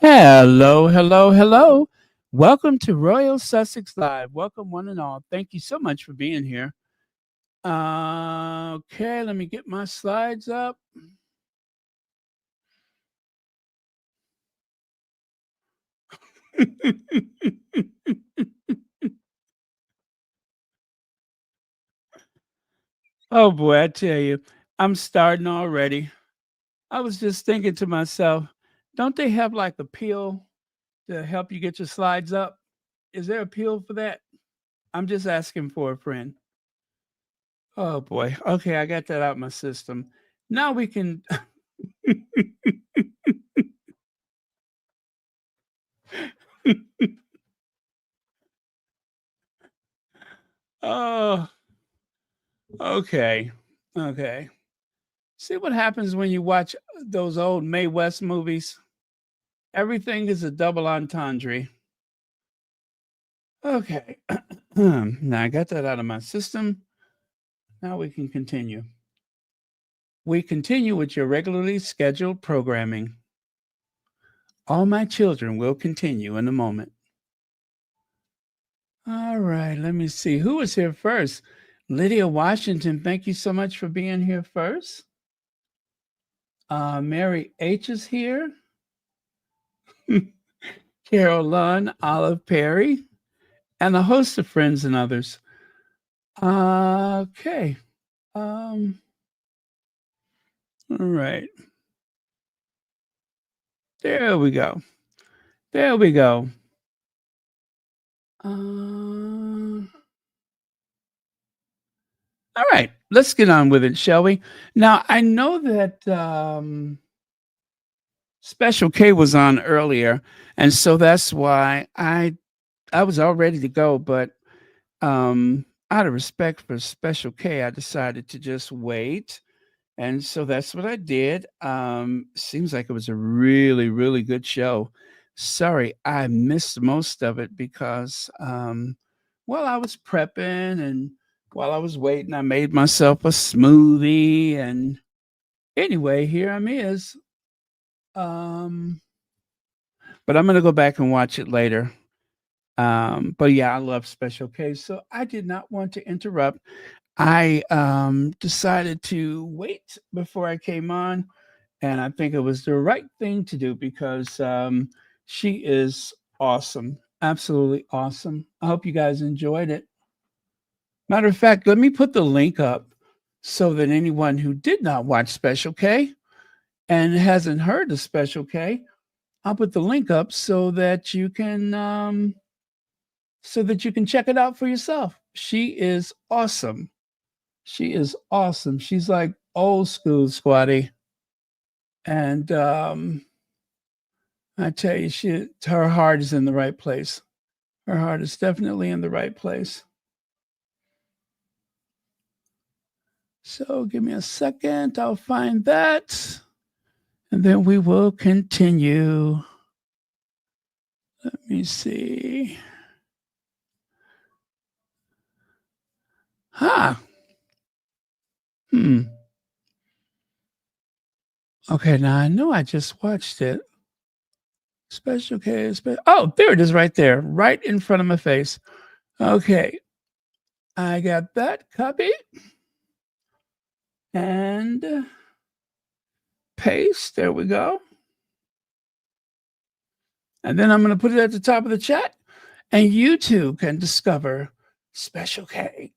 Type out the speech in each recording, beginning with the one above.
Hello, hello, hello. Welcome to Royal Sussex Live. Welcome, one and all. Thank you so much for being here. Okay, let me get my slides up. Oh boy, I tell you, I'm starting already. I was just thinking to myself, don't they have like a pill to help you get your slides up? Is there a pill for that? I'm just asking for a friend. Oh boy. Okay, I got that out of my system. Now we can. Oh, okay. Okay. See what happens when you watch those old Mae West movies? Everything is a double entendre. Okay. Now I got that out of my system. Now we can continue. We continue with your regularly scheduled programming. All my children will continue in a moment. All right, let me see. Who was here first? Lydia Washington, thank you so much for being here first. Mary H is here. Carol Lunn, Olive Perry, and a host of friends and others. Okay. All right. There we go. There we go. All right. Let's get on with it, shall we? Now, I know that Special K was on earlier, and so that's why I was all ready to go, but out of respect for Special K, I decided to just wait. And so that's what I did. Seems like it was a really, really good show. Sorry, I missed most of it because while I was prepping and while I was waiting, I made myself a smoothie. And anyway, here I'm is. Um, but I'm gonna go back and watch it later. But yeah, I love Special K, so I did not want to interrupt. I decided to wait before I came on, and I think it was the right thing to do because she is awesome, absolutely awesome. I hope you guys enjoyed it. Matter of fact, let me put the link up so that anyone who did not watch Special K and hasn't heard of Special K, I'll put the link up so that you can check it out for yourself. She is awesome. She is awesome. She's like old school squatty. And I tell you, her heart is in the right place. Her heart is definitely in the right place. So give me a second. I'll find that. And then we will continue. Let me see. Huh. Okay, now I know I just watched it. Special case. Oh, there it is right there, right in front of my face. Okay. I got that copy. And paste. There we go. And then I'm going to put it at the top of the chat. And you too can discover Special K.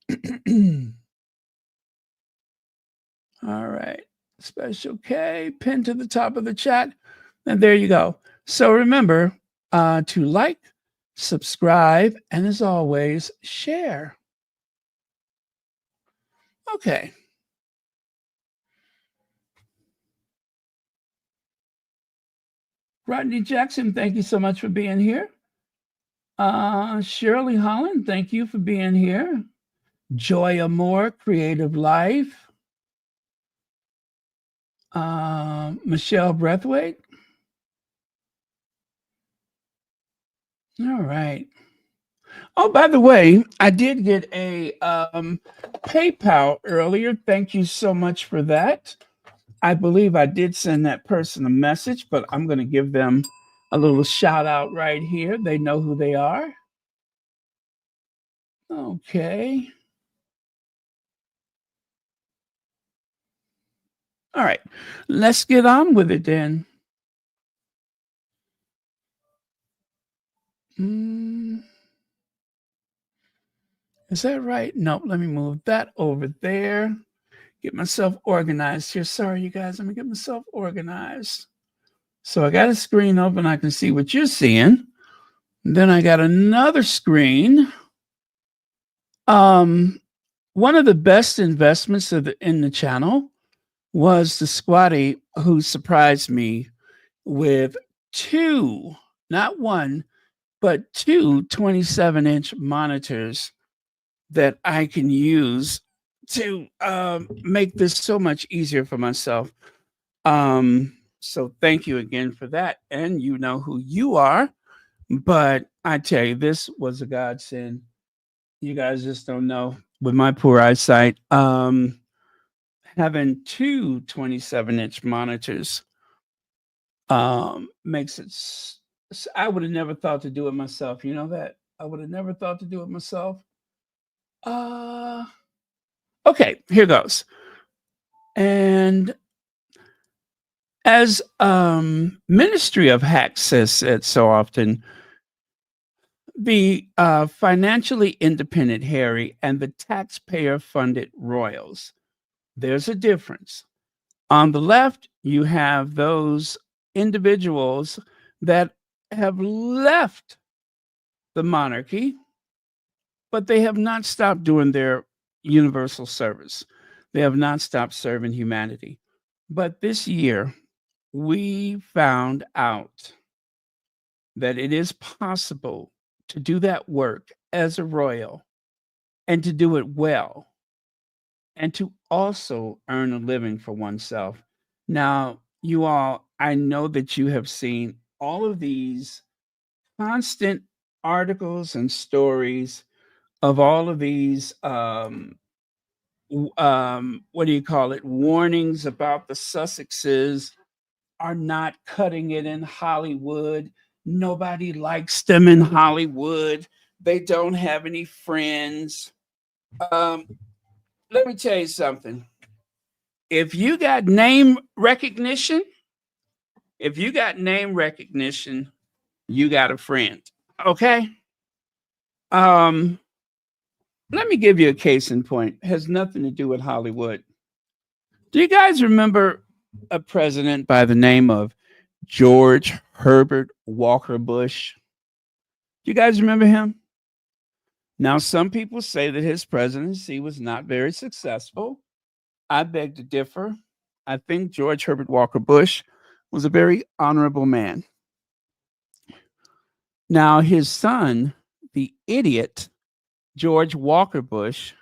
All right. Special K, pinned to the top of the chat. And there you go. So remember to like, subscribe, and as always, share. Okay. Rodney Jackson, thank you so much for being here. Shirley Holland, thank you for being here. Joy Amore, Creative Life. Michelle Breathwaite. All right. Oh, by the way, I did get a PayPal earlier. Thank you so much for that. I believe I did send that person a message, but I'm going to give them a little shout out right here. They know who they are. Okay. All right. Let's get on with it then. Is that right? No, let me move that over there. Get myself organized here. Sorry, you guys. Let me get myself organized. So I got a screen open. I can see what you're seeing. And then I got another screen. One of the best investments in the channel was the squatty who surprised me with two, not one, but two 27-inch monitors that I can use to make this so much easier for myself. So thank you again for that. And you know who you are. But I tell you, this was a godsend. You guys just don't know with my poor eyesight. Having two 27-inch monitors makes it. I would have never thought to do it myself. You know that? I would have never thought to do it myself. Uh, okay, here goes. And as Ministry of Hacks has said so often, the financially independent Harry and the taxpayer-funded royals. There's a difference. On the left, you have those individuals that have left the monarchy, but they have not stopped doing their universal service. They have not stopped serving humanity. But this year, we found out that it is possible to do that work as a royal and to do it well and to also earn a living for oneself. Now, you all, I know that you have seen all of these constant articles and stories of all of these what do you call it, warnings about the Sussexes are not cutting it in Hollywood. Nobody likes them in Hollywood. They don't have any friends. Um, Let me tell you something. If you got name recognition, if you got name recognition, you got a friend. Okay. Um, Let me give you a case in point. It has nothing to do with Hollywood. Do you guys remember a president by the name of George Herbert Walker Bush? Do you guys remember him? Now, some people say that his presidency was not very successful. I beg to differ. I think George Herbert Walker Bush was a very honorable man. Now, his son, the idiot George Walker Bush,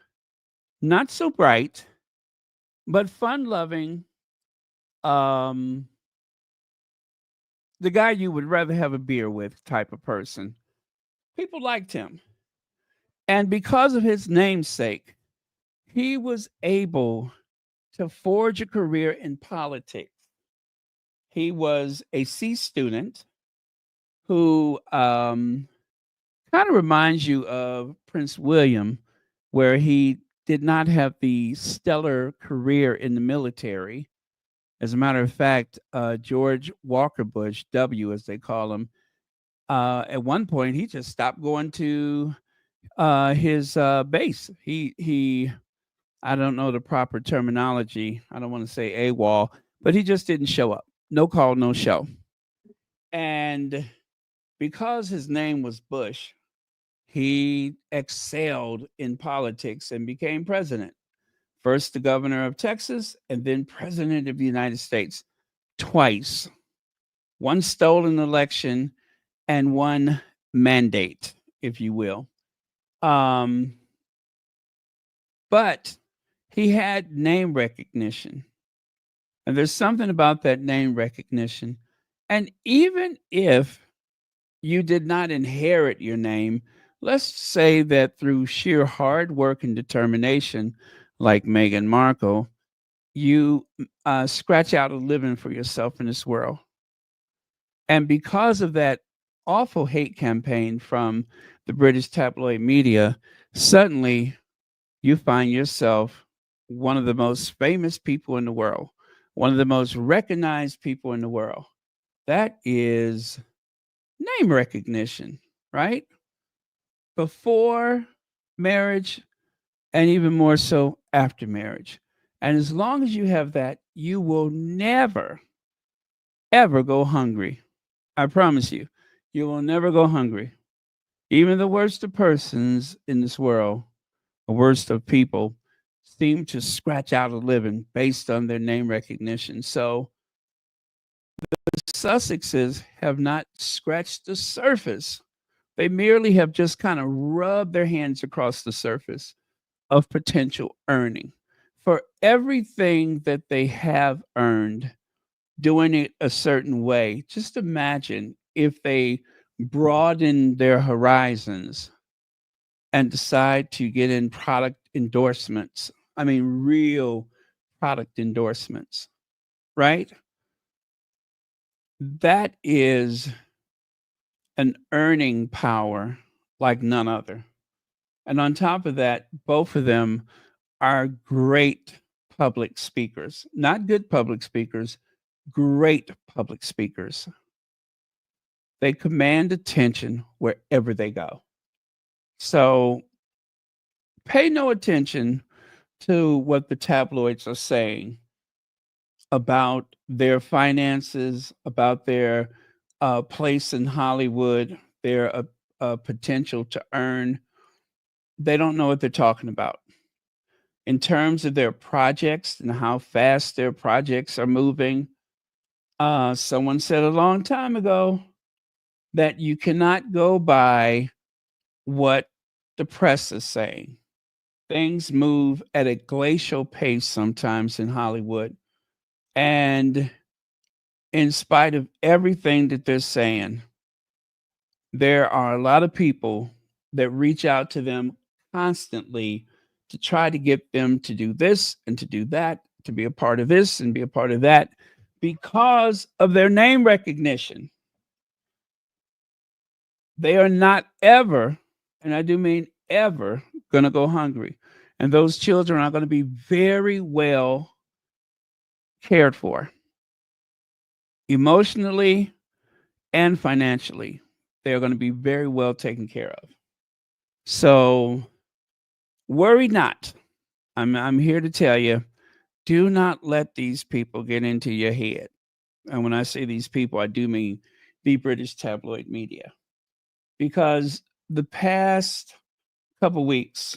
not so bright, but fun loving, um, the guy you would rather have a beer with type of person. People liked him. And because of his namesake, he was able to forge a career in politics. He was a C student who kind of reminds you of Prince William, where he did not have the stellar career in the military. As a matter of fact, George Walker Bush, W as they call him, at one point he just stopped going to his base. He I don't know the proper terminology. I don't want to say AWOL, but he just didn't show up. No call, no show. And because his name was Bush, he excelled in politics and became president. First, the governor of Texas, and then president of the United States twice. One stolen election and one mandate, if you will. Um, but he had name recognition. And there's something about that name recognition. And even if you did not inherit your name, let's say that through sheer hard work and determination, like Meghan Markle, you scratch out a living for yourself in this world. And because of that awful hate campaign from the British tabloid media, suddenly you find yourself one of the most famous people in the world, one of the most recognized people in the world. That is name recognition, right? Before marriage, and even more so after marriage. And as long as you have that, you will never, ever go hungry. I promise you, you will never go hungry. Even the worst of persons in this world, the worst of people, seem to scratch out a living based on their name recognition. So the Sussexes have not scratched the surface. They merely have just kind of rubbed their hands across the surface of potential earning. For everything that they have earned, doing it a certain way, just imagine if they broaden their horizons and decide to get in product endorsements. I mean, real product endorsements, right? That is an earning power like none other. And on top of that, both of them are great public speakers, not good public speakers, great public speakers. They command attention wherever they go. So pay no attention to what the tabloids are saying about their finances, about their place in Hollywood, their potential to earn. They don't know what they're talking about. In terms of their projects and how fast their projects are moving, someone said a long time ago that you cannot go by what the press is saying. Things move at a glacial pace sometimes in Hollywood. And in spite of everything that they're saying, there are a lot of people that reach out to them constantly to try to get them to do this and to do that, to be a part of this and be a part of that because of their name recognition. They are not ever, and I do mean ever, going to go hungry. And those children are going to be very well cared for emotionally and financially. They are going to be very well taken care of. So worry not. I'm here to tell you, do not let these people get into your head. And when I say these people, I do mean the British tabloid media. Because the past couple weeks,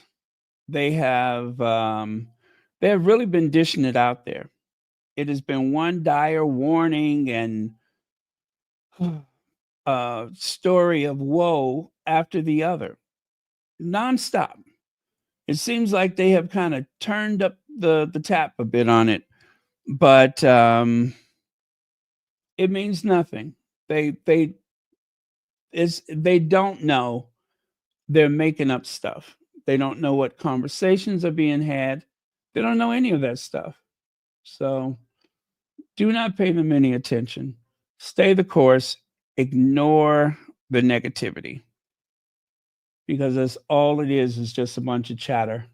they have they have really been dishing it out there. It has been one dire warning and story of woe after the other, nonstop. It seems like they have kind of turned up the tap a bit on it, but it means nothing. They they don't know. They're making up stuff. They don't know what conversations are being had. They don't know any of that stuff. So do not pay them any attention. Stay the course. Ignore the negativity because that's all it is just a bunch of chatter.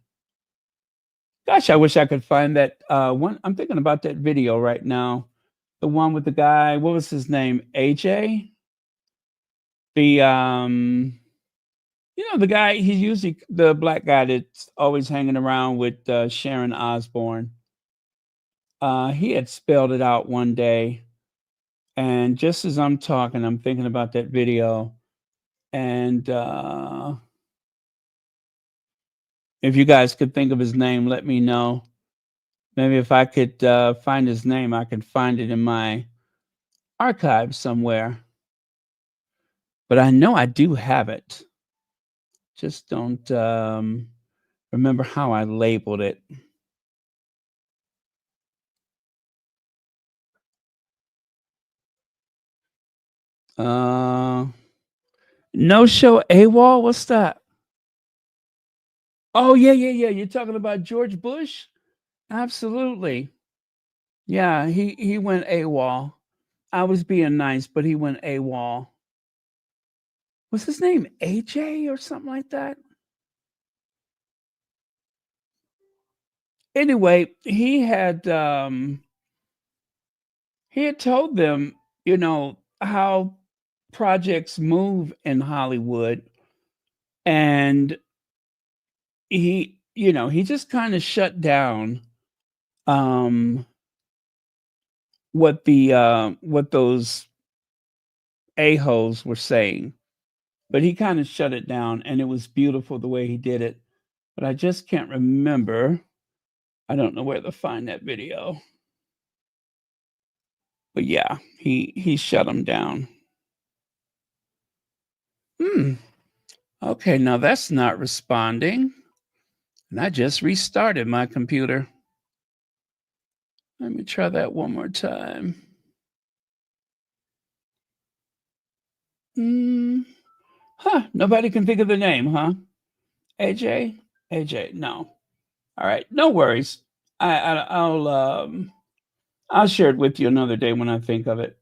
Gosh, I wish I could find that one. I'm thinking about that video right now. The one with the guy, what was his name? AJ? The the guy, he's usually the black guy that's always hanging around with Sharon Osbourne. He had spelled it out one day, and just as I'm talking, I'm thinking about that video. And if you guys could think of his name, let me know. Maybe if I could find his name, I could find it in my archive somewhere. But I know I do have it. Just don't remember how I labeled it. Uh, no show AWOL. What's that? Oh yeah, yeah, yeah. You're talking about George Bush? Absolutely. Yeah, he went AWOL. I was being nice, but he went AWOL. Was his name AJ or something like that? Anyway, he had told them, how projects move in Hollywood, and he just kind of shut down um what those a-holes were saying. But he kind of shut it down, and it was beautiful the way he did it. But I just can't remember. I don't know where to find that video. But yeah, he shut him down. Hmm. Okay, now that's not responding. And I just restarted my computer. Let me try that one more time. Hmm. Huh. Nobody can think of the name, huh? AJ? AJ. No. All right. No worries. I'll share it with you another day when I think of it.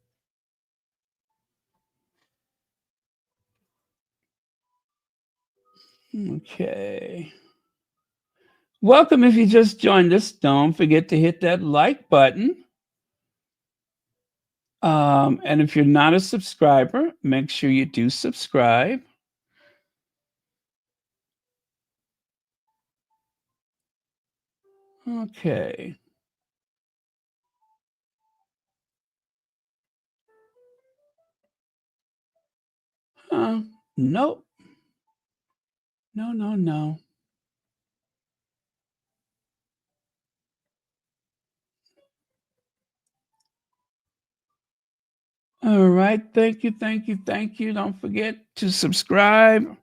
Okay. Welcome if you just joined us. Don't forget to hit that like button. And if you're not a subscriber, make sure you do subscribe. Okay. Nope. No, no, no. All right. Thank you. Thank you. Thank you. Don't forget to subscribe.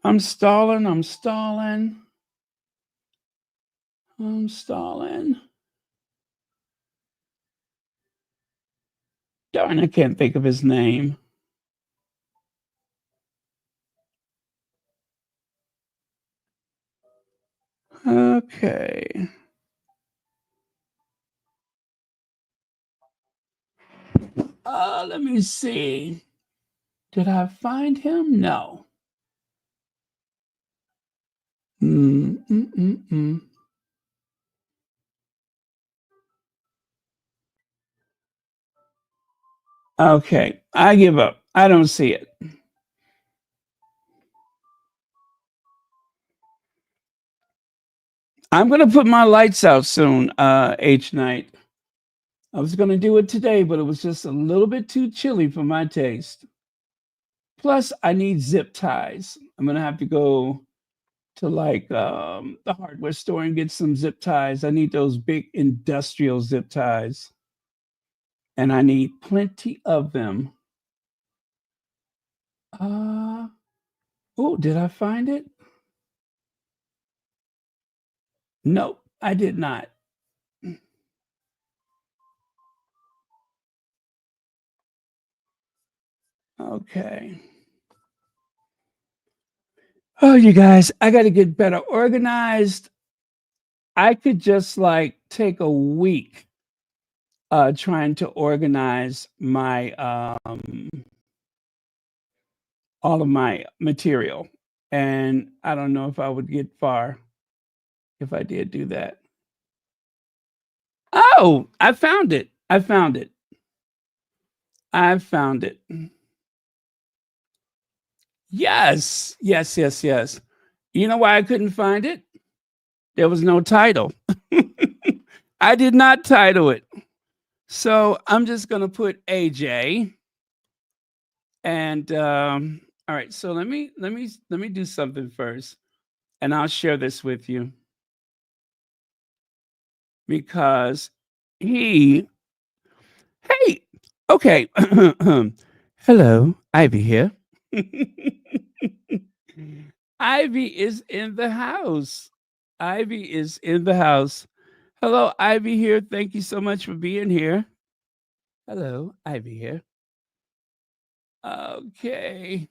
I'm stalling. I'm stalling. I'm stalling. Darn, I can't think of his name. Okay. Let me see. Did I find him? No. Mm, mm, mm, mm. Okay. I give up. I don't see it. I'm going to put my lights out soon, H night. I was going to do it today, but it was just a little bit too chilly for my taste. Plus, I need zip ties. I'm going to have to go to the hardware store and get some zip ties. I need those big industrial zip ties, and I need plenty of them. Uh, oh, did I find it? Nope, I did not. Okay. Oh, you guys, I got to get better organized. I could just take a week trying to organize my all of my material, and I don't know if I would get far if I did do that. Oh, I found it. I found it. I found it. Yes. Yes, yes, yes. You know why I couldn't find it? There was no title. I did not title it. So I'm just gonna put AJ. And all right, so let me do something first, and I'll share this with you because he hey, okay. Hello, Ivy here. Ivy is in the house. Ivy is in the house. Hello, Ivy here. Thank you so much for being here. Hello, Ivy here. Okay.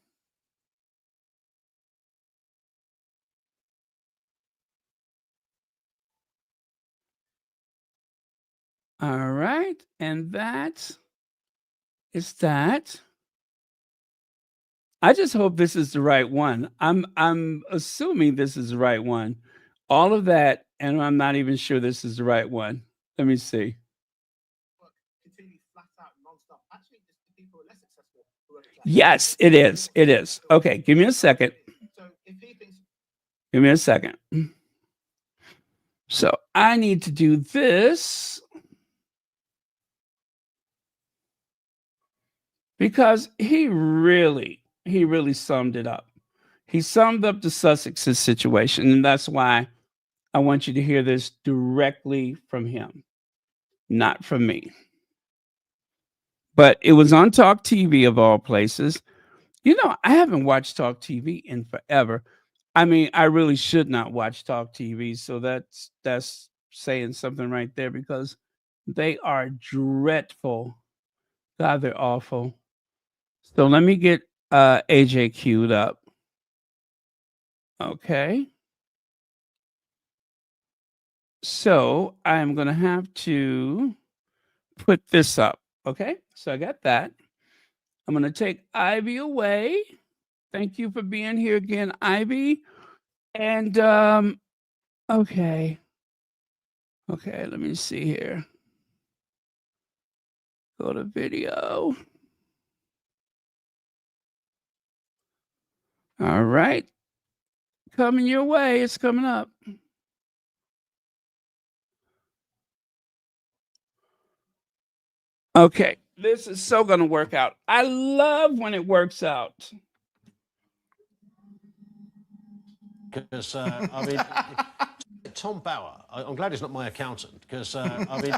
All right. And that's is that I just hope this is the right one. I'm assuming this is the right one. All of that, and I'm not even sure this is the right one. Let me see. Yes, it is. It is. Okay, give me a second. Give me a second. So I need to do this because he really summed it up. He summed up the Sussexes situation, and that's why I want you to hear this directly from him, not from me. But it was on Talk TV of all places. You know, I haven't watched Talk TV in forever. I mean, I really should not watch Talk TV, so that's saying something right there because they are dreadful. God, they're awful. So let me get AJ queued up. Okay. So I'm going to have to put this up. Okay. So I got that. I'm going to take Ivy away. Thank you for being here again, Ivy. And okay. Okay, let me see here. Go to video. All right. Coming your way. It's coming up. Okay. This is so going to work out. I love when it works out. Because, I mean, Tom Bower, I'm glad he's not my accountant, because, I mean,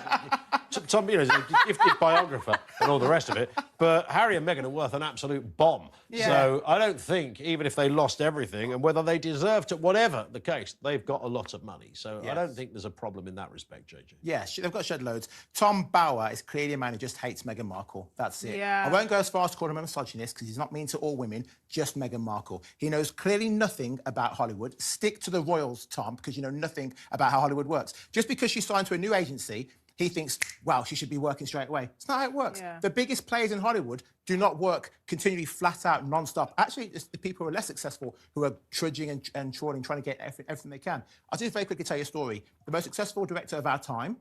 Tom, you know, is a gifted biographer and all the rest of it, but Harry and Meghan are worth an absolute bomb. Yeah. So I don't think, even if they lost everything, and whether they deserve to, whatever the case, they've got a lot of money. So yes. I don't think there's a problem in that respect, JJ. Yeah, they've got shed loads. Tom Bower is clearly a man who just hates Meghan Markle. That's it. Yeah. I won't go as far as to call him a misogynist, because he's not mean to all women, just Meghan Markle. He knows clearly nothing about Hollywood. Stick to the royals, Tom, because you know nothing about how Hollywood works. Just because she signed to a new agency, he thinks, wow, she should be working straight away. It's not how it works. Yeah. The biggest players in Hollywood do not work continually flat out, non-stop. Actually, it's the people who are less successful who are trudging and trawling, trying to get everything they can. I'll just very quickly tell you a story. The most successful director of our time,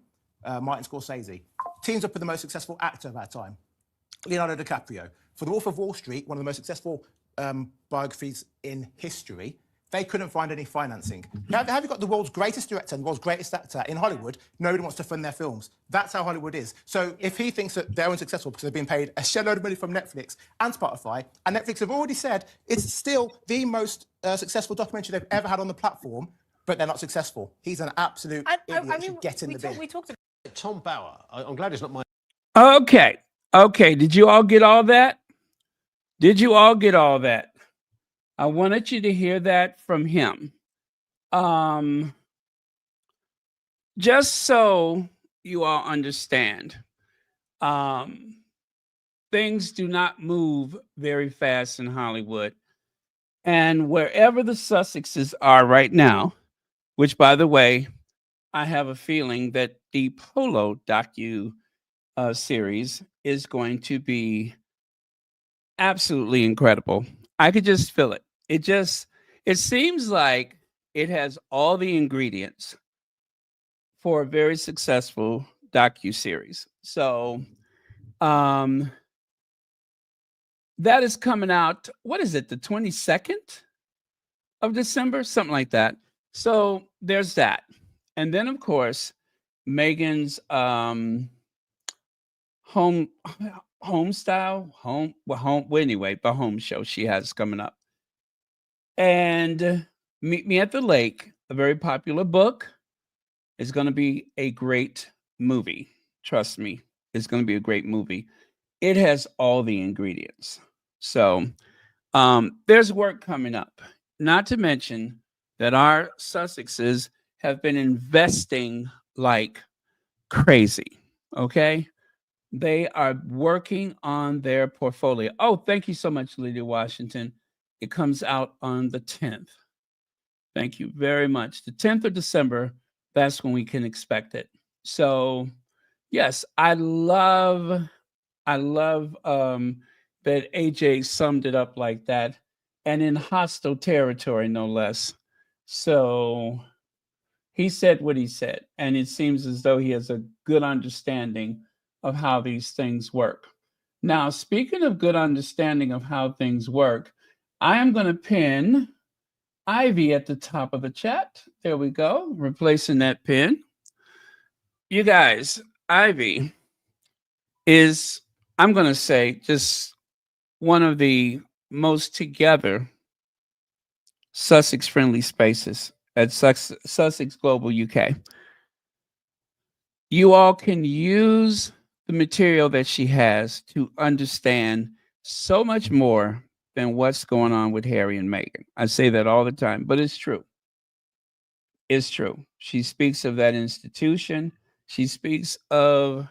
Martin Scorsese, teams up with the most successful actor of our time, Leonardo DiCaprio. For The Wolf of Wall Street, one of the most successful biographies in history, they couldn't find any financing. Now, have you got the world's greatest director and the world's greatest actor in Hollywood? Nobody wants to fund their films. That's how Hollywood is. So if he thinks that they're unsuccessful because they've been paid a shed load of money from Netflix and Spotify, and Netflix have already said it's still the most successful documentary they've ever had on the platform, but they're not successful. He's an absolute idiot. I mean, get in the bin. We talked about Tom Bower. I'm glad he's not my... Okay. Okay. Did you all get all that? Did you all get all that? I wanted you to hear that from him. Just so you all understand, things do not move very fast in Hollywood. And wherever the Sussexes are right now, which, by the way, I have a feeling that the Polo docu series is going to be absolutely incredible. I could just feel it. It seems like it has all the ingredients for a very successful docu-series. So that is coming out, what is it, the 22nd of December? Something like that. So there's that. And then, of course, Meghan's home show she has coming up. And Meet Me at the Lake, a very popular book, is going to be a great movie. Trust me, it's going to be a great movie. It has all the ingredients. So there's work coming up. Not to mention that our Sussexes have been investing like crazy, okay? They are working on their portfolio. Oh, thank you so much, Lydia Washington. It comes out on the 10th. Thank you very much. The 10th of December, that's when we can expect it. So, yes, I love I love that AJ summed it up like that, and in hostile territory, no less. So he said what he said, and it seems as though he has a good understanding of how these things work. Now, speaking of good understanding of how things work, I am going to pin Ivy at the top of the chat. There we go, replacing that pin. You guys, Ivy is, I'm going to say, just one of the most together Sussex friendly spaces at Sussex Global UK. You all can use the material that she has to understand so much more than what's going on with Harry and Meghan. I say that all the time, but it's true. It's true. She speaks of that institution. She speaks of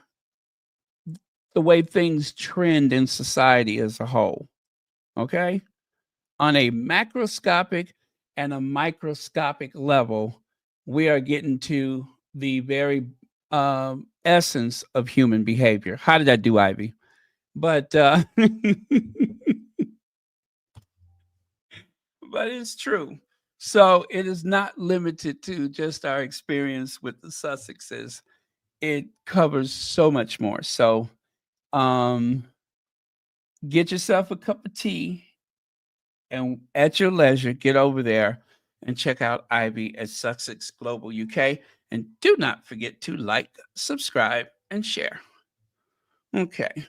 the way things trend in society as a whole. Okay? On a macroscopic and a microscopic level, we are getting to the very essence of human behavior. How did I do, Ivy? But but it's true. So it is not limited to just our experience with the Sussexes. It covers so much more. So um, get yourself a cup of tea and at your leisure, get over there and check out Ivy at Sussex Global UK. And do not forget to like, subscribe, and share. Okay.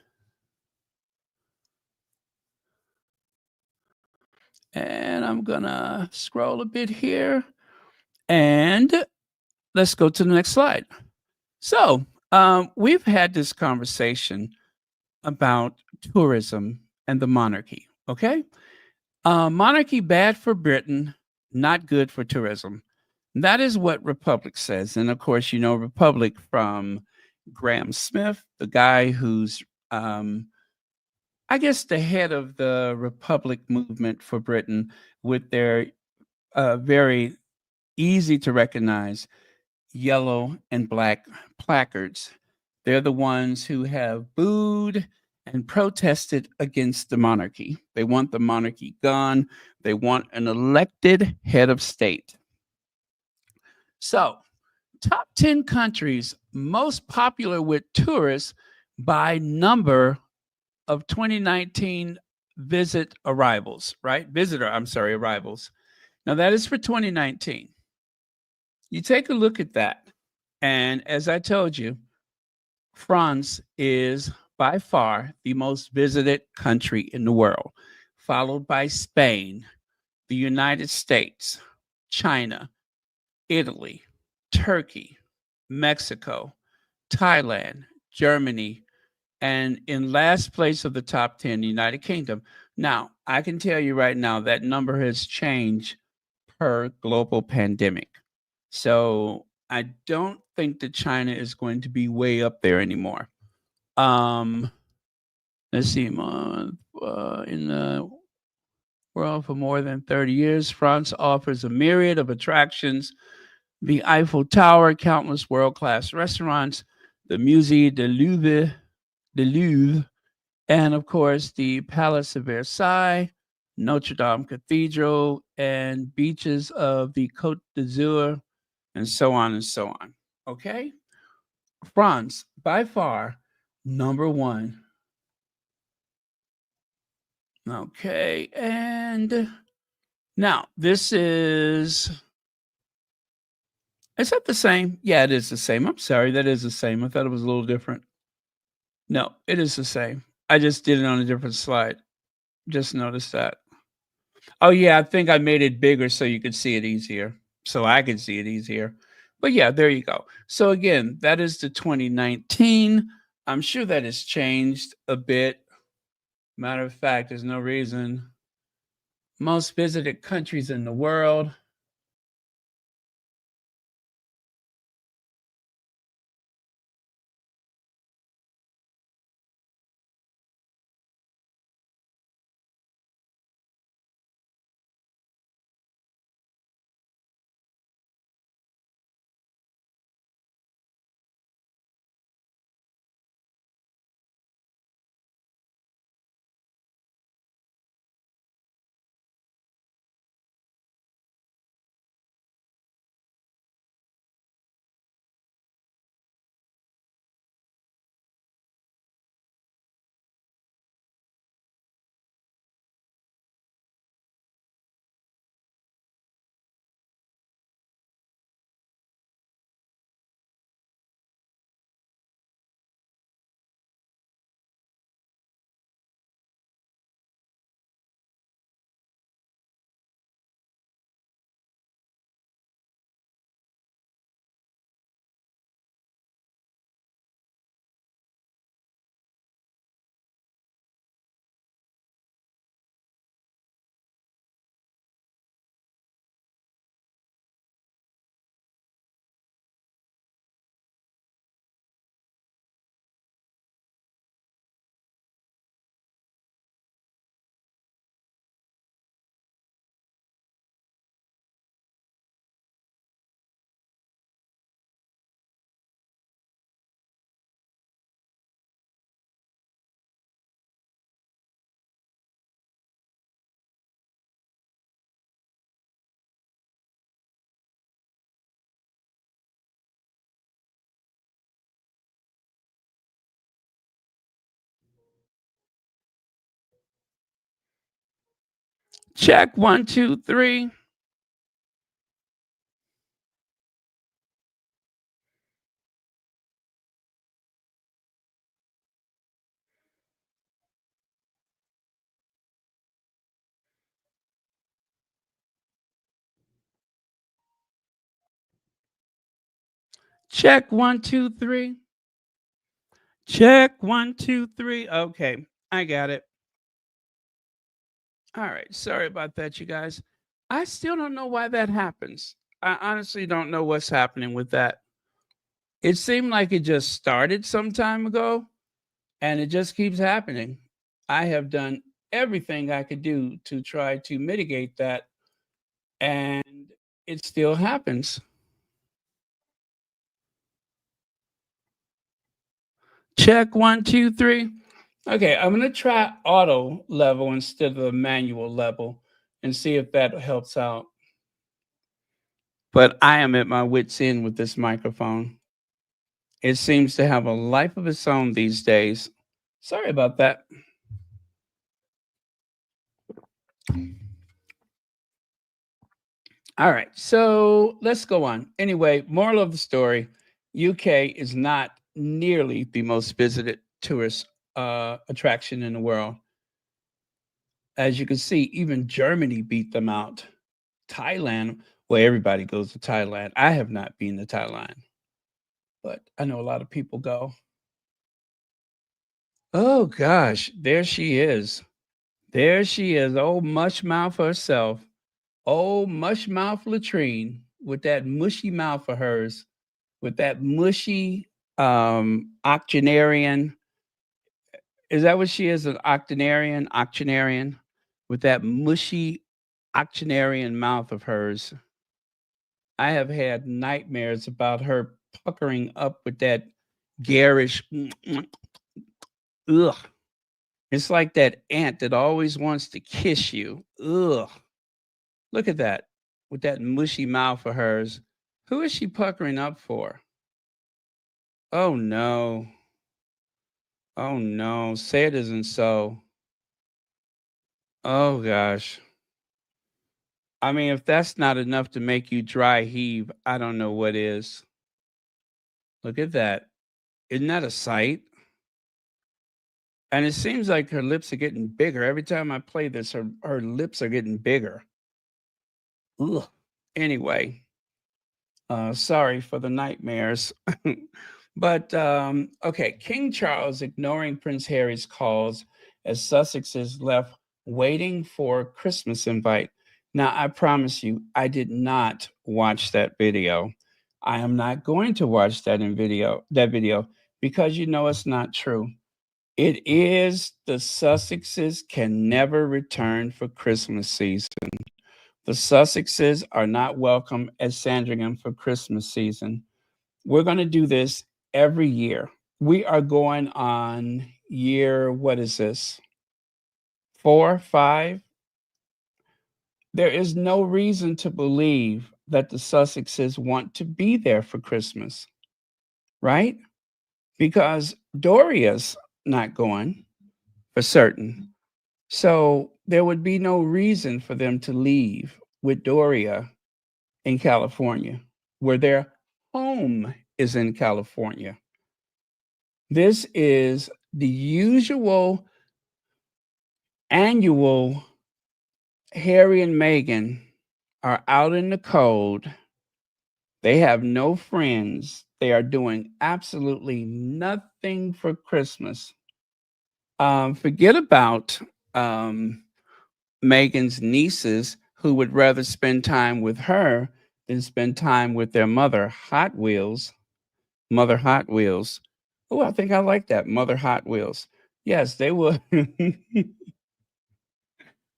And I'm going to scroll a bit here. And let's go to the next slide. So we've had this conversation about tourism and the monarchy. Okay. Monarchy bad for Britain, not good for tourism. That is what Republic says. And of course, you know Republic from Graham Smith, the guy who's, I guess, the head of the Republic movement for Britain with their very easy to recognize yellow and black placards. They're the ones who have booed and protested against the monarchy. They want the monarchy gone. They want an elected head of state. So, top 10 countries most popular with tourists by number of 2019 arrivals. Now, that is for 2019. You take a look at that. And as I told you, France is by far the most visited country in the world, followed by Spain, the United States, China, Italy, Turkey, Mexico, Thailand, Germany, and in last place of the top 10, the United Kingdom. Now, I can tell you right now that number has changed per global pandemic. So I don't think that China is going to be way up there anymore. Um, let's see, in the world for more than 30 years, France offers a myriad of attractions: the Eiffel Tower, countless world-class restaurants, the Musée de Louvre, and of course the Palace of Versailles, Notre Dame Cathedral, and beaches of the Côte d'Azur, and so on and so on. Okay? France, by far, number one. Okay, and now this is that the same? Yeah, it is the same. I'm sorry, that is the same. I thought it was a little different. No, it is the same. I just did it on a different slide. Just noticed that. Oh yeah, I think I made it bigger so you could see it easier. So I could see it easier. But yeah, there you go. So again, that is the 2019. I'm sure that has changed a bit. Matter of fact, there's no reason. Most visited countries in the world. Check 1, 2, 3. Check 1, 2, 3. Check 1, 2, 3. Okay, I got it. All right. Sorry about that, you guys. I still don't know why that happens. I honestly don't know what's happening with that. It seemed like it just started some time ago and it just keeps happening. I have done everything I could do to try to mitigate that, and it still happens. Check 1, 2, 3. Okay, I'm gonna try auto level instead of the manual level and see if that helps out. But I am at my wit's end with this microphone. It seems to have a life of its own these days. Sorry about that. All right, so let's go on. Anyway, moral of the story: UK is not nearly the most visited tourist attraction in the world. As you can see, even Germany beat them out. Thailand, well, everybody goes to Thailand. I have not been to Thailand, but I know a lot of people go. Oh gosh, there she is. There she is, old mushmouth herself. Old mushmouth latrine with that mushy mouth of hers, with that mushy octogenarian. Is that what she is? An octogenarian? Octogenarian? With that mushy octogenarian mouth of hers. I have had nightmares about her puckering up with that garish. Ugh. It's like that ant that always wants to kiss you. Ugh. Look at that. With that mushy mouth of hers. Who is she puckering up for? Oh no. Oh no. Say it isn't so. Oh gosh. I mean, if that's not enough to make you dry heave, I don't know what is. Look at that. Isn't that a sight? And it seems like her lips are getting bigger. Every time I play this, her lips are getting bigger. Ugh. Anyway, sorry for the nightmares. But okay, King Charles ignoring Prince Harry's calls as Sussexes left waiting for Christmas invite. Now, I promise you, I did not watch that video. I am not going to watch that video because you know it's not true. It is the Sussexes can never return for Christmas season. The Sussexes are not welcome at Sandringham for Christmas season. We're going to do this every year. We are going on year, what is this? 4, 5? There is no reason to believe that the Sussexes want to be there for Christmas, right? Because Doria's not going for certain. So there would be no reason for them to leave with Doria in California, where their home is in California. This is the usual annual Harry and Meghan are out in the cold. They have no friends. They are doing absolutely nothing for Christmas. Forget about Meghan's nieces who would rather spend time with her than spend time with their mother, Hot Wheels. Mother Hot Wheels. Oh, I think I like that. Mother Hot Wheels. Yes, they would.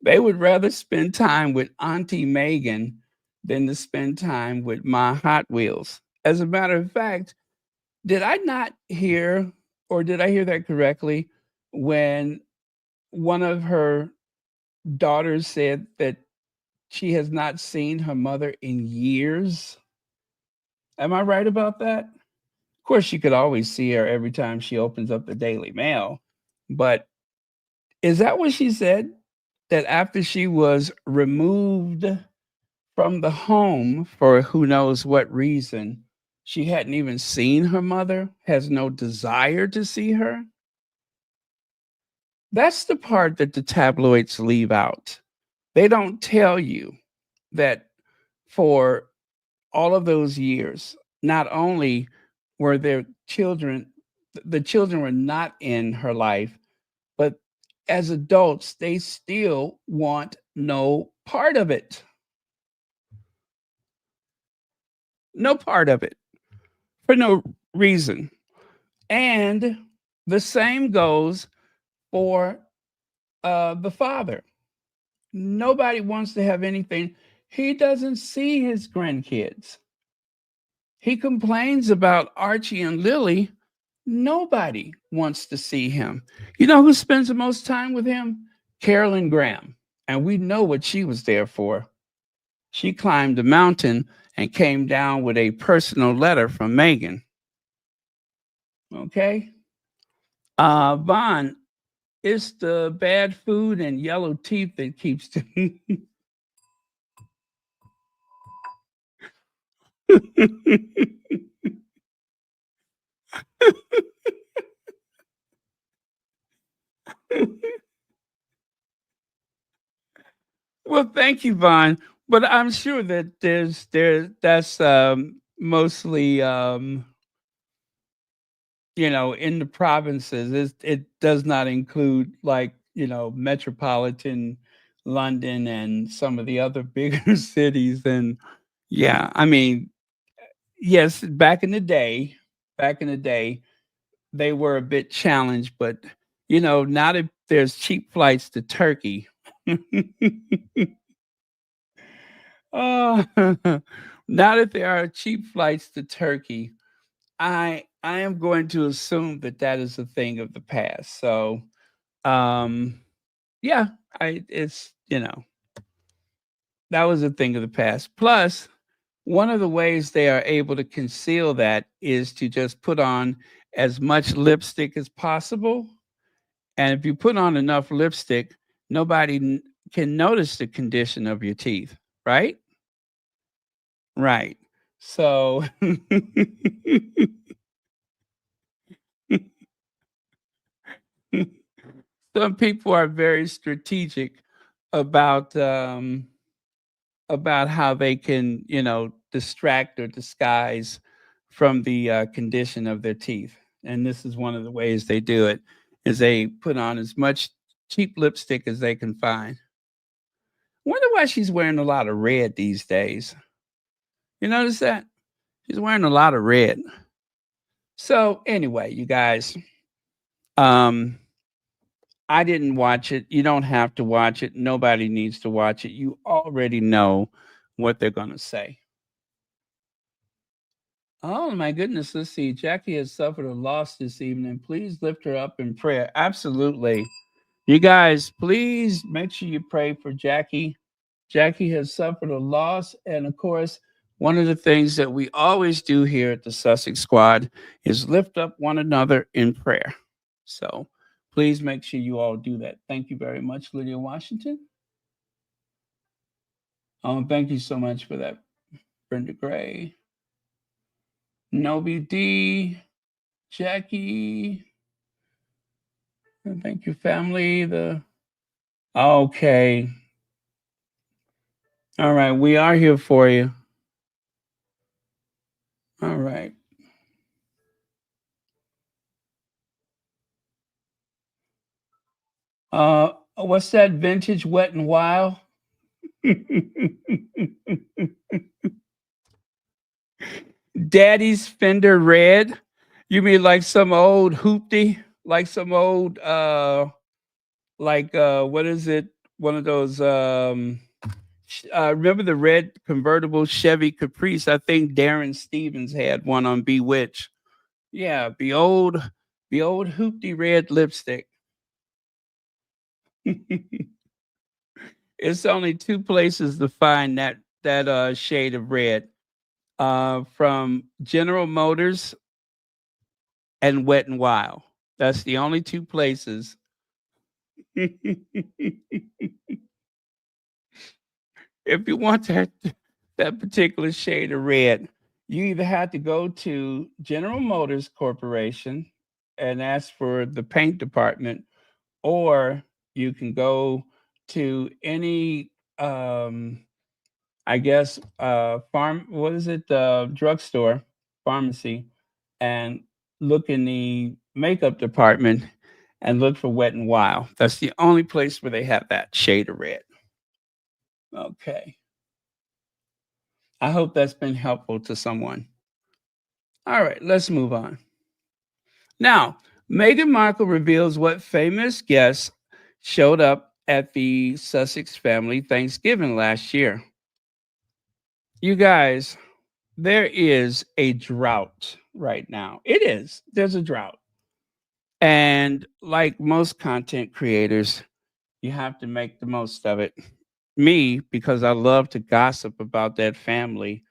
They would rather spend time with Auntie Megan than to spend time with my Hot Wheels. As a matter of fact, did I not hear, or did I hear that correctly, when one of her daughters said that she has not seen her mother in years? Am I right about that? Of course, you could always see her every time she opens up the Daily Mail, but is that what she said? that after she was removed from the home for who knows what reason, she hadn't even seen her mother, has no desire to see her. That's the part that the tabloids leave out. They don't tell you that for all of those years, not only were their children, the children were not in her life, but as adults, they still want no part of it. No part of it for no reason. And the same goes for the father. Nobody wants to have anything. He doesn't see his grandkids. He complains about Archie and Lily. Nobody wants to see him. You know who spends the most time with him? Carolyn Graham. And we know what she was there for. She climbed the mountain and came down with a personal letter from Meghan. Okay? Vaughn, it's the bad food and yellow teeth that keeps Well, thank you, Vaughn. But I'm sure that that's mostly in the provinces. It does not include like metropolitan London and some of the other bigger cities. And yeah, I mean, yes, back in the day, they were a bit challenged, but now that there's cheap flights to Turkey. Oh, now that there are cheap flights to Turkey, I am going to assume that that is a thing of the past. So, um, yeah, I it's that was a thing of the past. Plus, one of the ways they are able to conceal that is to just put on as much lipstick as possible. And if you put on enough lipstick, nobody can notice the condition of your teeth, right? Right. So some people are very strategic about how they can, distract or disguise from the condition of their teeth. And this is one of the ways they do it is they put on as much cheap lipstick as they can find. Wonder why she's wearing a lot of red these days. You notice that? She's wearing a lot of red. So anyway, you guys, um, I didn't watch it. You don't have to watch it. Nobody needs to watch it. You already know what they're going to say. Oh my goodness. Let's see. Jackie has suffered a loss this evening. Please lift her up in prayer. Absolutely. You guys, please make sure you pray for Jackie. Jackie has suffered a loss. And of course, one of the things that we always do here at the Sussex Squad is lift up one another in prayer. So please make sure you all do that. Thank you very much, Lydia Washington. Thank you so much for that, Brenda Gray. Noby D, Jackie. Thank you, family. Okay. All right, we are here for you. All right. What's that vintage wet and wild? Daddy's Fender Red. You mean like some old hoopty? Like some old what is it? One of those remember the red convertible Chevy Caprice? I think Darren Stevens had one on Bewitch. Yeah, the old hoopty red lipstick. It's only two places to find that shade of red. From General Motors and Wet and Wild. That's the only two places. If you want that particular shade of red, you either have to go to General Motors Corporation and ask for the paint department, or you can go to any I guess what is it, drugstore, pharmacy, and look in the makeup department and look for Wet and Wild. That's the only place where they have that shade of red. Okay. I hope that's been helpful to someone. All right, let's move on. Now, Meghan Markle reveals what famous guests showed up at the Sussex family Thanksgiving last year. You guys, there is a drought right now. It is. There's a drought. And like most content creators, you have to make the most of it. Me, because I love to gossip about that family,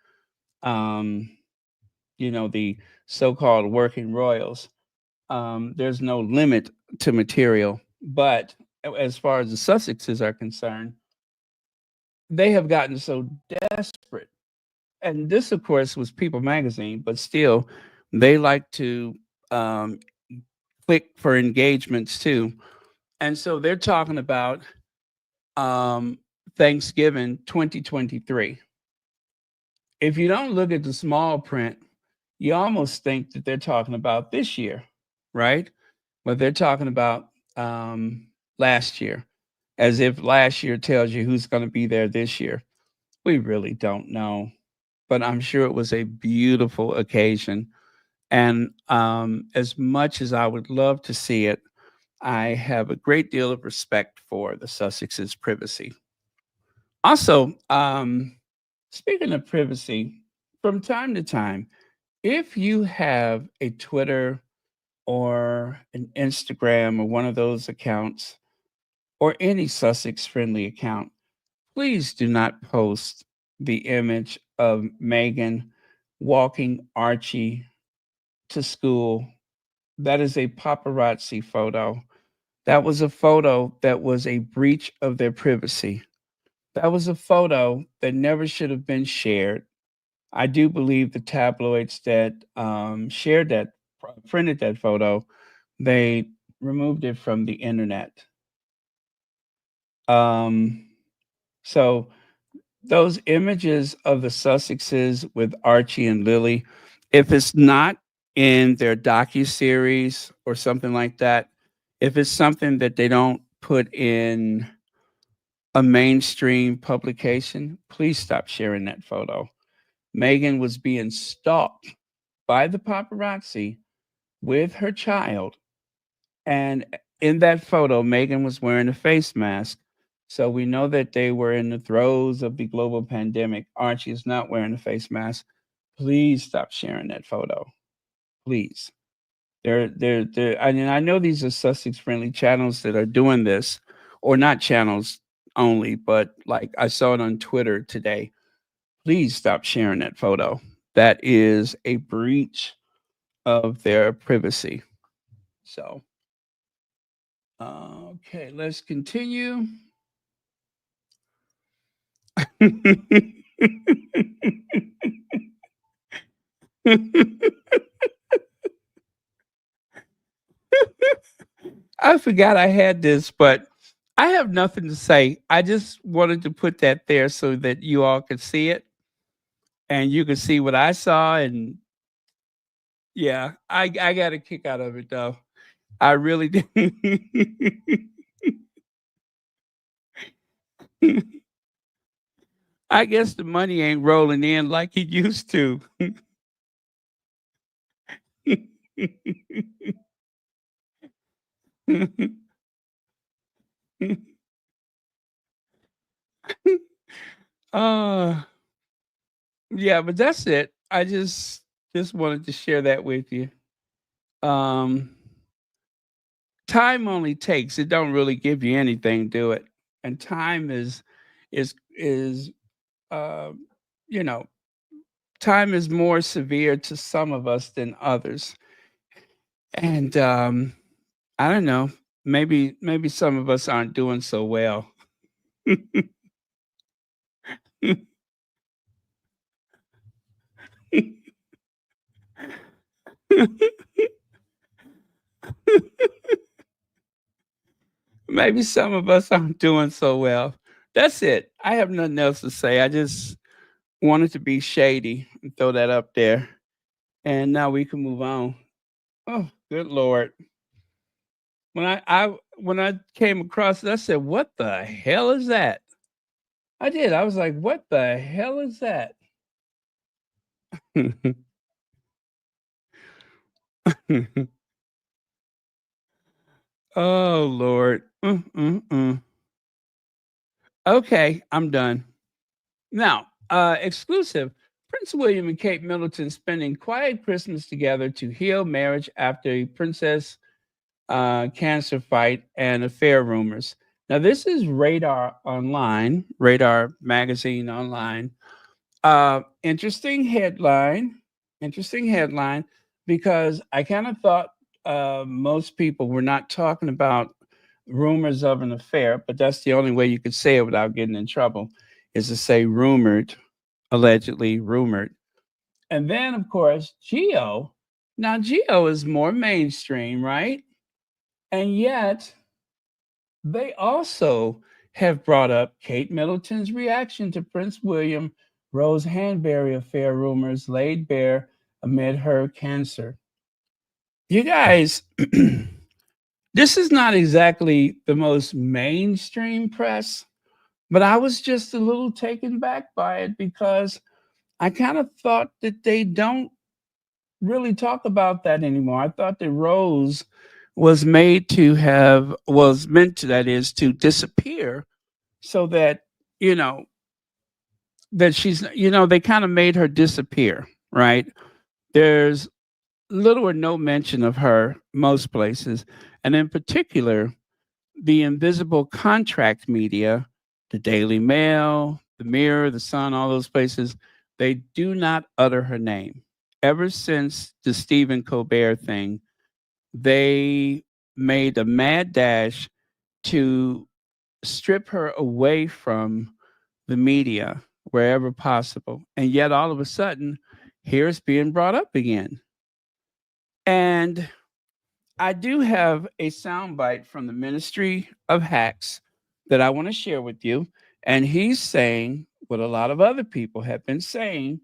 um, the so called working royals. There's no limit to material. But as far as the Sussexes are concerned, they have gotten so desperate. And this, of course, was People magazine, but still, they like to um, click for engagements too. And so they're talking about um, Thanksgiving 2023. If you don't look at the small print, you almost think that they're talking about this year, right? But they're talking about last year, as if last year tells you who's going to be there this year. We really don't know, but I'm sure it was a beautiful occasion. And as much as I would love to see it, I have a great deal of respect for the Sussex's privacy. Also, speaking of privacy, from time to time, if you have a Twitter or an Instagram or one of those accounts or any Sussex friendly account, please do not post the image of Meghan walking Archie to school. That is a paparazzi photo. That was a photo that was a breach of their privacy. That was a photo that never should have been shared. I do believe the tabloids that shared that, printed that photo, they removed it from the internet. Um, so those images of the Sussexes with Archie and Lily, if it's not in their docu-series or something like that, if it's something that they don't put in a mainstream publication, please stop sharing that photo. Meghan was being stalked by the paparazzi with her child. And in that photo, Meghan was wearing a face mask. So we know that they were in the throes of the global pandemic. Archie is not wearing a face mask. Please stop sharing that photo. Please. I mean, I know these are Sussex friendly channels that are doing this, or not channels only, but like I saw it on Twitter today. Please stop sharing that photo. That is a breach of their privacy. So, okay, let's continue. I forgot I had this, but I have nothing to say. I just wanted to put that there so that you all could see it and you could see what I saw. And yeah, I got a kick out of it though. I really did. I guess the money ain't rolling in like it used to. uh yeah, but that's it. I just wanted to share that with you. Um Time only takes, it don't really give you anything, do it. And time is uh you know, time is more severe to some of us than others. And I don't know, maybe some of us aren't doing so well. Maybe some of us aren't doing so well. That's it. I have nothing else to say. I just wanted to be shady and throw that up there. And now we can move on. Oh, good Lord. When I came across it, I said, "What the hell is that?" I did. I was like, "What the hell is that?" Oh Lord. Okay, I'm done. Now, exclusive. Prince William and Kate Middleton spending quiet Christmas together to heal marriage after a princess cancer fight and affair rumors. Now, this is Radar Online, Radar Magazine Online. Interesting headline. Interesting headline because I kind of thought most people were not talking about rumors of an affair, but that's the only way you could say it without getting in trouble is to say rumored, allegedly rumored. And then, of course, Geo. Now, Geo is more mainstream, right? And yet, they also have brought up Kate Middleton's reaction to Prince William Rose Hanbury affair rumors laid bare amid her cancer. You guys, this is not exactly the most mainstream press, but I was just a little taken back by it because I kind of thought that they don't really talk about that anymore. I thought that Rose was meant to, that is, to disappear so that, you know, that they kind of made her disappear, right? There's little or no mention of her most places. And in particular, the invisible contract media, the Daily Mail, the Mirror, the Sun, all those places, they do not utter her name. Ever since the Stephen Colbert thing, they made a mad dash to strip her away from the media wherever possible. And yet all of a sudden, here it's being brought up again. And I do have a soundbite from the Ministry of Hacks that I want to share with you. And he's saying what a lot of other people have been saying.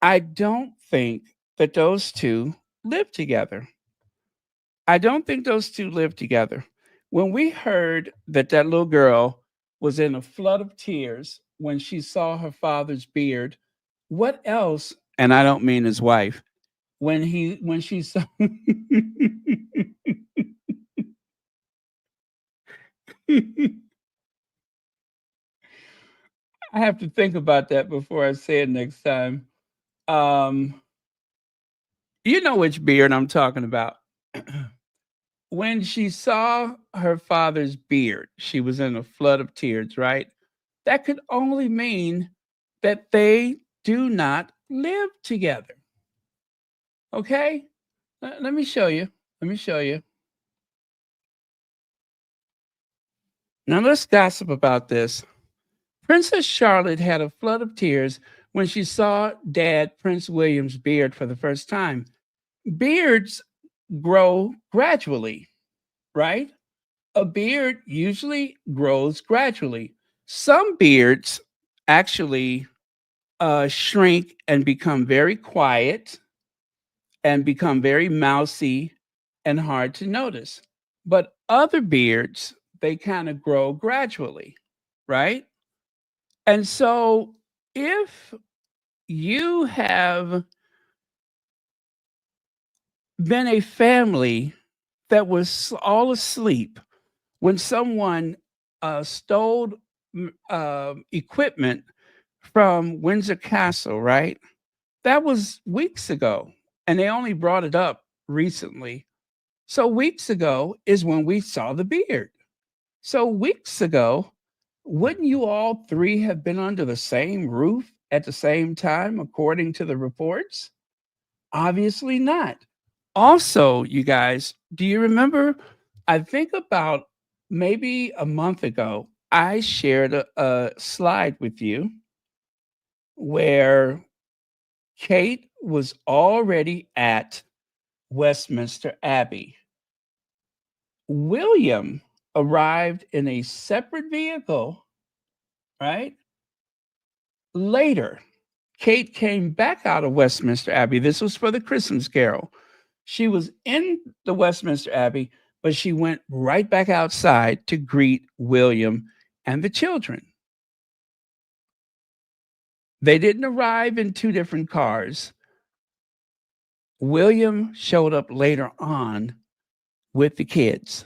I don't think that those two live together. I don't think those two live together. When we heard that that little girl was in a flood of tears when she saw her father's beard, what else? And I don't mean his wife. When she saw I have to think about that before I say it next time. Um, you know which beard I'm talking about. When she saw her father's beard, she was in a flood of tears, right? That could only mean that they do not live together. Okay? Let me show you. Let me show you. Now let's gossip about this. Princess Charlotte had a flood of tears when she saw Dad Prince William's beard for the first time. Beards grow gradually, right? A beard usually grows gradually. Some beards actually shrink and become very quiet and become very mousy and hard to notice. But other beards, they kind of grow gradually, right? And so if you have been a family that was all asleep when someone stole equipment from Windsor Castle, right? That was weeks ago, and they only brought it up recently. So weeks ago is when we saw the beard. So weeks ago, wouldn't you all three have been under the same roof at the same time, according to the reports? Obviously not. Also, you guys, do you remember I think about maybe a month ago, I shared a slide with you where Kate was already at Westminster Abbey. William arrived in a separate vehicle, right? Later, Kate came back out of Westminster Abbey. This was for the Christmas Carol. She was in the Westminster Abbey, but she went right back outside to greet William and the children. They didn't arrive in two different cars. William showed up later on with the kids.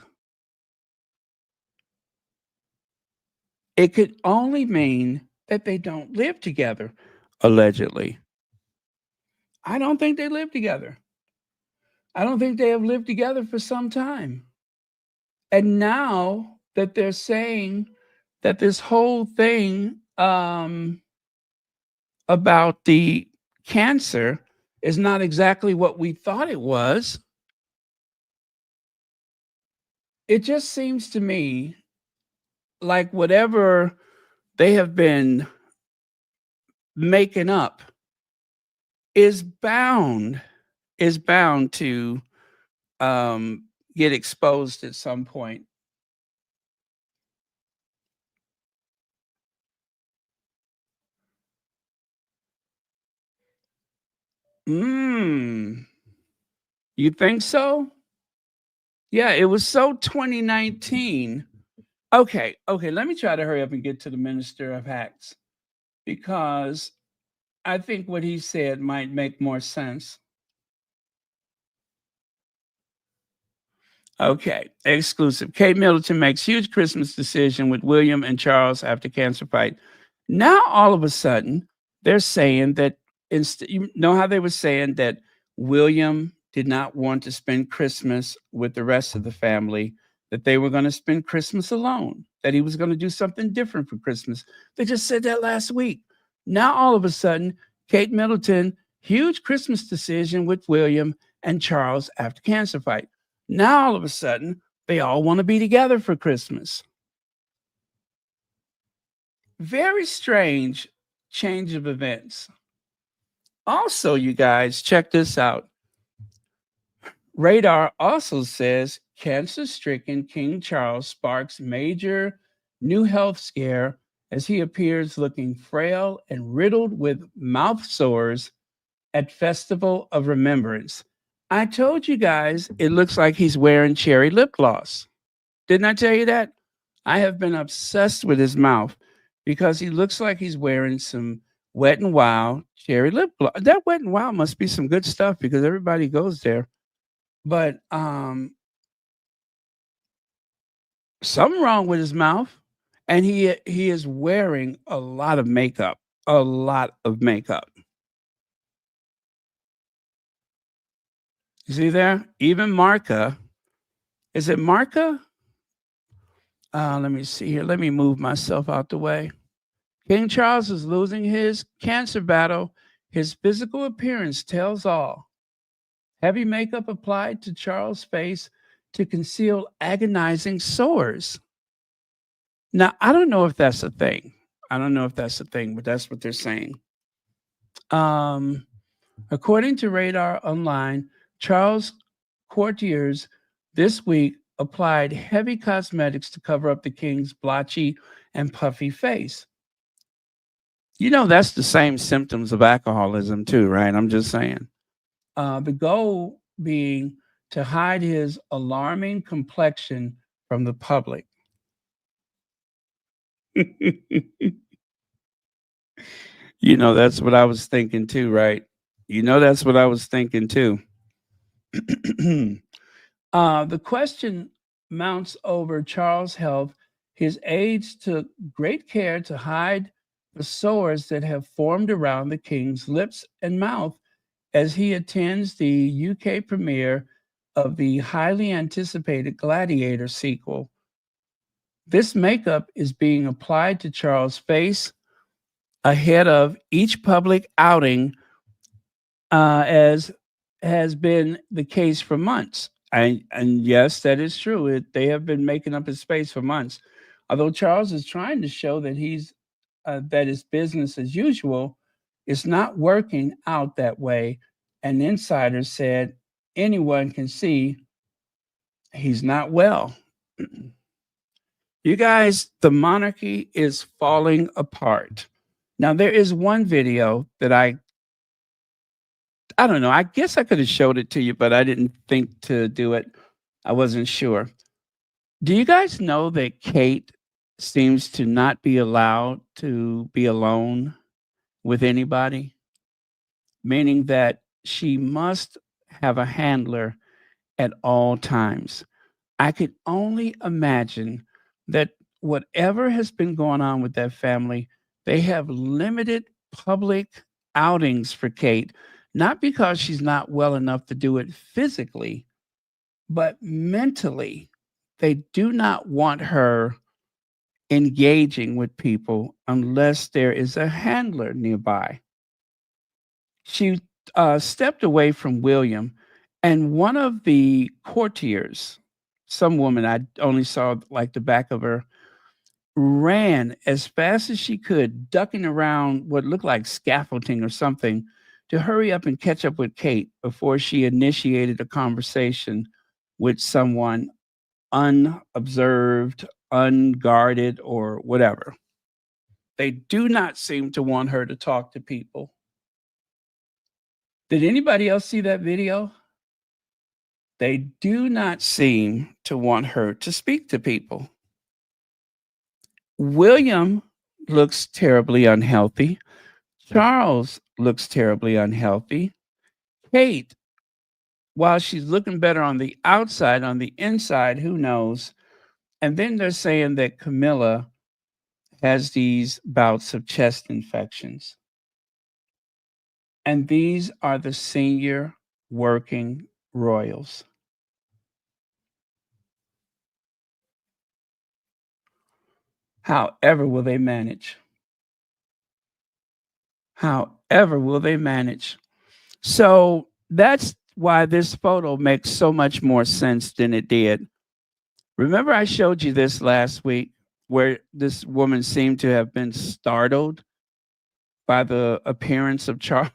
It could only mean that they don't live together, allegedly. I don't think they live together. I don't think they have lived together for some time. And now that they're saying that this whole thing about the cancer is not exactly what we thought it was, it just seems to me like whatever they have been making up is bound to get exposed at some point. You think so? Yeah, it was so 2019. Okay, let me try to hurry up and get to the Minister of Acts because I think what he said might make more sense. Okay, exclusive. Kate Middleton makes huge Christmas decision with William and Charles after cancer fight. Now, all of a sudden, they're saying that you know how they were saying that William did not want to spend Christmas with the rest of the family, that they were going to spend Christmas alone, that he was going to do something different for Christmas. They just said that last week. Now, all of a sudden, Kate Middleton, huge Christmas decision with William and Charles after cancer fight. Now, all of a sudden, they all want to be together for Christmas. Very strange change of events. Also, you guys, check this out. Radar also says cancer-stricken King Charles sparks major new health scare as he appears looking frail and riddled with mouth sores at Festival of Remembrance. I told you guys it looks like he's wearing cherry lip gloss. Didn't I tell you that? I have been obsessed with his mouth because he looks like he's wearing some Wet n Wild cherry lip gloss. That Wet n Wild must be some good stuff because everybody goes there. But something wrong with his mouth, and he is wearing a lot of makeup. A lot of makeup. You see there? Even Marca. Is it Marca? Let me see here. Let me move myself out the way. King Charles is losing his cancer battle. His physical appearance tells all. Heavy makeup applied to Charles' face to conceal agonizing sores. Now, I don't know if that's a thing. But that's what they're saying. According to Radar Online, Charles' courtiers this week applied heavy cosmetics to cover up the king's blotchy and puffy face. You know, that's the same symptoms of alcoholism too, right? I'm just saying. The goal being to hide his alarming complexion from the public. You know, that's what I was thinking too, right? You know, that's what I was thinking too. The question mounts over Charles' health. His aides took great care to hide the sores that have formed around the king's lips and mouth as he attends the UK premiere of the highly anticipated Gladiator sequel. This makeup is being applied to Charles' face ahead of each public outing, as has been the case for months. And yes, that is true. They have been making up his space for months. Although Charles is trying to show that that his business as usual is not working out that way. An insider said anyone can see he's not well. You guys, the monarchy is falling apart. Now there is one video that I don't know. I guess I could have showed it to you, but I didn't think to do it. I wasn't sure. Do you guys know that Kate seems to not be allowed to be alone with anybody? Meaning that she must have a handler at all times. I could only imagine that whatever has been going on with that family, they have limited public outings for Kate, not because she's not well enough to do it physically, but mentally. They do not want her engaging with people unless there is a handler nearby. She stepped away from William, and one of the courtiers, some woman I only saw like the back of her, ran as fast as she could, ducking around what looked like scaffolding or something to hurry up and catch up with Kate before she initiated a conversation with someone unobserved, unguarded, or whatever. They do not seem to want her to talk to people. Did anybody else see that video? They do not seem to want her to speak to people. William looks terribly unhealthy. Charles looks terribly unhealthy. Kate, while she's looking better on the outside, on the inside, who knows? And then they're saying that Camilla has these bouts of chest infections. And these are the senior working royals. However, will they manage? However, will they manage? So that's why this photo makes so much more sense than it did. Remember, I showed you this last week where this woman seemed to have been startled by the appearance of Charles.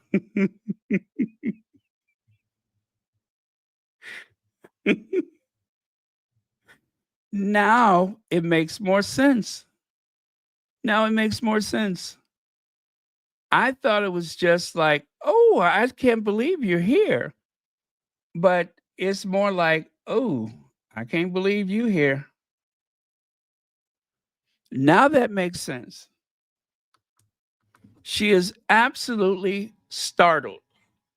Now it makes more sense. Now it makes more sense. I thought it was just like, oh, I can't believe you're here. But it's more like, oh, I can't believe you here. Now that makes sense. She is absolutely startled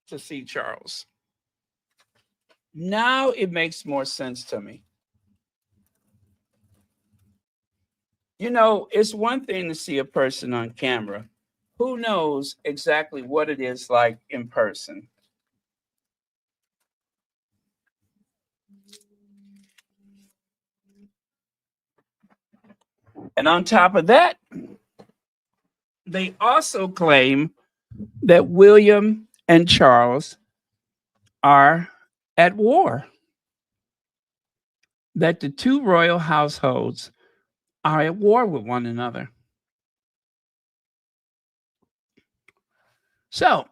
to see Charles. Now it makes more sense to me. You know, it's one thing to see a person on camera. Who knows exactly what it is like in person? And on top of that, they also claim that William and Charles are at war, that the two royal households are at war with one another. So,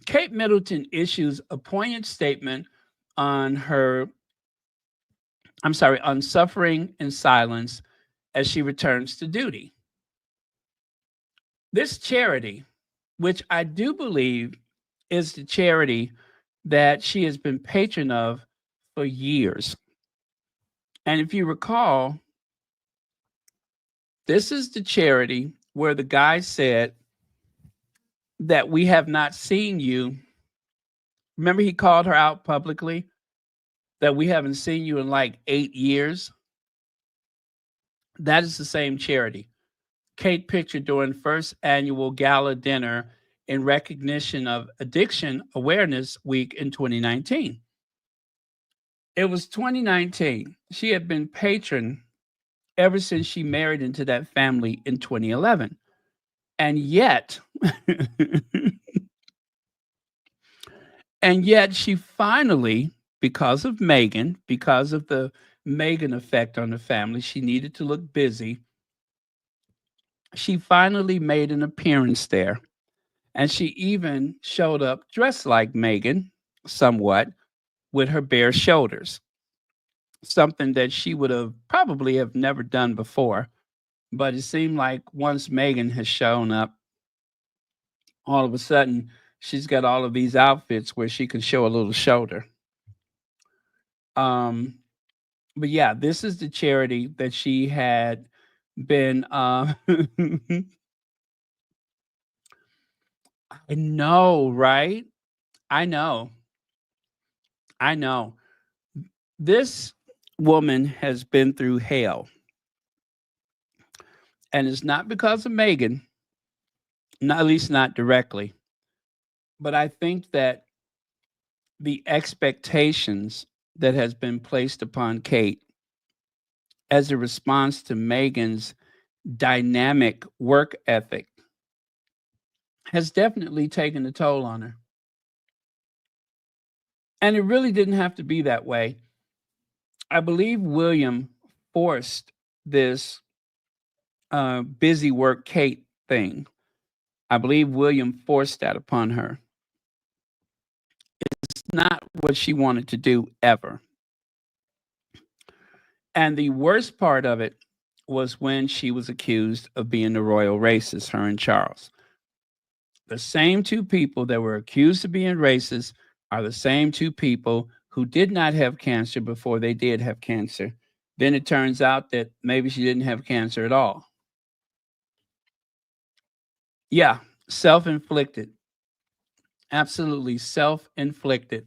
Kate Middleton issues a poignant statement on on suffering in silence as she returns to duty. This charity, which I do believe is the charity that she has been patron of for years. And if you recall, this is the charity where the guy said that we have not seen you. Remember, he called her out publicly that we haven't seen you in like 8 years. That is the same charity. Kate pictured during first annual gala dinner in recognition of Addiction Awareness Week in 2019. It was 2019. She had been patron ever since she married into that family in 2011. And yet, and yet she finally because of Meghan, because of the Meghan effect on the family. She needed to look busy. She finally made an appearance there. And she even showed up dressed like Meghan, somewhat, with her bare shoulders, something that she would have probably have never done before. But it seemed like once Meghan has shown up, all of a sudden she's got all of these outfits where she can show a little shoulder. Um, but yeah, this is the charity that she had been. I know, right? I know. I know. This woman has been through hell, and it's not because of Meghan, not at least not directly. But I think that the expectations that has been placed upon Kate as a response to Meghan's dynamic work ethic has definitely taken a toll on her. And it really didn't have to be that way. I believe William forced this busy work Kate thing. I believe William forced that upon her. It's not what she wanted to do ever. And the worst part of it was when she was accused of being the royal racist, her and Charles. The same two people that were accused of being racist are the same two people who did not have cancer before they did have cancer. Then it turns out that maybe she didn't have cancer at all. Yeah, self-inflicted. Absolutely self-inflicted.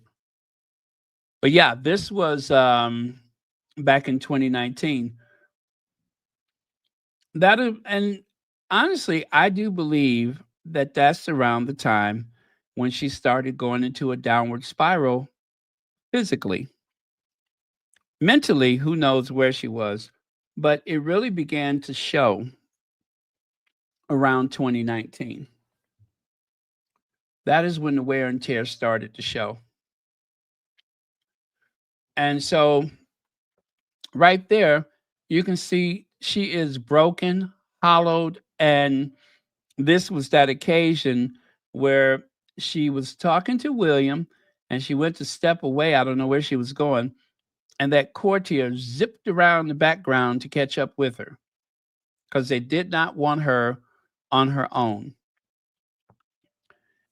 But yeah, this was back in 2019. And honestly, I do believe that that's around the time when she started going into a downward spiral physically. Mentally, who knows where she was, but it really began to show around 2019. That is when the wear and tear started to show. And so right there, you can see she is broken, hollowed, and this was that occasion where she was talking to William and she went to step away. I don't know where she was going. And that courtier zipped around the background to catch up with her because they did not want her on her own.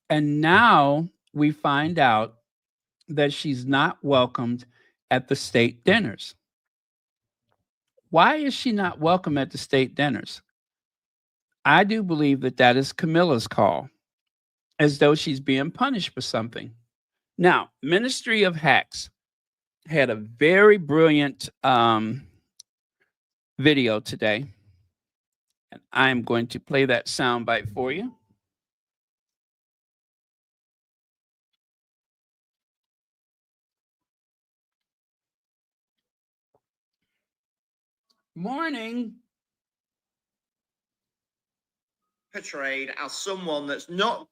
And now we find out that she's not welcomed at the state dinners. Why is she not welcome at the state dinners? I do believe that that is Camilla's call, as though she's being punished for something. Now, Ministry of Hacks had a very brilliant video today, and I am going to play that soundbite for you. Morning. Portrayed as someone that's not.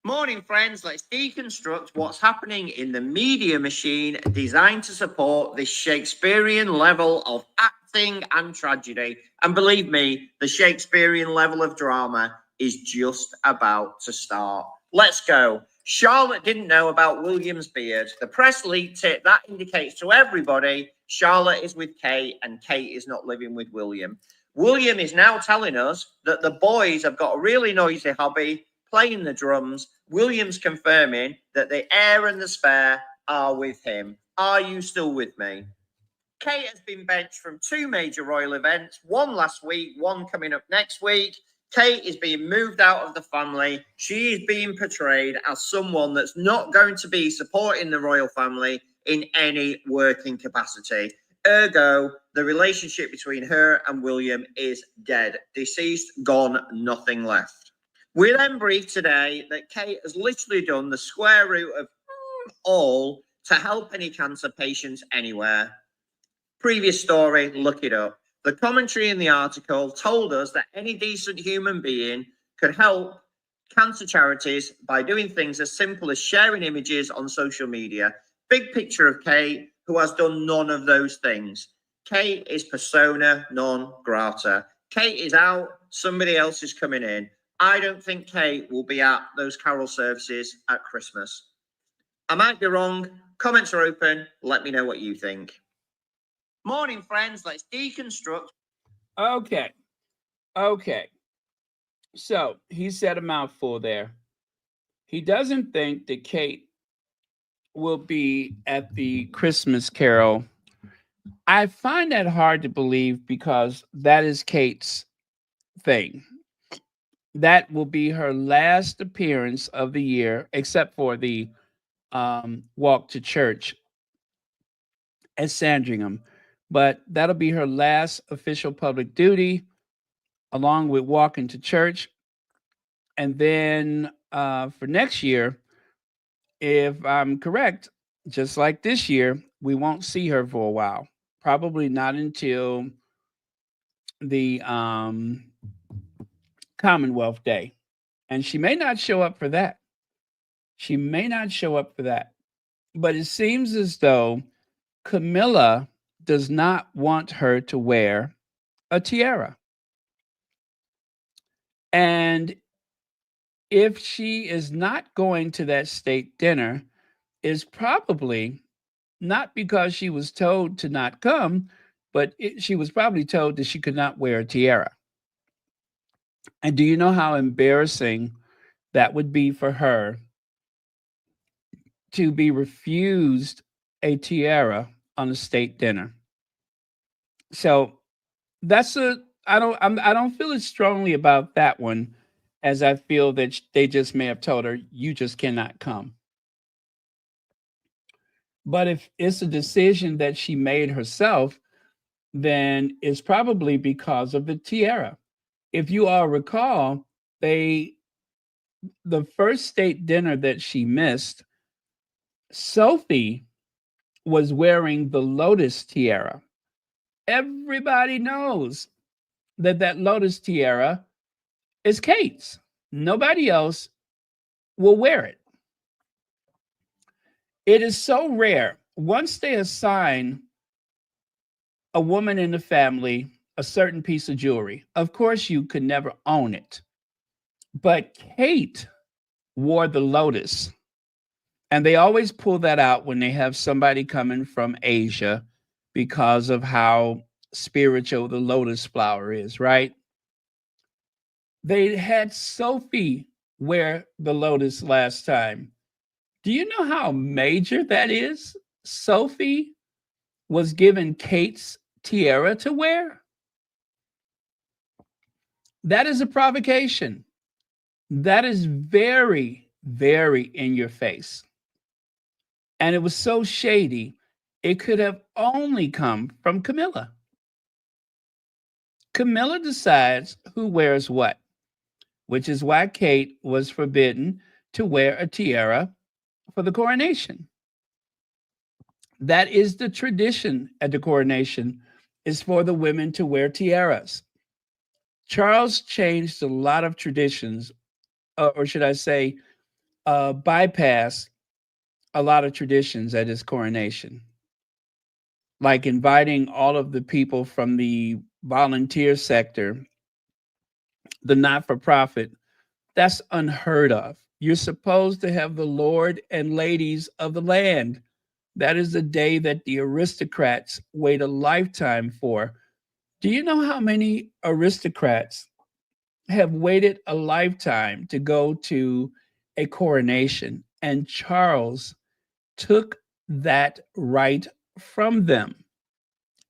Morning, friends. Let's deconstruct what's happening in the media machine designed to support this Shakespearean level of acting and tragedy. And believe me, the Shakespearean level of drama is just about to start. Let's go. Charlotte didn't know about William's beard. The press leaked it. That indicates to everybody Charlotte is with Kate and Kate is not living with William. William is now telling us that the boys have got a really noisy hobby, playing the drums. William's confirming that the heir and the spare are with him. Are you still with me? Kate has been benched from 2 major royal events, one last week, one coming up next week. Kate is being moved out of the family. She is being portrayed as someone that's not going to be supporting the royal family in any working capacity. Ergo, the relationship between her and William is dead. Deceased, gone, nothing left. We then briefed today that Kate has literally done the square root of all to help any cancer patients anywhere. Previous story, look it up. The commentary in the article told us that any decent human being could help cancer charities by doing things as simple as sharing images on social media. big picture of Kate, who has done none of those things. Kate is persona non grata. Kate is out, somebody else is coming in. I don't think Kate will be at those carol services at Christmas. I might be wrong. Comments are open. Let me know what you think. Morning, friends. Let's deconstruct. Okay. So he said a mouthful there. He doesn't think that Kate will be at the Christmas carol. I find that hard to believe because that is Kate's thing. That will be her last appearance of the year, except for the walk to church at Sandringham. But that'll be her last official public duty, along with walking to church. And then for next year, if I'm correct, just like this year, we won't see her for a while. Probably not until the Commonwealth Day. And she may not show up for that. She may not show up for that. But it seems as though Camilla does not want her to wear a tiara. And if she is not going to that state dinner, is probably not because she was told to not come, but she was probably told that she could not wear a tiara. And do you know how embarrassing that would be for her to be refused a tiara on a state dinner? So that's I don't feel as strongly about that one as I feel that they just may have told her you just cannot come. But if it's a decision that she made herself, then it's probably because of the tiara. If you all recall, the first state dinner that she missed, Sophie was wearing the lotus tiara. Everybody knows that lotus tiara is Kate's. Nobody else will wear it. It is so rare. Once they assign a woman in the family a certain piece of jewelry, of course, you could never own it. But Kate wore the lotus. And they always pull that out when they have somebody coming from Asia because of how spiritual the lotus flower is, right? They had Sophie wear the lotus last time. Do you know how major that is? Sophie was given Kate's tiara to wear. That is a provocation. That is very, very in your face. And it was so shady, it could have only come from Camilla. Camilla decides who wears what, which is why Kate was forbidden to wear a tiara for the coronation. That is the tradition at the coronation, is for the women to wear tiaras. Charles changed a lot of traditions, or should I say, bypassed a lot of traditions at his coronation, like inviting all of the people from the volunteer sector, the not for profit. That's unheard of. You're supposed to have the lord and ladies of the land. That is the day that the aristocrats wait a lifetime for. Do you know how many aristocrats have waited a lifetime to go to a coronation? And Charles took that right from them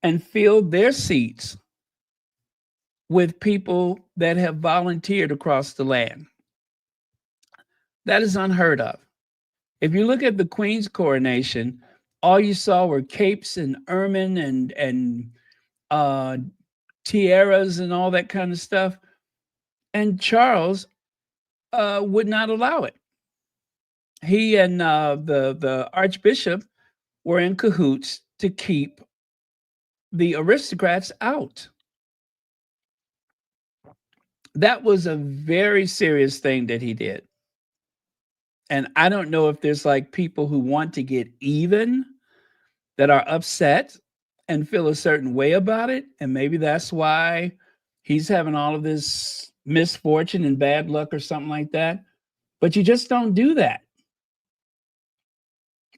and filled their seats with people that have volunteered across the land. That is unheard of. If you look at the Queen's coronation, all you saw were capes and ermine and uh, tiaras and all that kind of stuff. And Charles would not allow it. He and the Archbishop were in cahoots to keep the aristocrats out. That was a very serious thing that he did. And I don't know if there's like people who want to get even that are upset and feel a certain way about it. And maybe that's why he's having all of this misfortune and bad luck or something like that. But you just don't do that.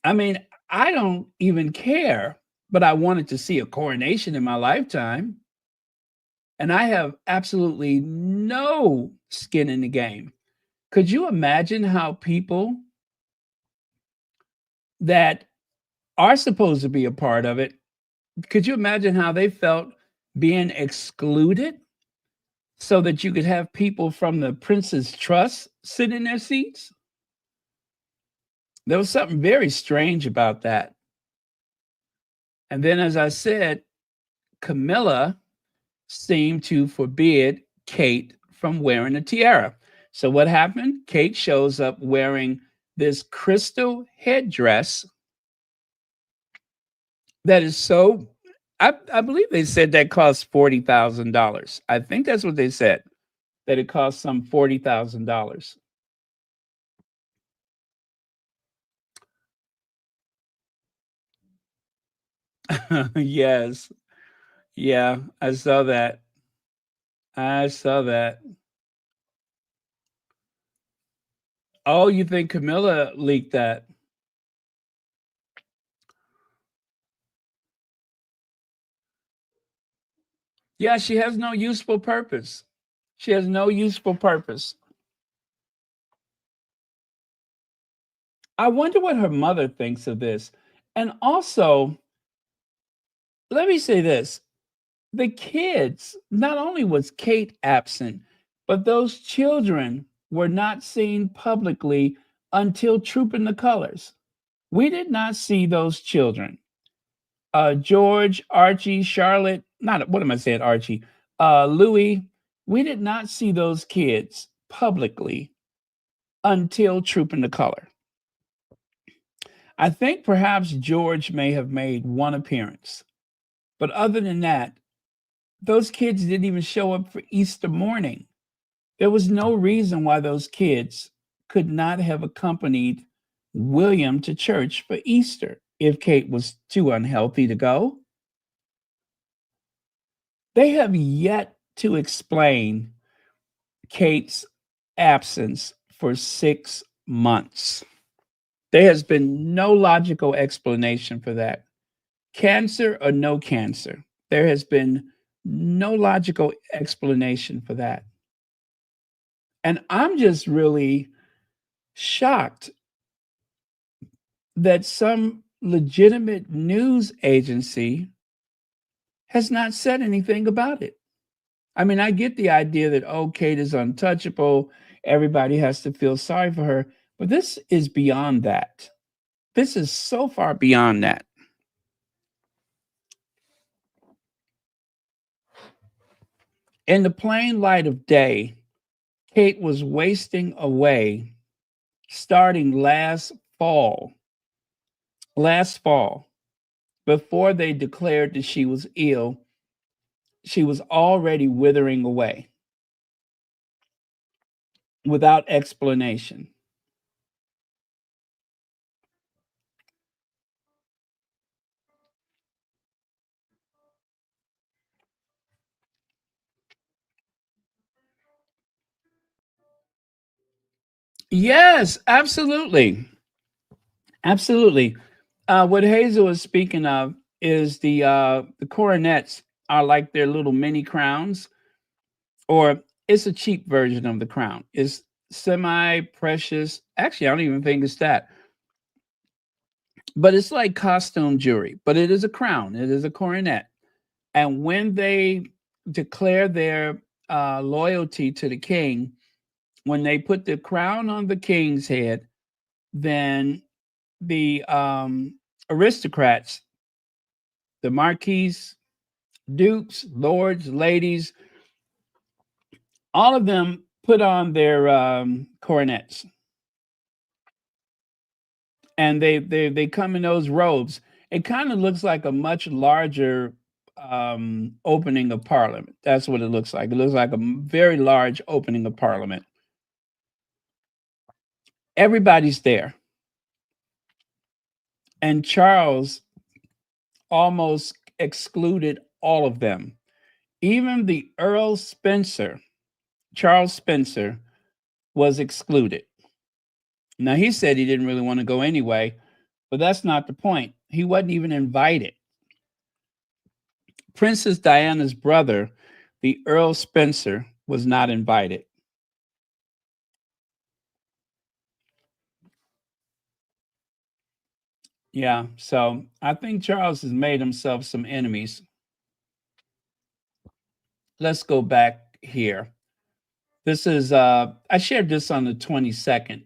I mean, I don't even care, but I wanted to see a coronation in my lifetime. And I have absolutely no skin in the game. Could you imagine how people that are supposed to be a part of it, could you imagine how they felt being excluded so that you could have people from the Prince's Trust sit in their seats? There was something very strange about that. And then, as I said, Camilla seemed to forbid Kate from wearing a tiara. So, what happened? Kate shows up wearing this crystal headdress that is so, I believe they said that cost $40,000. I think that's what they said, that it cost some $40,000. Yes. Yeah, I saw that. I saw that. Oh, you think Camilla leaked that? Yeah, she has no useful purpose. She has no useful purpose. I wonder what her mother thinks of this. And also, let me say this, the kids, not only was Kate absent, but those children were not seen publicly until Trooping the Colors. We did not see those children. George, Archie, Charlotte, not what am I saying, Archie? Louis, we did not see those kids publicly until Trooping the Color. I think perhaps George may have made one appearance, but other than that, those kids didn't even show up for Easter morning. There was no reason why those kids could not have accompanied William to church for Easter if Kate was too unhealthy to go. They have yet to explain Kate's absence for 6 months. There has been no logical explanation for that. Cancer or no cancer, there has been no logical explanation for that. And I'm just really shocked that some legitimate news agency has not said anything about it. I mean, I get the idea that, oh, Kate is untouchable. Everybody has to feel sorry for her. But this is beyond that. This is so far beyond that. In the plain light of day, Kate was wasting away starting last fall, before they declared that she was ill. She was already withering away without explanation. Yes, absolutely. Absolutely. What Hazel is speaking of is the coronets are like their little mini crowns, or it's a cheap version of the crown. It's semi precious. Actually, I don't even think it's that, but it's like costume jewelry. But it is a crown. It is a coronet. And when they declare their loyalty to the king, when they put the crown on the king's head, then the aristocrats, the marquises, dukes, lords, ladies, all of them put on their coronets, and they come in those robes. It kind of looks like a much larger opening of Parliament. That's what it looks like. It looks like a very large opening of Parliament. Everybody's there. And Charles almost excluded all of them. Even the Earl Spencer, Charles Spencer, was excluded. Now, he said he didn't really want to go anyway, but that's not the point. He wasn't even invited. Princess Diana's brother, the Earl Spencer, was not invited. Yeah, so I think Charles has made himself some enemies. Let's go back here. This is I shared this on the 22nd.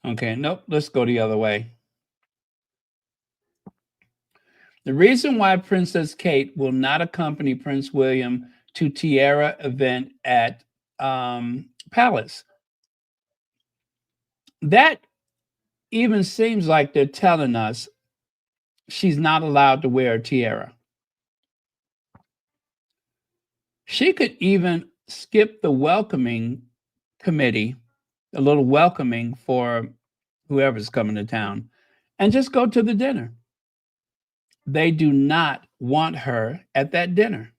Okay, nope, let's go the other way. The reason why Princess Kate will not accompany Prince William to Tiara event at Palace. That even seems like they're telling us she's not allowed to wear a tiara. She could even skip the welcoming committee, a little welcoming for whoever's coming to town, and just go to the dinner. They do not want her at that dinner.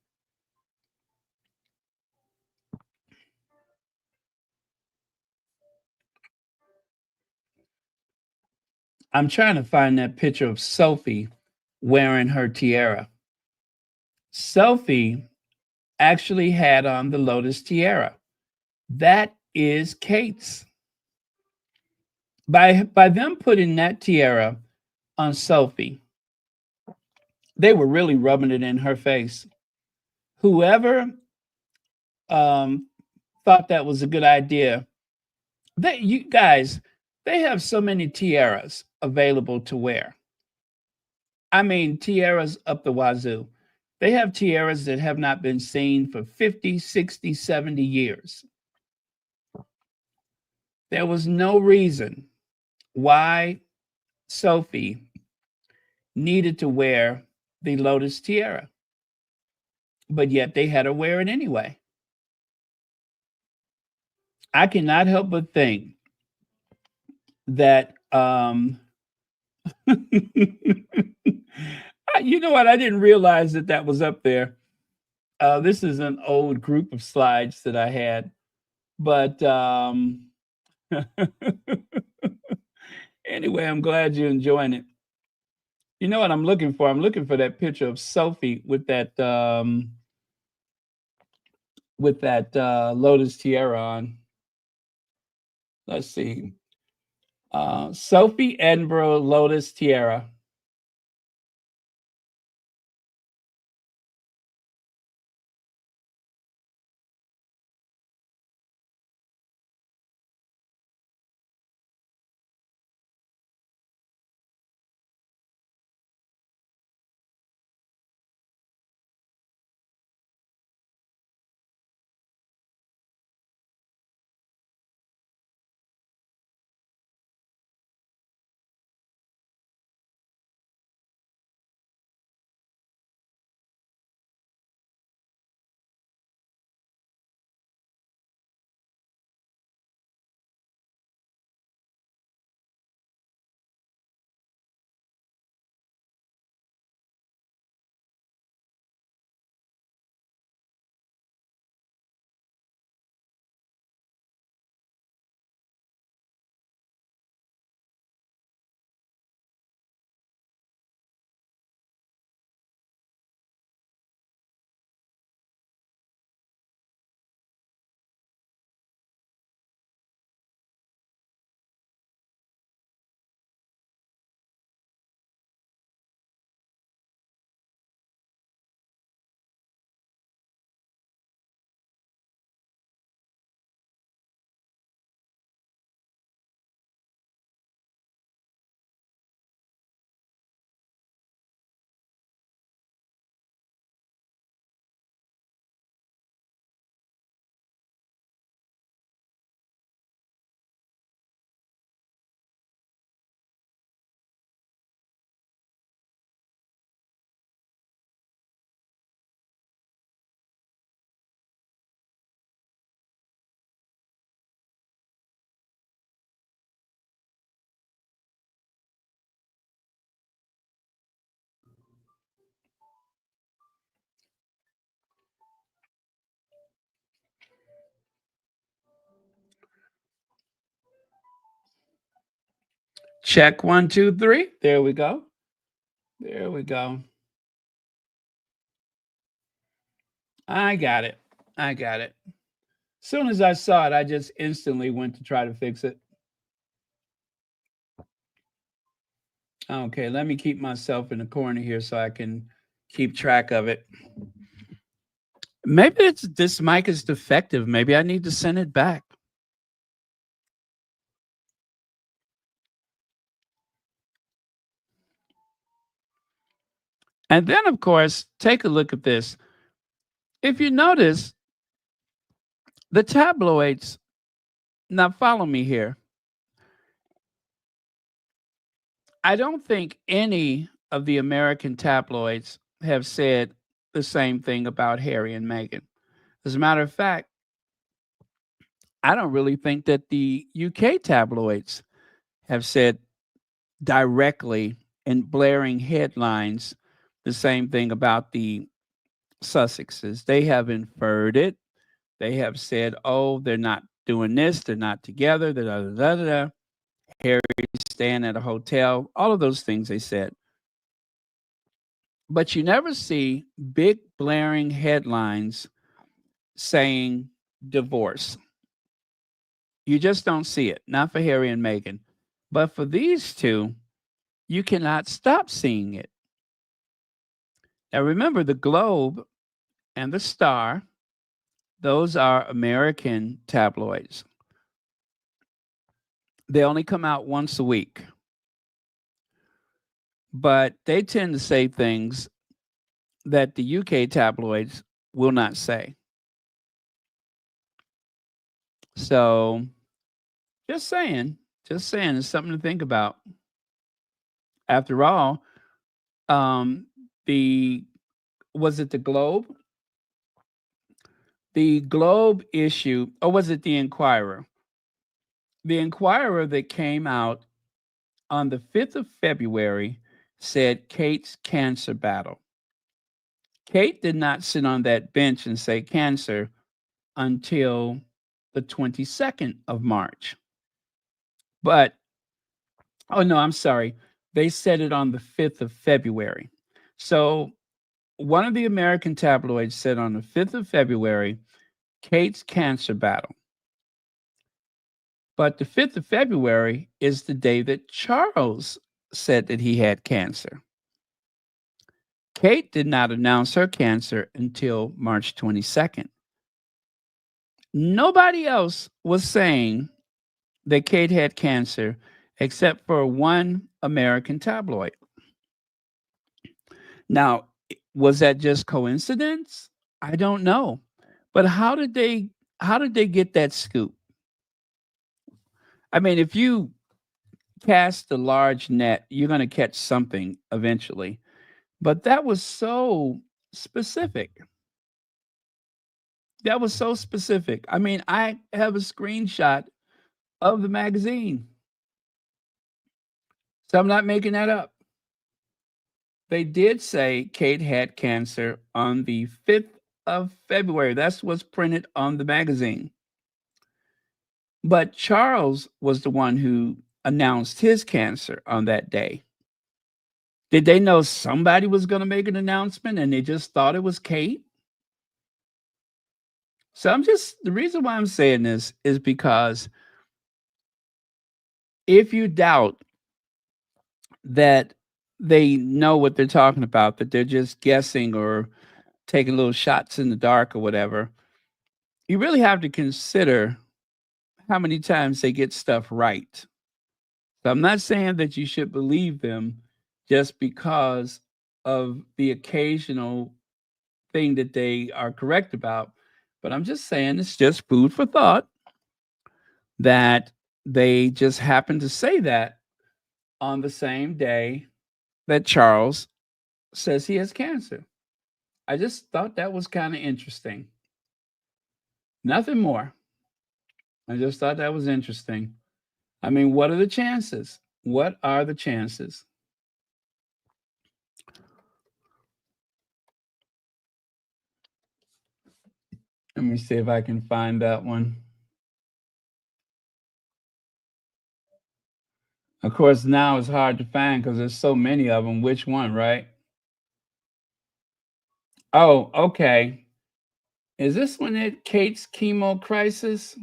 I'm trying to find that picture of Sophie wearing her tiara. Sophie actually had on the lotus tiara. That is Kate's. By them putting that tiara on Sophie, they were really rubbing it in her face. Whoever thought that was a good idea, you guys, they have so many tiaras available to wear. I mean, tiaras up the wazoo. They have tiaras that have not been seen for 50, 60, 70 years. There was no reason why Sophie needed to wear the lotus tiara, but yet they had her wear it anyway. I cannot help but think that you know what? I didn't realize that that was up there. This is an old group of slides that I had, but anyway, I'm glad you're enjoying it. You know what I'm looking for? I'm looking for that picture of Sophie with that lotus tiara on. Let's see. Sophie Edinburgh lotus tiara. Check 1, 2, 3. There we go. There we go. I got it. I got it. As soon as I saw it, I just instantly went to try to fix it. Okay, let me keep myself in the corner here so I can keep track of it. Maybe this mic is defective. Maybe I need to send it back. And then, of course, take a look at this. If you notice, the tabloids, now follow me here. I don't think any of the American tabloids have said the same thing about Harry and Meghan. As a matter of fact, I don't really think that the UK tabloids have said directly in blaring headlines the same thing about the Sussexes. They have inferred it. They have said, oh, they're not doing this, they're not together, da da da da da. Harry's staying at a hotel, all of those things they said. But you never see big blaring headlines saying divorce. You just don't see it, not for Harry and Meghan. But for these two, you cannot stop seeing it. Now remember, the Globe and the Star, those are American tabloids. They only come out once a week. But they tend to say things that the UK tabloids will not say. So just saying, it's something to think about. After all, was it the Globe? The Globe issue, or was it the Inquirer? The Inquirer that came out on the 5th of February said Kate's cancer battle. Kate did not sit on that bench and say cancer until the 22nd of March. But, oh no, I'm sorry. They said it on the 5th of February. So one of the American tabloids said on the 5th of February, Kate's cancer battle. But the 5th of February is the day that Charles said that he had cancer. Kate did not announce her cancer until March 22nd. Nobody else was saying that Kate had cancer except for one American tabloid. Now, was that just coincidence? I don't know. But how did they get that scoop? I mean, if you cast a large net, you're going to catch something eventually. But that was so specific. That was so specific. I mean, I have a screenshot of the magazine. So I'm not making that up. They did say Kate had cancer on the 5th of February. That's what's printed on the magazine. But Charles was the one who announced his cancer on that day. Did they know somebody was going to make an announcement and they just thought it was Kate? So the reason why I'm saying this is because if you doubt that they know what they're talking about, that they're just guessing or taking little shots in the dark or whatever, you really have to consider how many times they get stuff right. So I'm not saying that you should believe them just because of the occasional thing that they are correct about, but I'm just saying it's just food for thought that they just happen to say that on the same day that Charles says he has cancer. I just thought that was kind of interesting. Nothing more. I just thought that was interesting. I mean, what are the chances? What are the chances? Let me see if I can find that one. Of course, now it's hard to find because there's so many of them. Which one, right? Oh, okay. Is this one it? Kate's chemo crisis?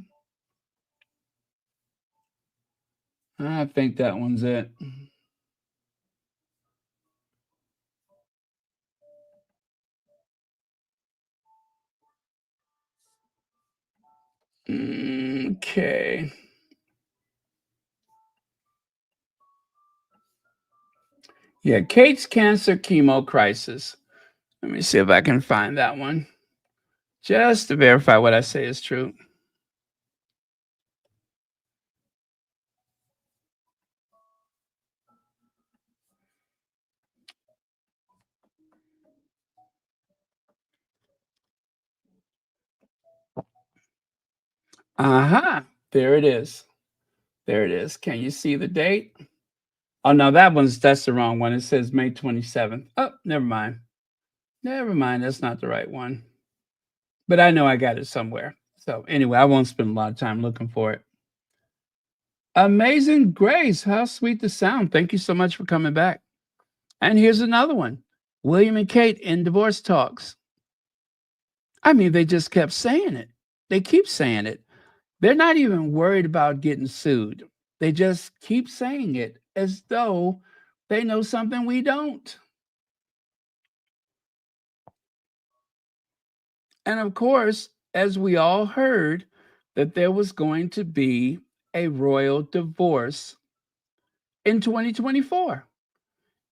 I think that one's it. Okay. Yeah, Kate's cancer chemo crisis. Let me see if I can find that one just to verify what I say is true. Uh-huh. There it is. There it is. Can you see the date? Oh no, that's the wrong one. It says May 27th. Oh, never mind. Never mind. That's not the right one. But I know I got it somewhere. So anyway, I won't spend a lot of time looking for it. Amazing Grace. How sweet the sound. Thank you so much for coming back. And here's another one. William and Kate in divorce talks. I mean, they just kept saying it. They keep saying it. They're not even worried about getting sued. They just keep saying it as though they know something we don't. And of course, as we all heard, that there was going to be a royal divorce in 2024.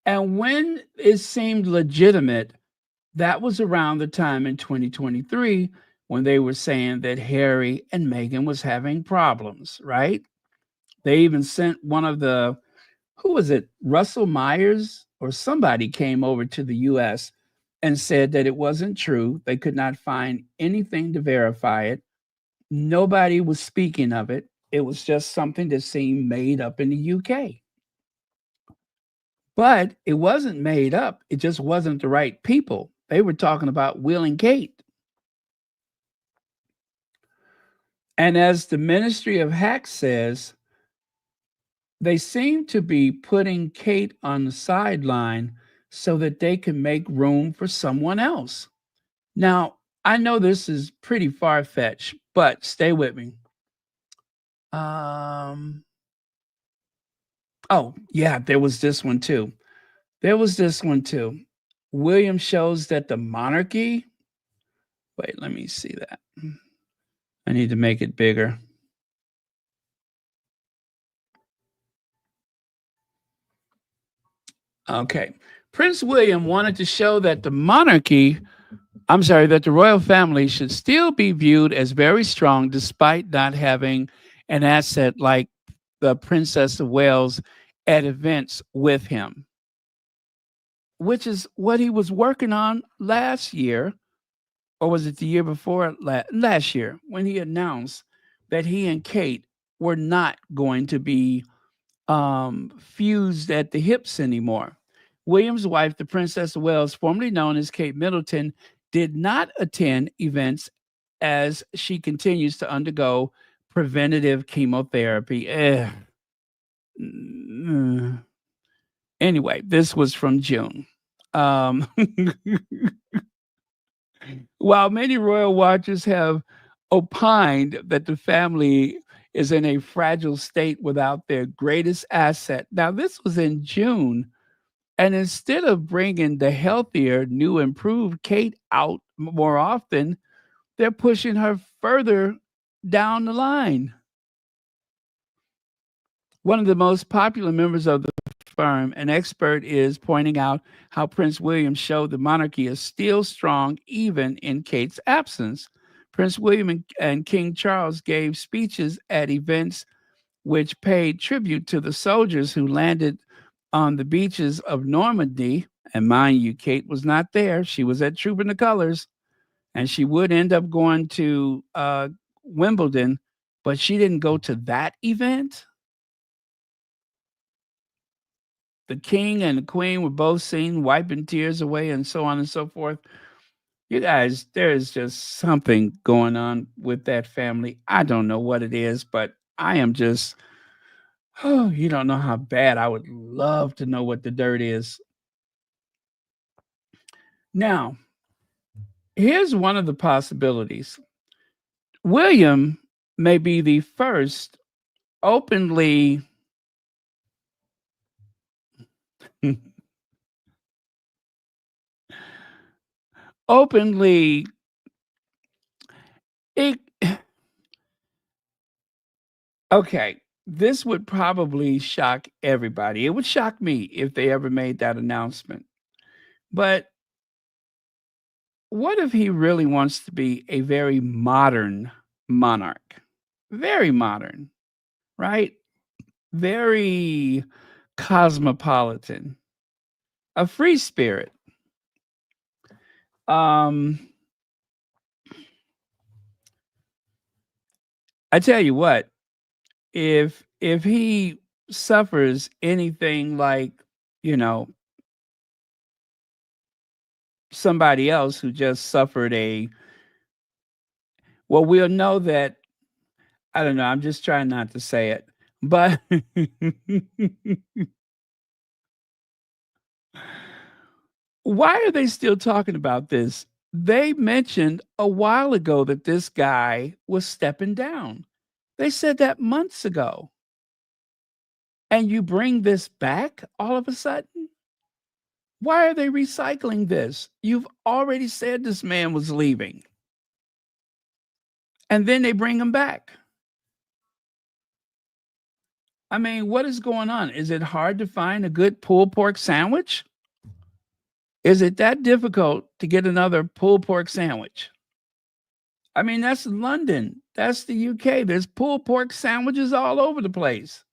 And when it seemed legitimate, that was around the time in 2023 when they were saying that Harry and Meghan was having problems, right? They even sent one of the, who was it, Russell Myers or somebody came over to the US and said that it wasn't true. They could not find anything to verify it. Nobody was speaking of it. It was just something that seemed made up in the UK. But it wasn't made up. It just wasn't the right people. They were talking about Will and Kate. And as the Ministry of Hacks says, they seem to be putting Kate on the sideline so that they can make room for someone else. Now, I know this is pretty far fetched, but stay with me. Oh, yeah, there was this one too. William shows that the monarchy. Wait, let me see that. I need to make it bigger. Okay. Prince William wanted to show that the that the royal family should still be viewed as very strong despite not having an asset like the Princess of Wales at events with him, which is what he was working on last year, or was it the year before? Last year, when he announced that he and Kate were not going to be fused at the hips anymore. William's wife, the Princess of Wales, formerly known as Kate Middleton, did not attend events as she continues to undergo preventative chemotherapy. Anyway, this was from June. While many royal watchers have opined that the family is in a fragile state without their greatest asset. Now, this was in June. And instead of bringing the healthier, new, improved Kate out more often, they're pushing her further down the line. One of the most popular members of the firm, an expert, is pointing out how Prince William showed the monarchy is still strong even in Kate's absence. Prince William and King Charles gave speeches at events which paid tribute to the soldiers who landed on the beaches of Normandy. And mind you, Kate was not there. She was at Trooping the Colors, and she would end up going to Wimbledon, but she didn't go to that event. The king and the queen were both seen wiping tears away and so on and so forth. You guys, there is just something going on with that family. I don't know what it is, but I am just Oh, you don't know how bad I would love to know what the dirt is. Now, here's one of the possibilities. William may be the first openly openly it, okay, this would probably shock everybody. It would shock me if they ever made that announcement. But what if he really wants to be a very modern monarch? Very modern, right? Very cosmopolitan, a free spirit. Um, I tell you what, if he suffers anything like, you know, somebody else who just suffered well, we'll know that. I don't know, I'm just trying not to say it, but why are they still talking about this? They mentioned a while ago that this guy was stepping down. They said that months ago. And you bring this back all of a sudden? Why are they recycling this? You've already said this man was leaving. And then they bring him back. I mean, what is going on? Is it hard to find a good pulled pork sandwich? Is it that difficult to get another pulled pork sandwich? I mean, that's London. That's the UK. There's pulled pork sandwiches all over the place.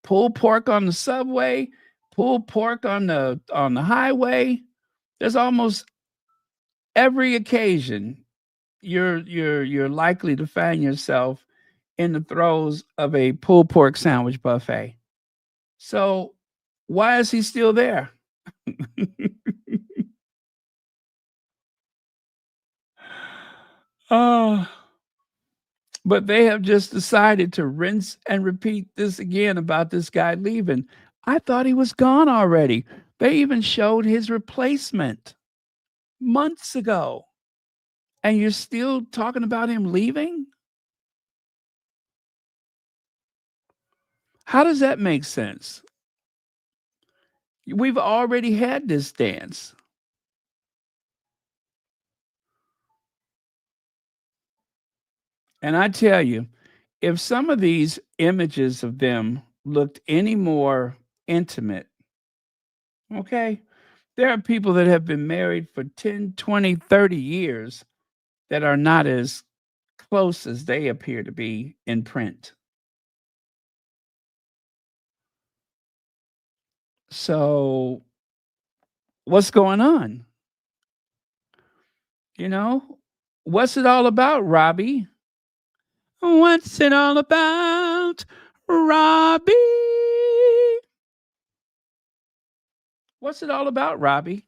Pulled pork on the subway, pulled pork on the highway. There's almost every occasion you're likely to find yourself in the throes of a pulled pork sandwich buffet. So why is he still there? Oh, but they have just decided to rinse and repeat this again about this guy leaving. I thought he was gone already. They even showed his replacement months ago. And you're still talking about him leaving? How does that make sense? We've already had this dance. And I tell you, if some of these images of them looked any more intimate, okay, there are people that have been married for 10, 20, 30 years that are not as close as they appear to be in print. So, what's going on? You know, what's it all about, Robbie? What's it all about, Robbie? What's it all about, Robbie?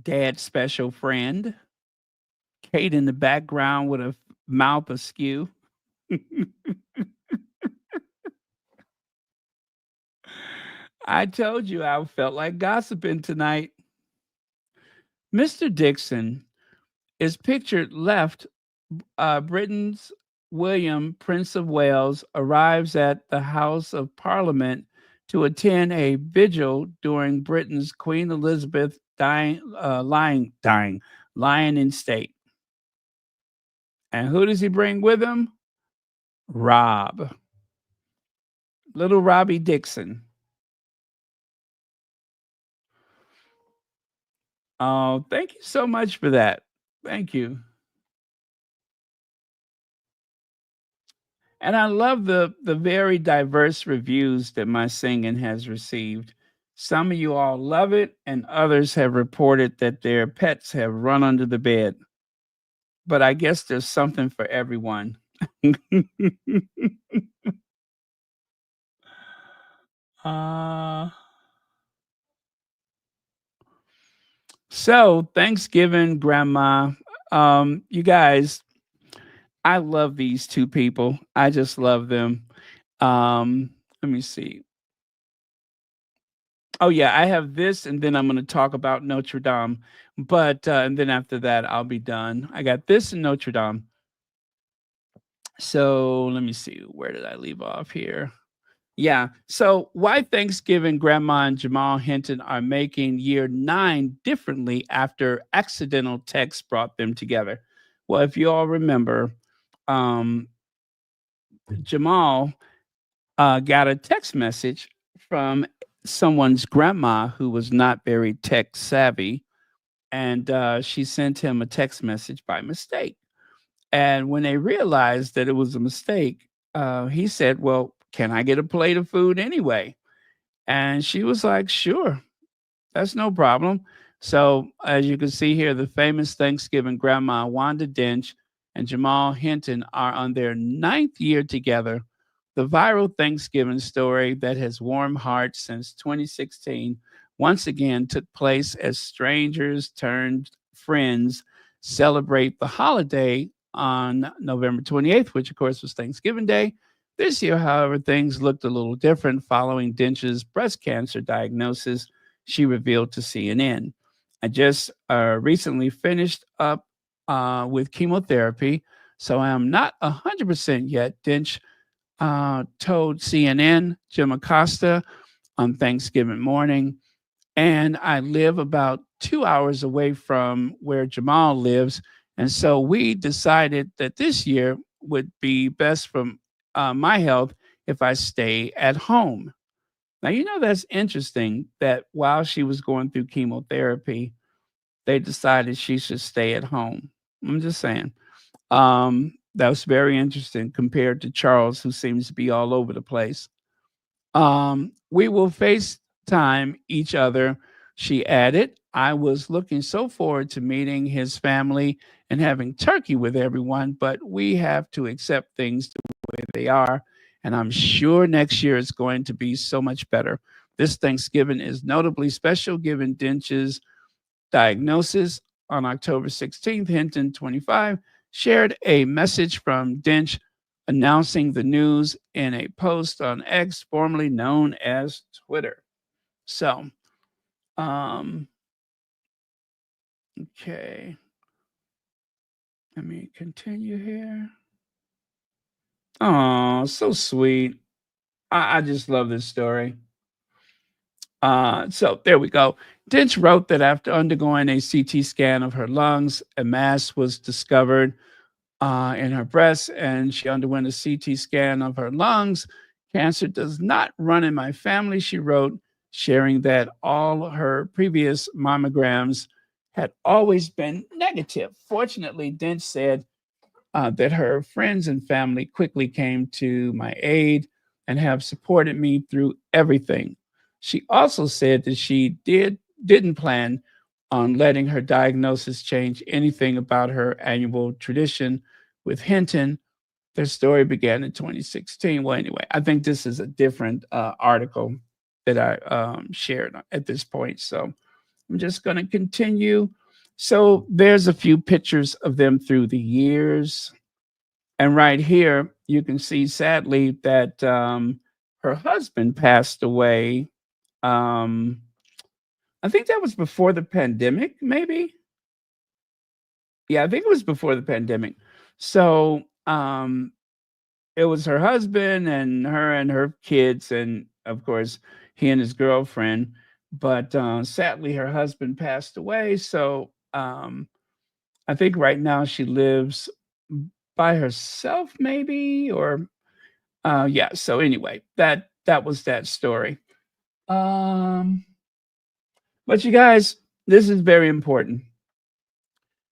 Dad's special friend. Kate in the background with a mouth askew. I told you I felt like gossiping tonight. Mr. Dixon is pictured left. Britain's William, Prince of Wales, arrives at the House of Parliament to attend a vigil during Britain's Queen Elizabeth lying in state. And who does he bring with him? Rob, little Robbie Dixon. Oh, thank you so much for that. Thank you. And I love the very diverse reviews that my singing has received. Some of you all love it, and others have reported that their pets have run under the bed. But I guess there's something for everyone. uh, so, Thanksgiving, Grandma. You guys, I love these two people. I just love them. Let me see. Oh yeah, I have this, and then I'm going to talk about Notre Dame. But and then after that, I'll be done. I got this in Notre Dame. So let me see. Where did I leave off here? Yeah. So why Thanksgiving Grandma and Jamal Hinton are making year 9 differently after accidental text brought them together. Well, if you all remember, um, Jamal got a text message from someone's grandma who was not very tech savvy, and she sent him a text message by mistake. And when they realized that it was a mistake, he said, "Well, can I get a plate of food anyway?" And she was like, "Sure, that's no problem." So, as you can see here, the famous Thanksgiving grandma Wanda Dench and Jamal Hinton are on their 9th year together. The viral Thanksgiving story that has warmed hearts since 2016 once again took place as strangers turned friends celebrate the holiday on November 28th, which of course was Thanksgiving Day. This year, however, things looked a little different following Dench's breast cancer diagnosis she revealed to CNN. I just recently finished up with chemotherapy, so I am not 100% yet. Dench told CNN, Jim Acosta, on Thanksgiving morning. And I live about 2 hours away from where Jamal lives. And so we decided that this year would be best for my health if I stay at home. Now, that's interesting that while she was going through chemotherapy, they decided she should stay at home. I'm just saying. That was very interesting compared to Charles, who seems to be all over the place. We will FaceTime each other, she added. I was looking so forward to meeting his family and having turkey with everyone, but we have to accept things the way they are. And I'm sure next year it's going to be so much better. This Thanksgiving is notably special given Dench's diagnosis. On October 16th, Hinton, 25, shared a message from Dench announcing the news in a post on X, formerly known as Twitter. So, um, okay, let me continue here. Oh, so sweet. I just love this story. So there we go. Dench wrote that after undergoing a CT scan of her lungs, a mass was discovered in her breast, and she underwent a CT scan of her lungs. Cancer does not run in my family, she wrote, sharing that all her previous mammograms had always been negative. Fortunately, Dench said that her friends and family quickly came to my aid and have supported me through everything. She also said that she didn't plan on letting her diagnosis change anything about her annual tradition with Hinton. Their story began in 2016. Well, anyway, I think this is a different article that I shared at this point. So I'm just going to continue. So there's a few pictures of them through the years. And right here, you can see sadly that her husband passed away. Um, I think that was before the pandemic, maybe. Yeah, I think it was before the pandemic. So it was her husband and her kids, and of course, he and his girlfriend. But sadly, her husband passed away. So I think right now she lives by herself, maybe, or yeah. So anyway, that was that story. Um, but you guys, this is very important.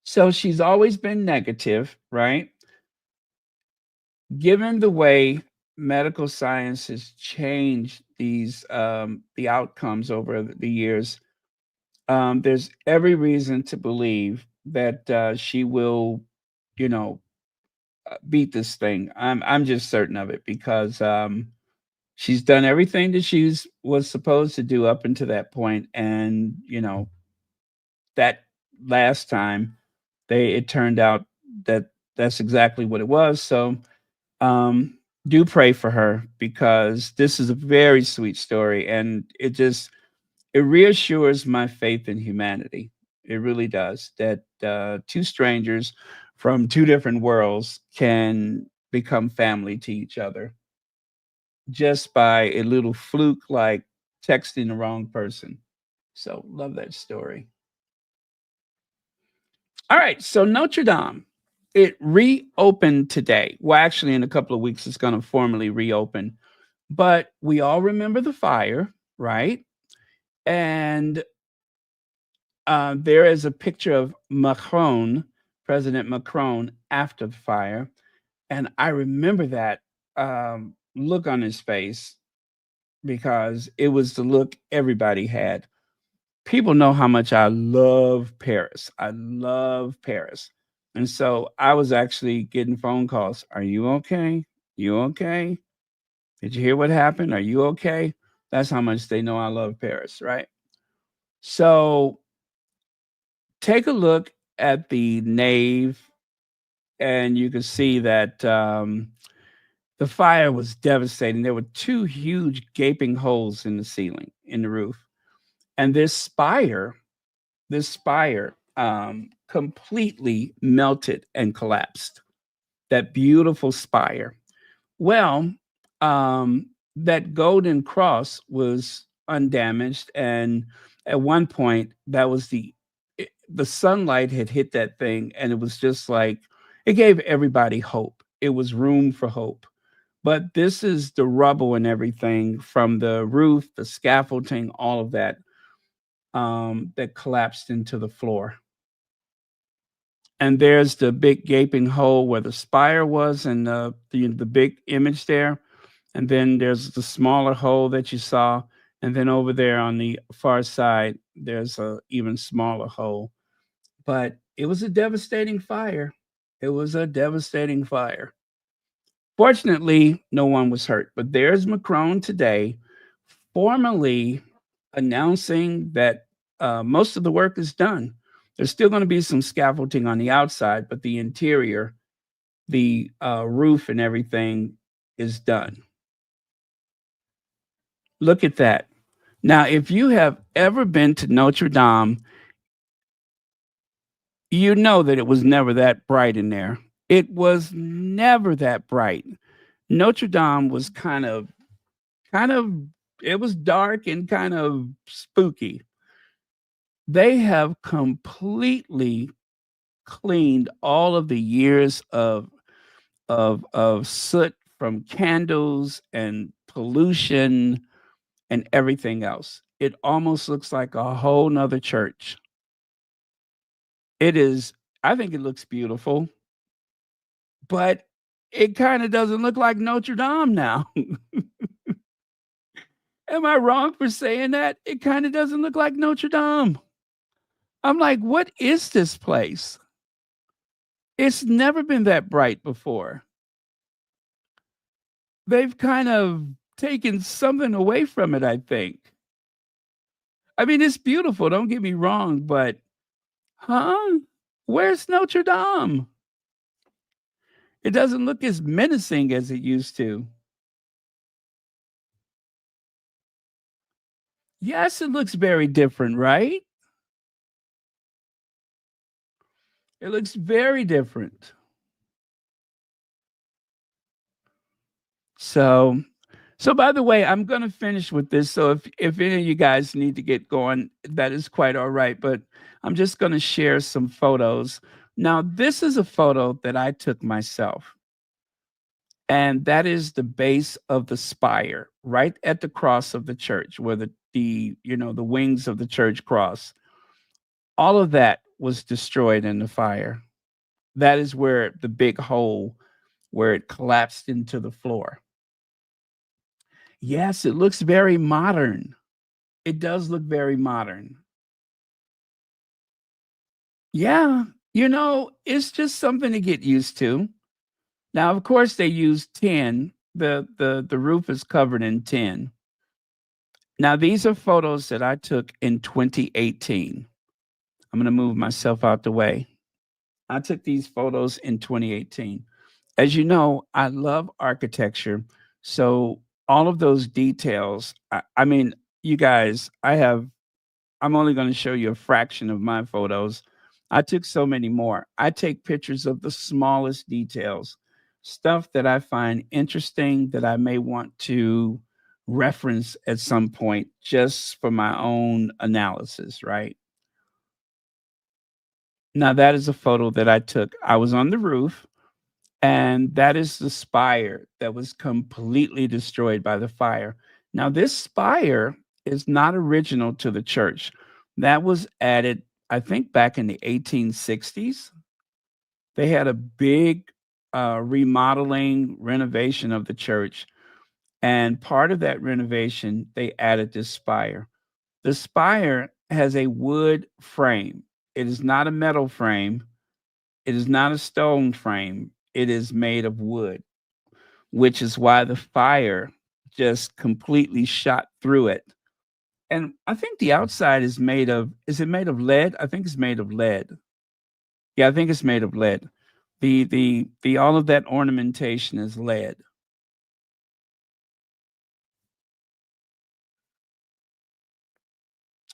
So she's always been negative, right? Given the way medical science has changed the outcomes over the years, there's every reason to believe that she will, you know, beat this thing. I'm just certain of it because she's done everything that she's was supposed to do up until that point, and that last time it turned out that that's exactly what it was. So um, do pray for her, because this is a very sweet story, and it reassures my faith in humanity. It really does, that two strangers from two different worlds can become family to each other just by a little fluke like texting the wrong person. So, love that story. All right, so Notre Dame, it reopened today. Well, actually, in a couple of weeks, it's going to formally reopen. But we all remember the fire, right? And there is a picture of Macron, President Macron, after the fire. And I remember that look on his face, because it was the look everybody had. People know how much I love Paris. I love Paris. And so I was actually getting phone calls. Are you okay? You okay? Did you hear what happened? Are you okay? That's how much they know I love Paris, right? So take a look at the nave, and you can see that the fire was devastating. There were two huge gaping holes in the ceiling, in the roof. And this spire completely melted and collapsed. That beautiful spire. Well, that golden cross was undamaged, and at one point, the sunlight had hit that thing, and it was just like it gave everybody hope. It was room for hope. But this is the rubble and everything from the roof, the scaffolding, all of that that collapsed into the floor. And there's the big gaping hole where the spire was, and the big image there. And then there's the smaller hole that you saw. And then over there on the far side, there's a even smaller hole. But it was a devastating fire. It was a devastating fire. Fortunately, no one was hurt. But there's Macron today, formally announcing that most of the work is done. There's still going to be some scaffolding on the outside, but the interior, the roof and everything is done. Look at that. Now, if you have ever been to Notre Dame, you know that it was never that bright in there. It was never that bright. Notre Dame was kind of, it was dark and kind of spooky. They have completely cleaned all of the years of soot from candles and pollution and everything else. It almost looks like a whole nother church. It is, I think it looks beautiful, but it kind of doesn't look like Notre Dame now. Am I wrong for saying that? It kind of doesn't look like Notre Dame. I'm like, what is this place? It's never been that bright before. They've kind of taken something away from it, I think. I mean, it's beautiful, don't get me wrong, but huh? Where's Notre Dame? It doesn't look as menacing as it used to. Yes, it looks very different, right? It looks very different. So, so by the way, I'm going to finish with this. So if any of you guys need to get going, that is quite all right. But I'm just going to share some photos. Now, this is a photo that I took myself. And that is the base of the spire, right at the cross of the church, where the wings of the church cross. All of that was destroyed in the fire. That is where the big hole, where it collapsed into the floor. Yes, it looks very modern. It does look very modern. Yeah, it's just something to get used to. Now, of course, they use tin. The roof is covered in tin. Now, these are photos that I took in 2018. I'm going to move myself out the way. I took these photos in 2018. As you know, I love architecture. So all of those details, I mean, you guys, I'm only going to show you a fraction of my photos. I took so many more. I take pictures of the smallest details, stuff that I find interesting that I may want to reference at some point just for my own analysis, right? Now, that is a photo that I took. I was on the roof, and that is the spire that was completely destroyed by the fire. Now, this spire is not original to the church. That was added, I think, back in the 1860s. They had a big remodeling, renovation of the church. And part of that renovation, they added this spire. The spire has a wood frame, it is not a metal frame, it is not a stone frame, it is made of wood, which is why the fire just completely shot through it. And I think the outside is it made of lead? I think it's made of lead. Yeah, I think it's made of lead. The all of that ornamentation is lead.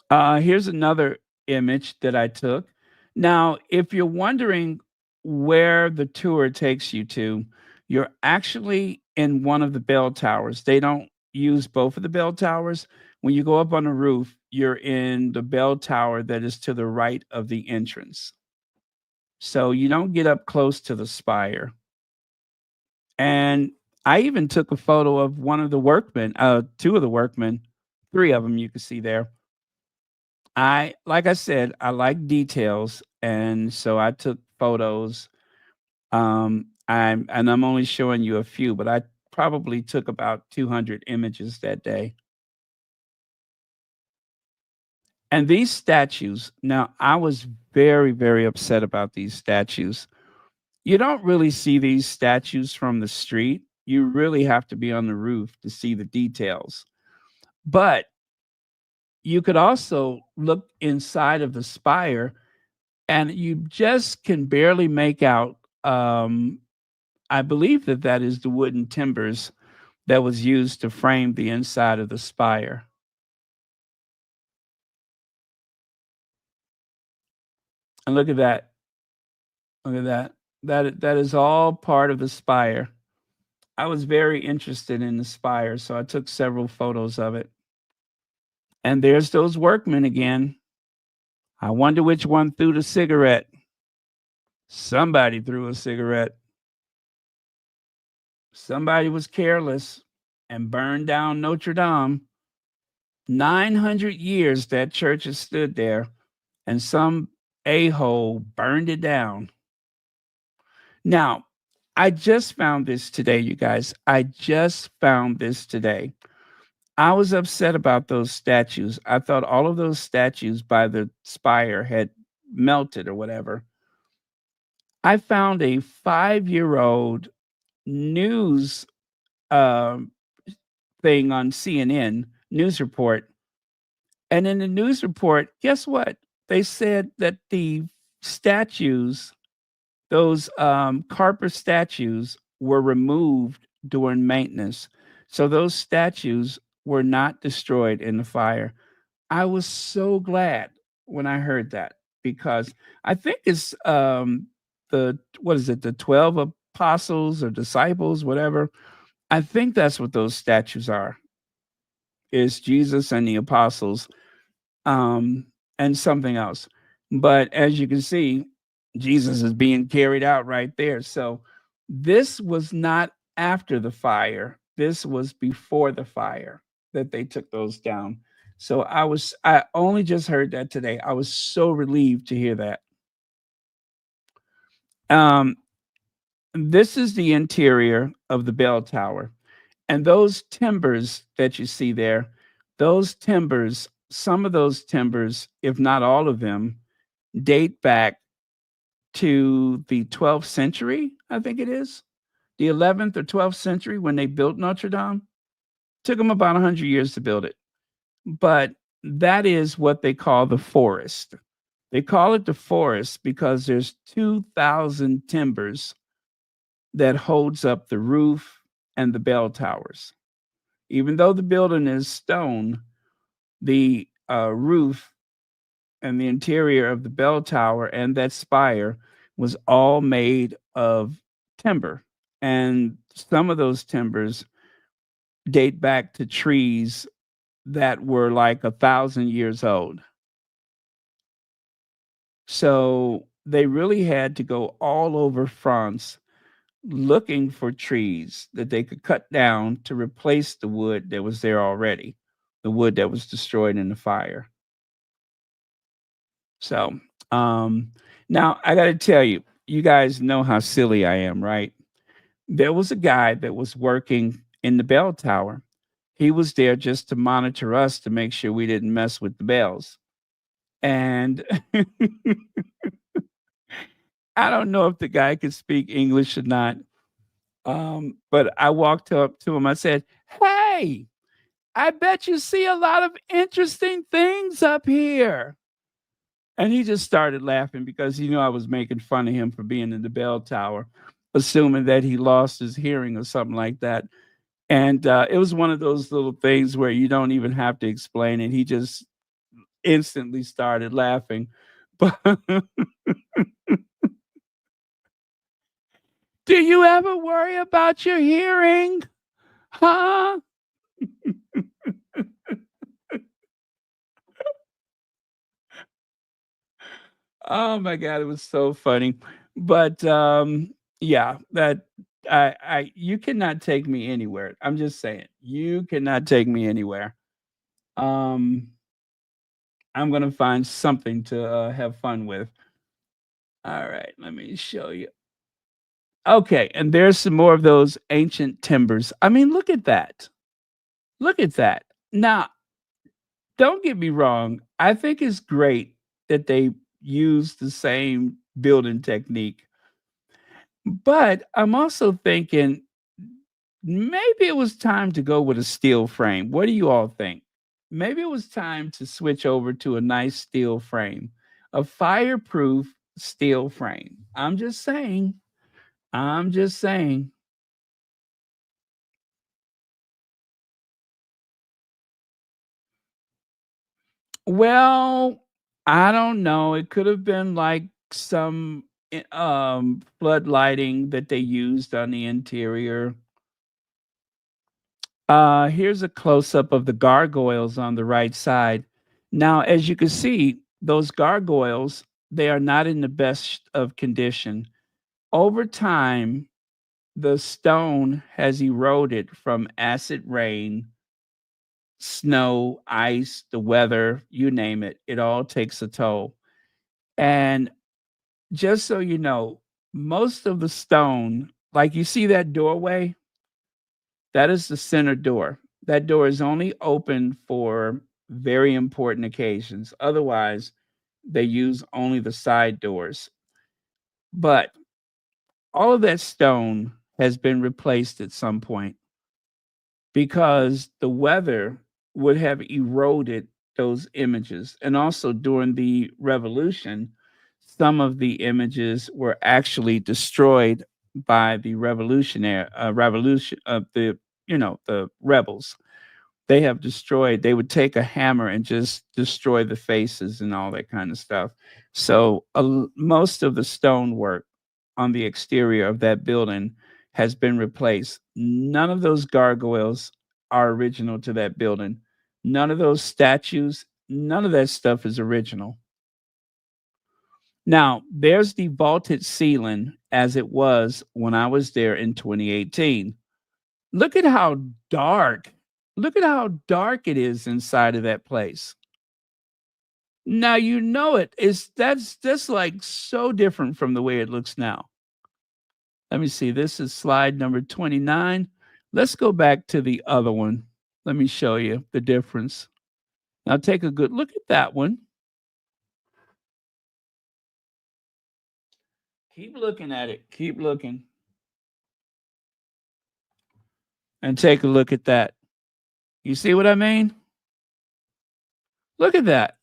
Here's another image that I took. Now, if you're wondering where the tour takes you to, you're actually in one of the bell towers. They don't use both of the bell towers. When you go up on the roof, you're in the bell tower that is to the right of the entrance. So you don't get up close to the spire. And I even took a photo of one of the workmen, two of the workmen, three of them you can see there. Like I said, I like details, and so I took photos. I'm only showing you a few, but I probably took about 200 images that day. And these statues, now I was very, very upset about these statues. You don't really see these statues from the street. You really have to be on the roof to see the details. But you could also look inside of the spire and you just can barely make out. I believe that that is the wooden timbers that was used to frame the inside of the spire. And look at that. Look at that. That is all part of the spire. I was very interested in the spire, so I took several photos of it. And there's those workmen again. I wonder which one threw the cigarette. Somebody threw a cigarette. Somebody was careless and burned down Notre Dame. 900 years that church has stood there, and some a-hole burned it down. Now, I just found this today, you guys. I just found this today. I was upset about those statues. I thought all of those statues by the spire had melted or whatever. I found a 5-year-old news um, thing on CNN, news report. And in the news report, guess what? They said that the statues, those Carper statues, were removed during maintenance. So those statues were not destroyed in the fire. I was so glad when I heard that because I think it's the what is it, the 12 apostles or disciples, whatever. I think that's what those statues are. Is Jesus and the apostles and something else. But as you can see, Jesus is being carried out right there. So this was not after the fire. This was before the fire that they took those down. So I only just heard that today. I was so relieved to hear that. Um, this is the interior of the bell tower. And those timbers that you see there, those timbers, some of those timbers, if not all of them, date back to the 12th century, I think it is. The 11th or 12th century when they built Notre Dame. Took them about 100 years to build it. But that is what they call the forest. They call it the forest because there's 2,000 timbers that holds up the roof and the bell towers. Even though the building is stone, the roof and the interior of the bell tower and that spire was all made of timber. And some of those timbers date back to trees that were like 1,000 years old. So they really had to go all over France looking for trees that they could cut down to replace the wood that was there already, the wood that was destroyed in the fire. So, now I got to tell you, you guys know how silly I am, right? There was a guy that was working in the bell tower. He was there just to monitor us to make sure we didn't mess with the bells. And I don't know if the guy could speak English or not. But I walked up to him. I said, "Hey, I bet you see a lot of interesting things up here." And he just started laughing because he knew I was making fun of him for being in the bell tower, assuming that he lost his hearing or something like that. And it was one of those little things where you don't even have to explain it. He just instantly started laughing. But do you ever worry about your hearing? Huh? Oh my god, it was so funny. But yeah, that I you cannot take me anywhere. I'm just saying. You cannot take me anywhere. Um I'm going to find something to have fun with. All right, let me show you. Okay, and there's some more of those ancient timbers. I mean, look at that. Look at that. Now, don't get me wrong. I think it's great that they use the same building technique. But I'm also thinking maybe it was time to go with a steel frame. What do you all think? Maybe it was time to switch over to a nice steel frame, a fireproof steel frame. I'm just saying. I'm just saying. Well, I don't know. It could have been like some flood lighting that they used on the interior. Here's a close up of the gargoyles on the right side. Now, as you can see, those gargoyles, they are not in the best of condition. Over time, the stone has eroded from acid rain, snow, ice, the weather, you name it. It all takes a toll. And just so you know, most of the stone, like you see that doorway, that is the center door. That door is only open for very important occasions. Otherwise, they use only the side doors. But all of that stone has been replaced at some point because the weather would have eroded those images. And also during the revolution, some of the images were actually destroyed by the revolution of the the rebels. They have destroyed. They would take a hammer and just destroy the faces and all that kind of stuff. So most of the stonework on the exterior of that building has been replaced. None of those gargoyles are original to that building. None of those statues, none of that stuff is original. Now, there's the vaulted ceiling as it was when I was there in 2018. Look at how dark. Look at how dark it is inside of that place. Now you know it. That's just like so different from the way it looks now. Let me see. This is slide number 29. Let's go back to the other one. Let me show you the difference. Now take a good look at that one. Keep looking at it. Keep looking. And take a look at that. You see what I mean? Look at that.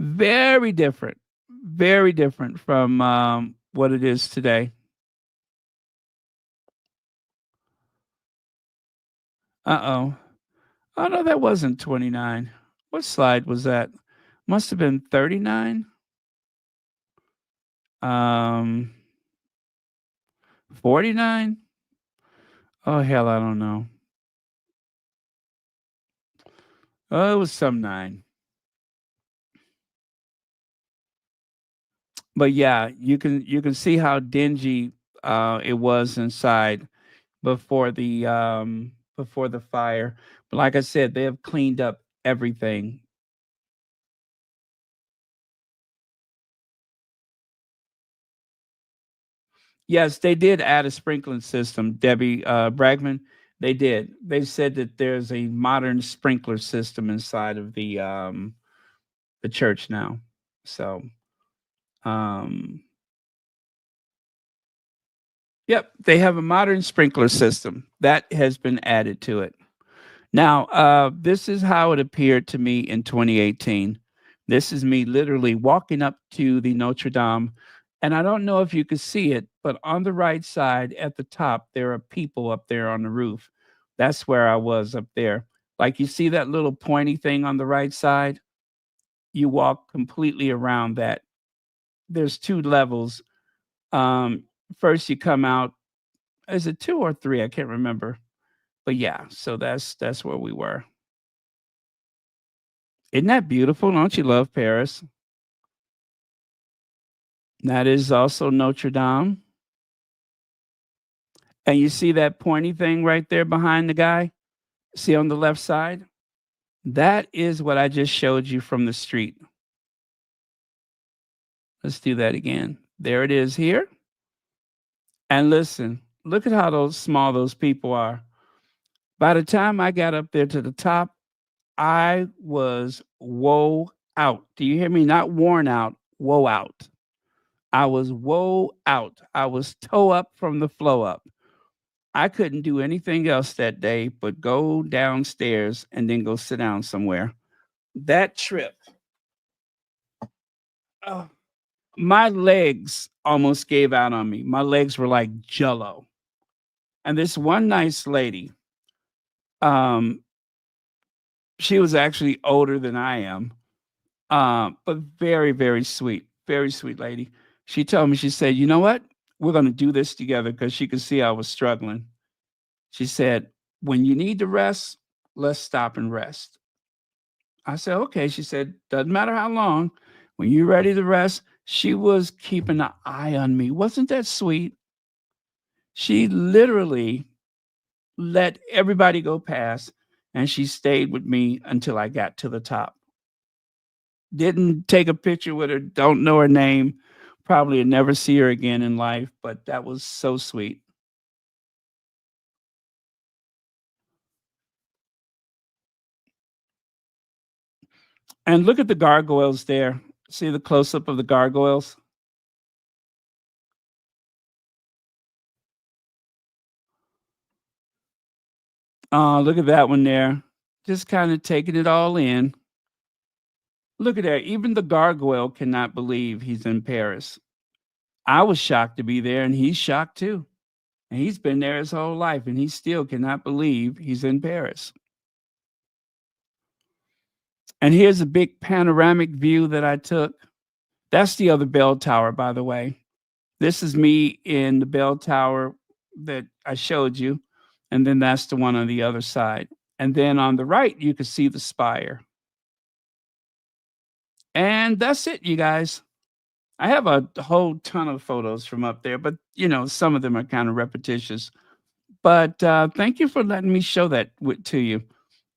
Very different. Very different from what it is today. Uh-oh. Oh, no, that wasn't 29. What slide was that? Must have been 39. Um, 49? Oh, hell, I don't know. Oh, it was some 9. But yeah, you can see how dingy it was inside before the fire. But like I said, they have cleaned up everything. Yes, they did add a sprinkling system, Debbie Bragman. They did. They said that there's a modern sprinkler system inside of the church now. So, um, yep, they have a modern sprinkler system that has been added to it. Now, this is how it appeared to me in 2018. This is me literally walking up to the Notre Dame, and I don't know if you could see it, but on the right side at the top, there are people up there on the roof. That's where I was up there. Like you see that little pointy thing on the right side? You walk completely around that. There's 2 levels. Um, First you come out, is it 2 or 3? I can't remember. But yeah, so that's where we were. Isn't that beautiful? Don't you love Paris? That is also Notre Dame. And you see that pointy thing right there behind the guy? See on the left side? That is what I just showed you from the street. Let's do that again. There it is here. And listen, look at how those small those people are. By the time I got up there to the top, I was woe out. Do you hear me? Not worn out, woe out. I was woe out. I was toe up from the flow up. I couldn't do anything else that day but go downstairs and then go sit down somewhere. That trip, oh, my legs almost gave out on me. My legs were like jello. And this one nice lady, um, she was actually older than I am, but very, very sweet lady. She told me, she said, you know what? We're going to do this together because she could see I was struggling. She said, when you need to rest, let's stop and rest. I said, okay. She said, doesn't matter how long. When you're ready to rest, she was keeping an eye on me. Wasn't that sweet? She literally let everybody go past and she stayed with me until I got to the top. Didn't take a picture with her, don't know her name, probably never see her again in life, but that was so sweet. And look at the gargoyles there. See the close up of the gargoyles? Look at that one there. Just kind of taking it all in. Look at that. Even the gargoyle cannot believe he's in Paris. I was shocked to be there, and he's shocked too. And he's been there his whole life, and he still cannot believe he's in Paris. And here's a big panoramic view that I took. That's the other bell tower, by the way. This is me in the bell tower that I showed you. And then that's the one on the other side. And then on the right, you can see the spire. And that's it, you guys. I have a whole ton of photos from up there, but some of them are kind of repetitious. But thank you for letting me show that to you.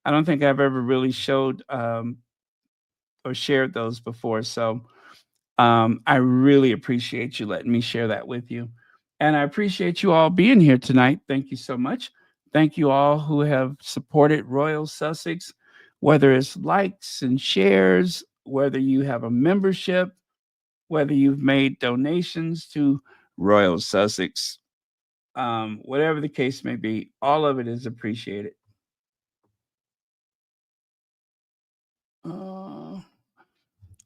I don't think I've ever really showed or shared those before. So I really appreciate you letting me share that with you. And I appreciate you all being here tonight. Thank you so much. Thank you all who have supported Royal Sussex, whether it's likes and shares, whether you have a membership, whether you've made donations to Royal Sussex, whatever the case may be, all of it is appreciated.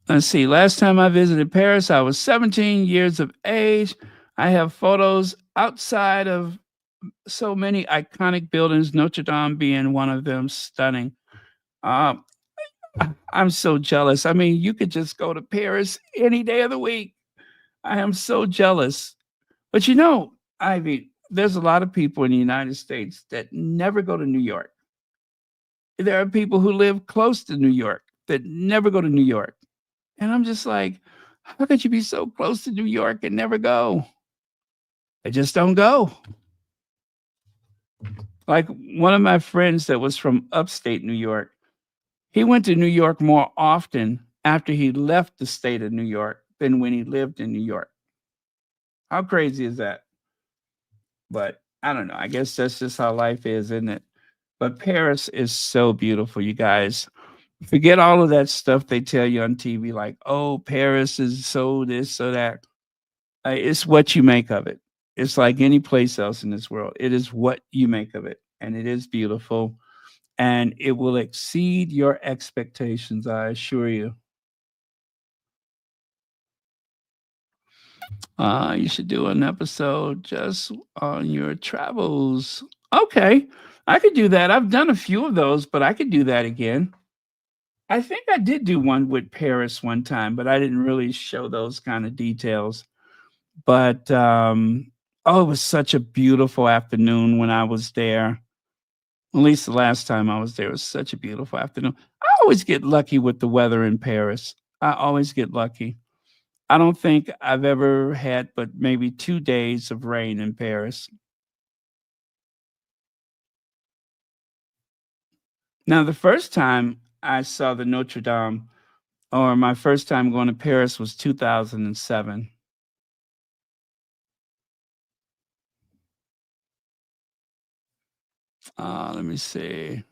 Let's see. Last time I visited Paris, I was 17 years of age. I have photos outside of so many iconic buildings, Notre Dame being one of them, stunning. Um, I'm so jealous. I mean, you could just go to Paris any day of the week. I am so jealous. But Ivy, there's a lot of people in the United States that never go to New York. There are people who live close to New York that never go to New York. And I'm just like, how could you be so close to New York and never go? They just don't go. Like one of my friends that was from upstate New York, he went to New York more often after he left the state of New York than when he lived in New York. How crazy is that? But I don't know. I guess that's just how life is, isn't it? But Paris is so beautiful, you guys. Forget all of that stuff they tell you on TV, like, oh, Paris is so this, so that. It's what you make of it. It's like any place else in this world. It is what you make of it. And it is beautiful. And it will exceed your expectations, I assure you. You should do an episode just on your travels. Okay, I could do that. I've done a few of those, but I could do that again. I think I did do one with Paris one time, but I didn't really show those kind of details. But oh, it was such a beautiful afternoon when I was there. At least the last time I was there, it was such a beautiful afternoon. I always get lucky with the weather in Paris. I always get lucky. I don't think I've ever had but maybe 2 days of rain in Paris. Now, the first time I saw the Notre Dame, or my first time going to Paris, was 2007. Let me see.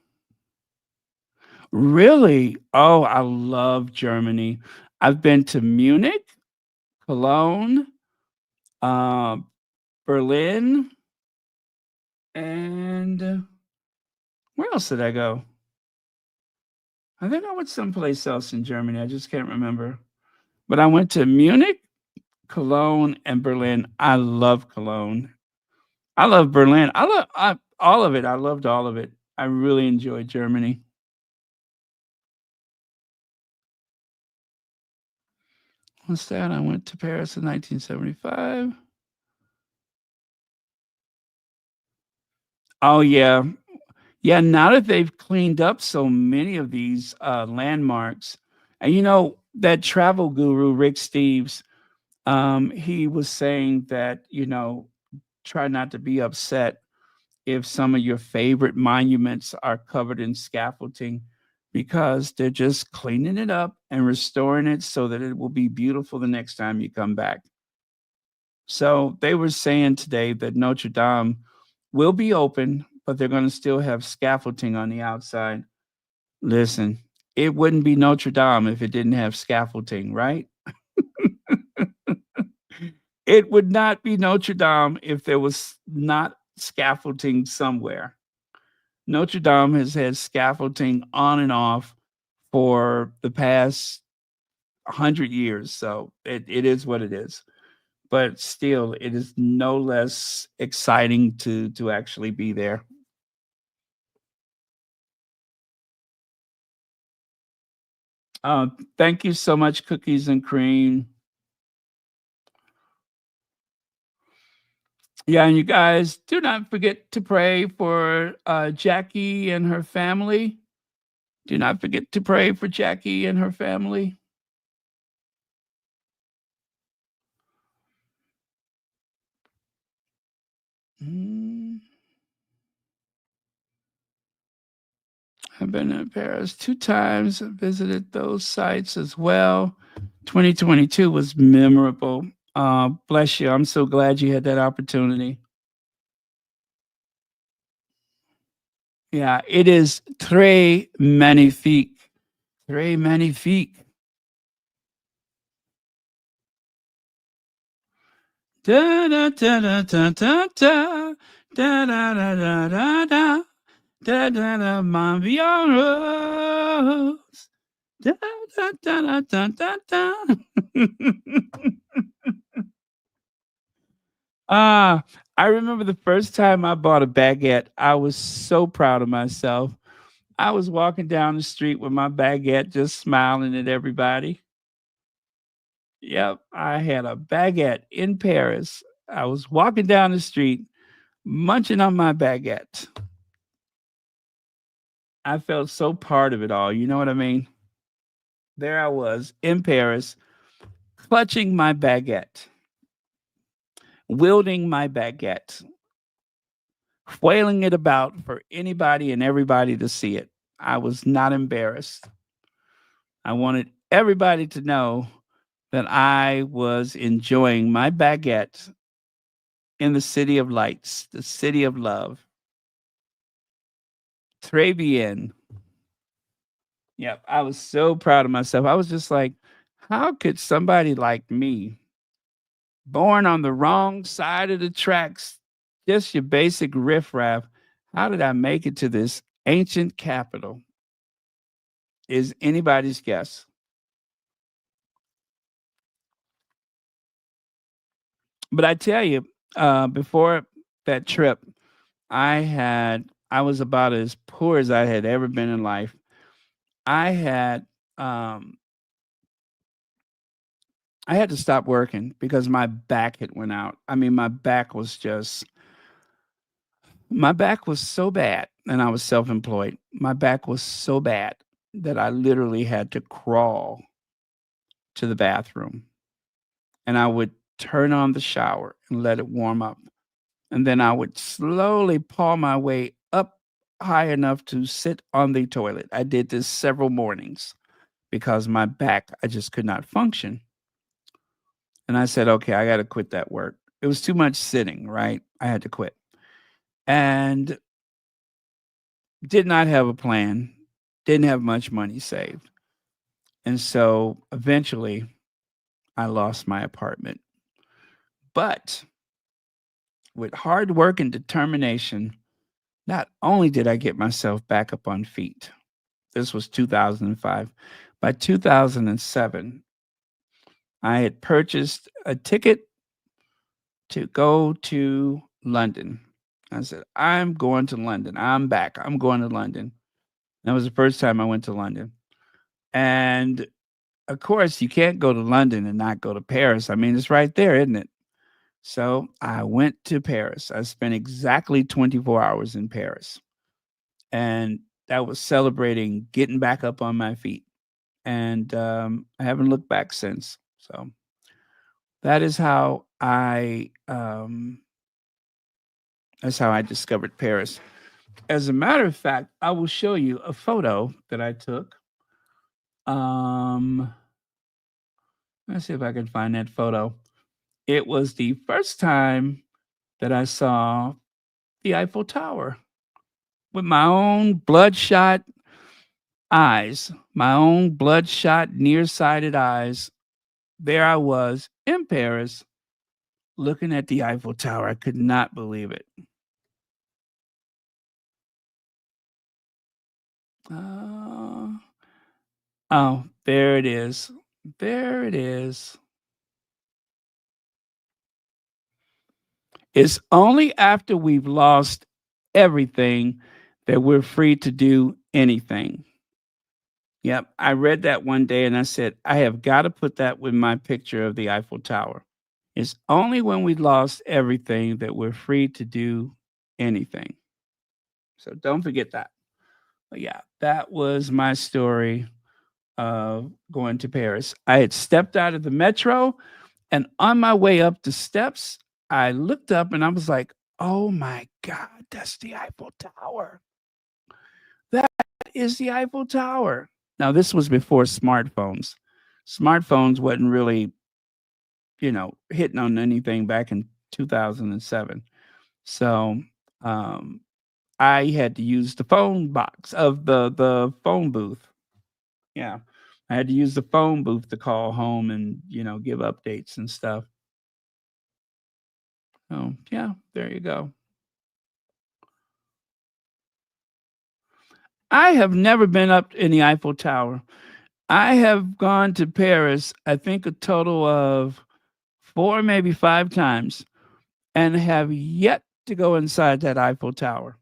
Really? Oh, I love Germany. I've been to Munich, Cologne, uh, Berlin, and where else did I go? I think I went someplace else in Germany. I just can't remember. But I went to Munich, Cologne, and Berlin. I love Cologne. I love Berlin. All of it. I loved all of it. I really enjoyed Germany. What's that? I went to Paris in 1975. Oh, yeah. Yeah, now that they've cleaned up so many of these landmarks, and that travel guru, Rick Steves, he was saying that, try not to be upset if some of your favorite monuments are covered in scaffolding because they're just cleaning it up and restoring it so that it will be beautiful the next time you come back. So they were saying today that Notre Dame will be open, but they're going to still have scaffolding on the outside. Listen, it wouldn't be Notre Dame if it didn't have scaffolding, right? It would not be Notre Dame if there was not scaffolding somewhere. Notre Dame has had scaffolding on and off for the past 100 years. So it is what it is. But still, it is no less exciting to actually be there. Thank you so much, Cookies and Cream. Yeah, and you guys do not forget to pray for Jackie and her family. Do not forget to pray for Jackie and her family. Mm. I've been in Paris 2 times, visited those sites as well. 2022 was memorable. Bless you. I'm so glad you had that opportunity. Yeah, it is très magnifique. Très magnifique. Da da da da da da da da da da da da da da da da ma vie en rose. Da, da, da, da, da, da, da. Ah, I remember the first time I bought a baguette. I was so proud of myself. I was walking down the street with my baguette, just smiling at everybody. Yep, I had a baguette in Paris. I was walking down the street, munching on my baguette. I felt so part of it all. You know what I mean? There I was in Paris, clutching my baguette, wielding my baguette, flailing it about for anybody and everybody to see it. I was not embarrassed. I wanted everybody to know that I was enjoying my baguette in the city of lights, the city of love. Très bien. Yep, I was so proud of myself. I was just like, how could somebody like me, born on the wrong side of the tracks, just your basic riffraff, how did I make it to this ancient capital? Is anybody's guess. But I tell you, before that trip, I was about as poor as I had ever been in life. I had um I had to stop working because my back had went out. I mean, my back was so bad, and I was self-employed. My back was so bad that I literally had to crawl to the bathroom, and I would turn on the shower and let it warm up. And then I would slowly paw my way up high enough to sit on the toilet. I did this several mornings because my back, I just could not function. And I said, okay, I got to quit that work. It was too much sitting, right? I had to quit. And did not have a plan, didn't have much money saved. And so eventually I lost my apartment. But with hard work and determination, not only did I get myself back up on feet, this was 2005. By 2007, I had purchased a ticket to go to London. I said, I'm going to London. I'm back. I'm going to London. That was the first time I went to London. And of course, you can't go to London and not go to Paris. I mean, it's right there, isn't it? So I went to Paris. I spent exactly 24 hours in Paris. And that was celebrating getting back up on my feet. And I haven't looked back since. So that is how that's how I discovered Paris. As a matter of fact, I will show you a photo that I took. Um, let's see if I can find that photo. It was the first time that I saw the Eiffel Tower with my own bloodshot eyes, my own bloodshot, nearsighted eyes. There I was in Paris looking at the Eiffel Tower. I could not believe it. Uh, oh, there it is. There it is. It's only after we've lost everything that we're free to do anything. Yep. I read that one day and I said, I have got to put that with my picture of the Eiffel Tower. It's only when we lost everything that we're free to do anything. So don't forget that. But yeah, that was my story of going to Paris. I had stepped out of the metro, and on my way up the steps, I looked up and I was like, oh my God, that's the Eiffel Tower. That is the Eiffel Tower. Now, this was before smartphones. Smartphones wasn't really, hitting on anything back in 2007. So I had to use the phone box of the phone booth. Yeah. I had to use the phone booth to call home and, give updates and stuff. Oh, yeah, there you go. I have never been up in the Eiffel Tower. I have gone to Paris, I think a total of 4, maybe 5 times, and have yet to go inside that Eiffel Tower.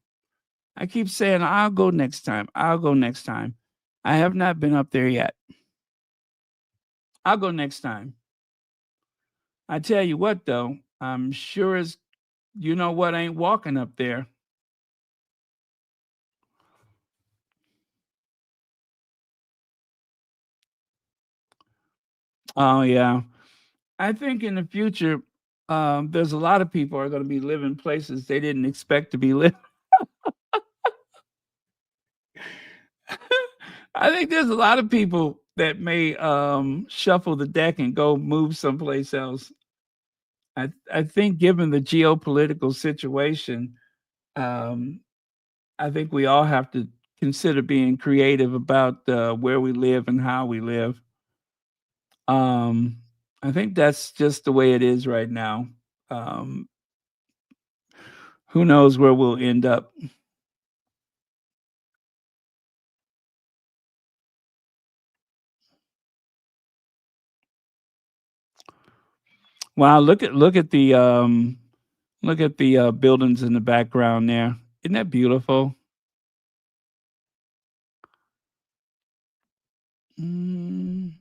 I keep saying, "I'll go next time. I'll go next time." I have not been up there yet. I'll go next time. I tell you what, though, I'm sure as you know what ain't walking up there. Oh, yeah. I think in the future, there's a lot of people are gonna be living places they didn't expect to be living. I think there's a lot of people that may, shuffle the deck and go move someplace else. I think given the geopolitical situation, um, I think we all have to consider being creative about, where we live and how we live. Um, I think that's just the way it is right now. Um, who knows where we'll end up? Wow, look at the buildings in the background there. Isn't that beautiful? Mm.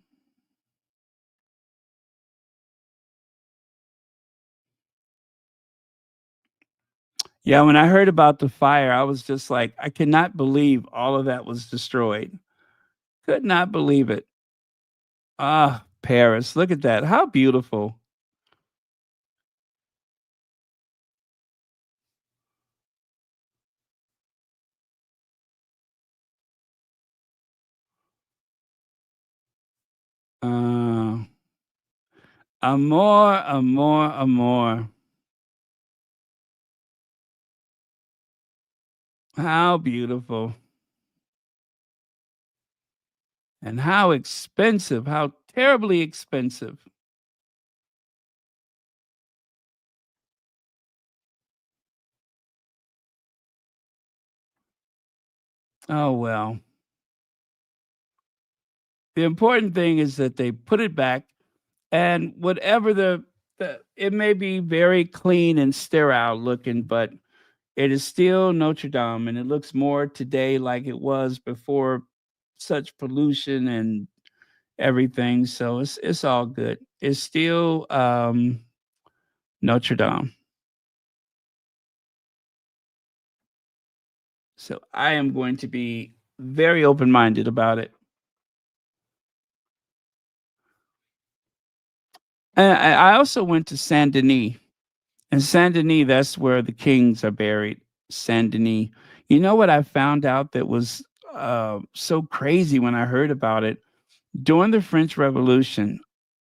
Yeah, when I heard about the fire, I was just like, I cannot believe all of that was destroyed. Could not believe it. Ah, Paris. Look at that. How beautiful. Uh, Amor, amor, amor. How beautiful. And how expensive. How terribly expensive. Oh, well. The important thing is that they put it back, and whatever the it may be very clean and sterile looking, but it is still Notre Dame, and it looks more today like it was before such pollution and everything. So it's all good. It's still Notre Dame. So I am going to be very open minded about it. And I also went to Saint Denis. And Saint Denis, that's where the kings are buried. Saint Denis. You know what I found out that was so crazy when I heard about it? During the French Revolution,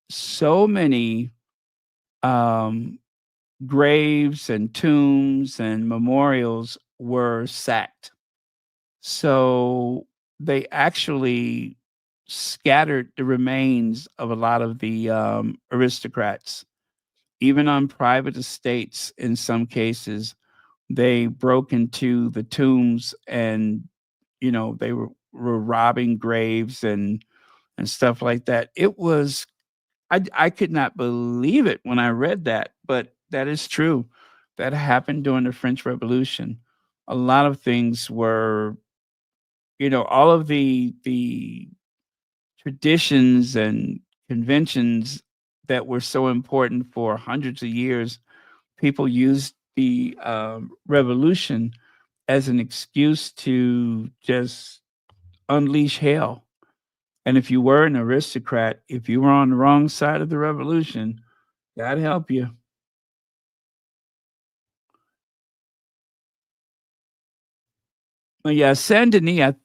so many um, graves and tombs and memorials were sacked. So they actually scattered the remains of a lot of the aristocrats, even on private estates. In some cases, they broke into the tombs and they were robbing graves and stuff like that. It was I could not believe it when I read that, but that is true. That happened during the French Revolution. A lot of things were, all of the traditions and conventions that were so important for hundreds of years, people used the revolution as an excuse to just unleash hell. And if you were an aristocrat, if you were on the wrong side of the revolution, God help you. But yeah, Saint Denis,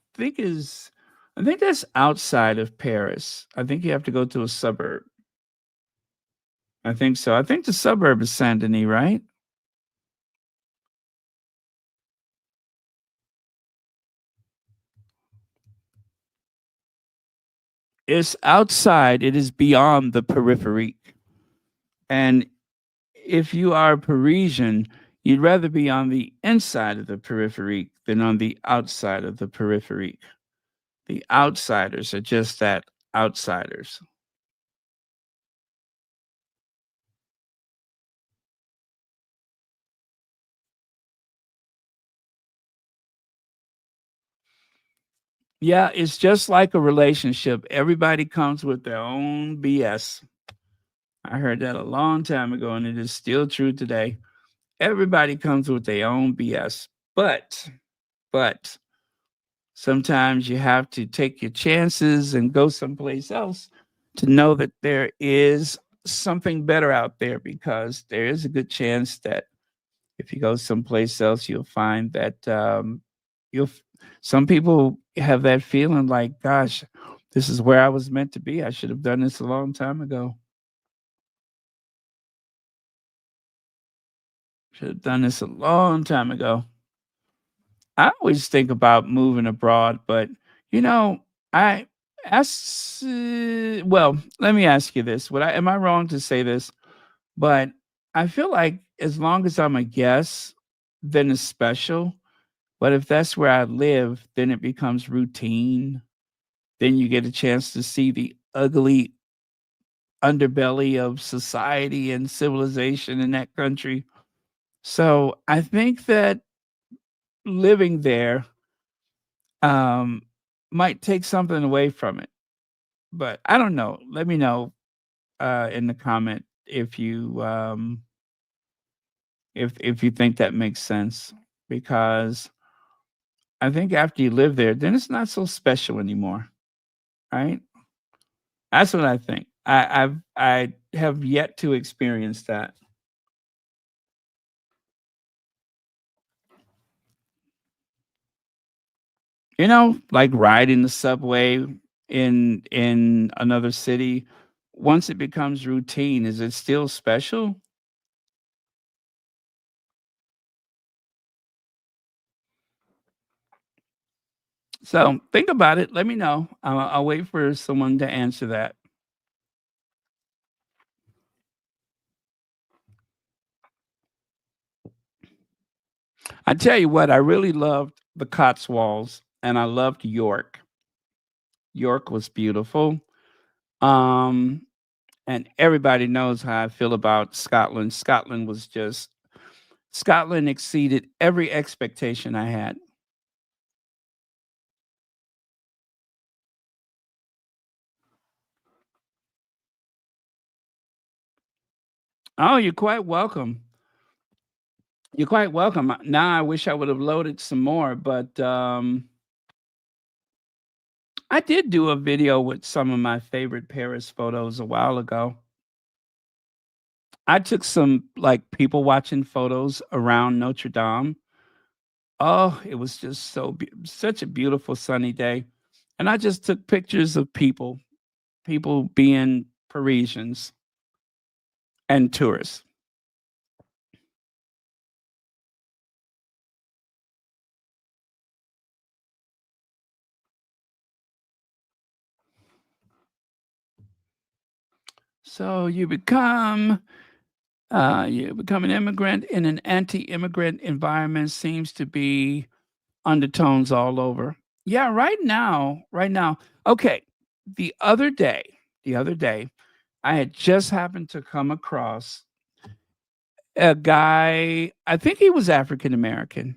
I think that's outside of Paris. I think you have to go to a suburb. I think so. I think the suburb is Saint Denis, right? It's outside. It is beyond the periphery. And if you are Parisian, you'd rather be on the inside of the periphery than on the outside of the periphery. The outsiders are just that outsiders. Yeah, it's just like a relationship. Everybody comes with their own BS. I heard that a long time ago, and it is still true today. Everybody comes with their own BS. But sometimes you have to take your chances and go someplace else to know that there is something better out there, because there is a good chance that if you go someplace else, you'll find that you'll. Some people have that feeling like, "Gosh, this is where I was meant to be. I should have done this a long time ago. Should have done this a long time ago." I always think about moving abroad, but you know, I ask. Well, let me ask you this: Would I? Am I wrong to say this? But I feel like as long as I'm a guest, then it's special. But if that's where I live, then it becomes routine. Then you get a chance to see the ugly underbelly of society and civilization in that country. So I think that living there um, might take something away from it. But I don't know. Let me know in the comment if you think that makes sense, because I think after you live there, then it's not so special anymore, right? That's what I think. I have yet to experience that. You know, like riding the subway in another city. Once it becomes routine, is it still special? So think about it. Let me know. I'll wait for someone to answer that. I tell you what, I really loved the Cotswolds, and I loved York. York was beautiful. Um, and everybody knows how I feel about Scotland. Scotland exceeded every expectation I had. Oh, you're quite welcome. You're quite welcome. Now I wish I would have loaded some more, but I did do a video with some of my favorite Paris photos a while ago. I took some like people watching photos around Notre Dame. Oh, it was just such a beautiful sunny day. And I just took pictures of people being Parisians and tourists. So you become an immigrant in an anti-immigrant environment, seems to be undertones all over. Yeah, right now. Okay, the other day, I had just happened to come across a guy. I think he was African American,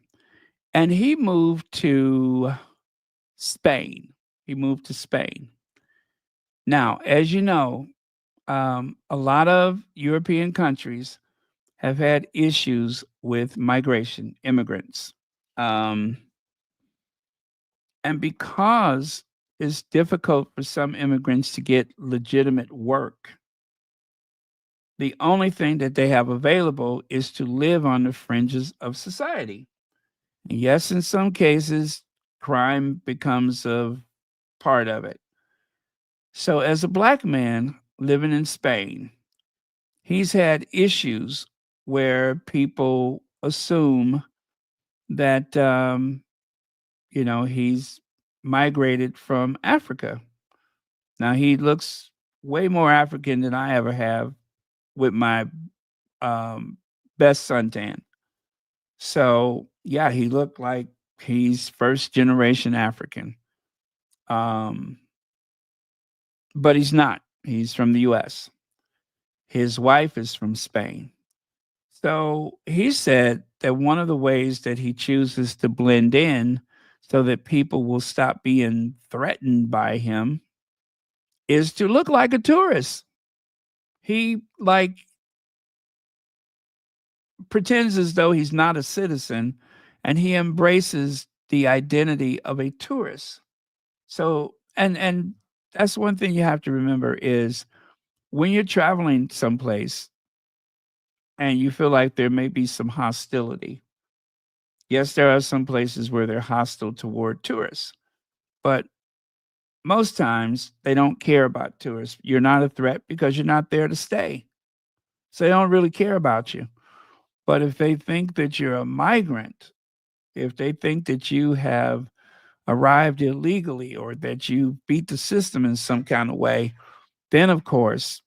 and he moved to Spain. He moved to Spain. Now, as you know, a lot of European countries have had issues with migration, immigrants. Um, and because it's difficult for some immigrants to get legitimate work, the only thing that they have available is to live on the fringes of society. And yes, in some cases, crime becomes a part of it. So, as a black man living in Spain, he's had issues where people assume that he's migrated from Africa. Now he looks way more African than I ever have with my um, best suntan. So yeah, he looked like he's first generation African. Um, but he's not. He's from the US. His wife is from Spain. So he said that one of the ways that he chooses to blend in so that people will stop being threatened by him is to look like a tourist. He like pretends as though he's not a citizen and he embraces the identity of a tourist. So and that's one thing you have to remember is when you're traveling someplace and you feel like there may be some hostility. Yes, there are some places where they're hostile toward tourists, but most times they don't care about tourists. You're not a threat because you're not there to stay. So they don't really care about you. But if they think that you're a migrant, if they think that you have arrived illegally or that you beat the system in some kind of way, then of course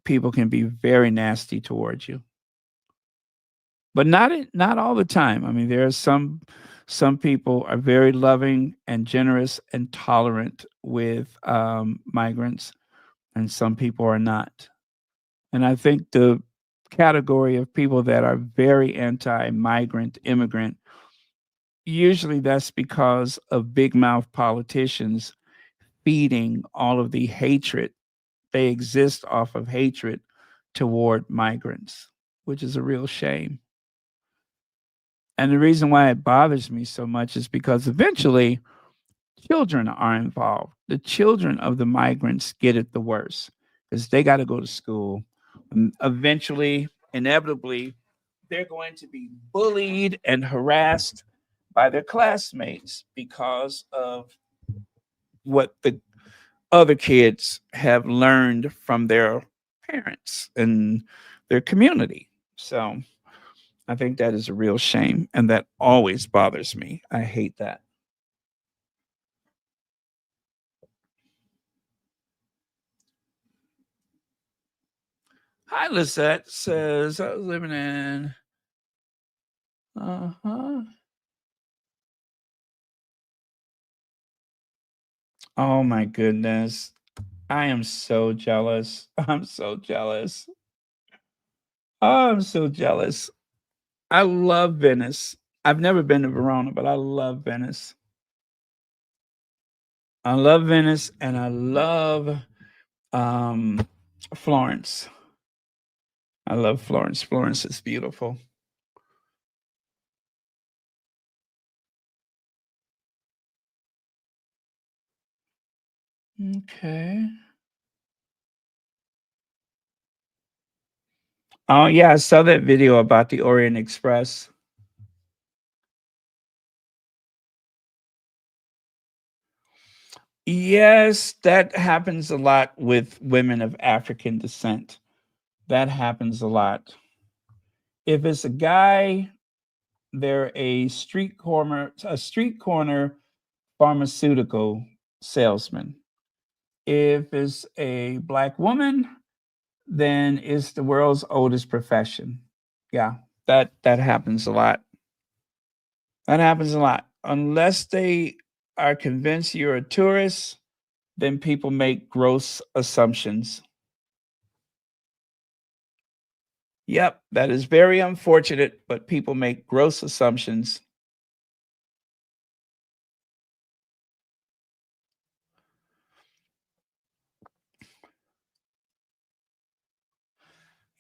people can be very nasty towards you. But not all the time. I mean, there are some people are very loving and generous and tolerant with migrants, and some people are not. And I think the category of people that are very anti-migrant, immigrant, usually that's because of big mouth politicians feeding all of the hatred. They exist off of hatred toward migrants, which is a real shame. And the reason why it bothers me so much is because eventually children are involved. The children of the migrants get it the worst because they got to go to school. And eventually, inevitably, they're going to be bullied and harassed by their classmates because of what the other kids have learned from their parents and their community. So I think that is a real shame, and that always bothers me. I hate that. Hi, Lisette says I was living in. Uh huh. Oh my goodness. I am so jealous. I'm so jealous. Oh, I'm so jealous. I love Venice. I've never been to Verona, but I love Venice. I love Venice and I love um, Florence. I love Florence. Florence is beautiful. Okay. Oh yeah, I saw that video about the Orient Express. Yes, that happens a lot with women of African descent. That happens a lot. If it's a guy, they're a street corner pharmaceutical salesman. If it's a black woman, then it's the world's oldest profession. Yeah, that happens a lot. That happens a lot. Unless they are convinced you're a tourist, then people make gross assumptions. Yep, that is very unfortunate, but people make gross assumptions.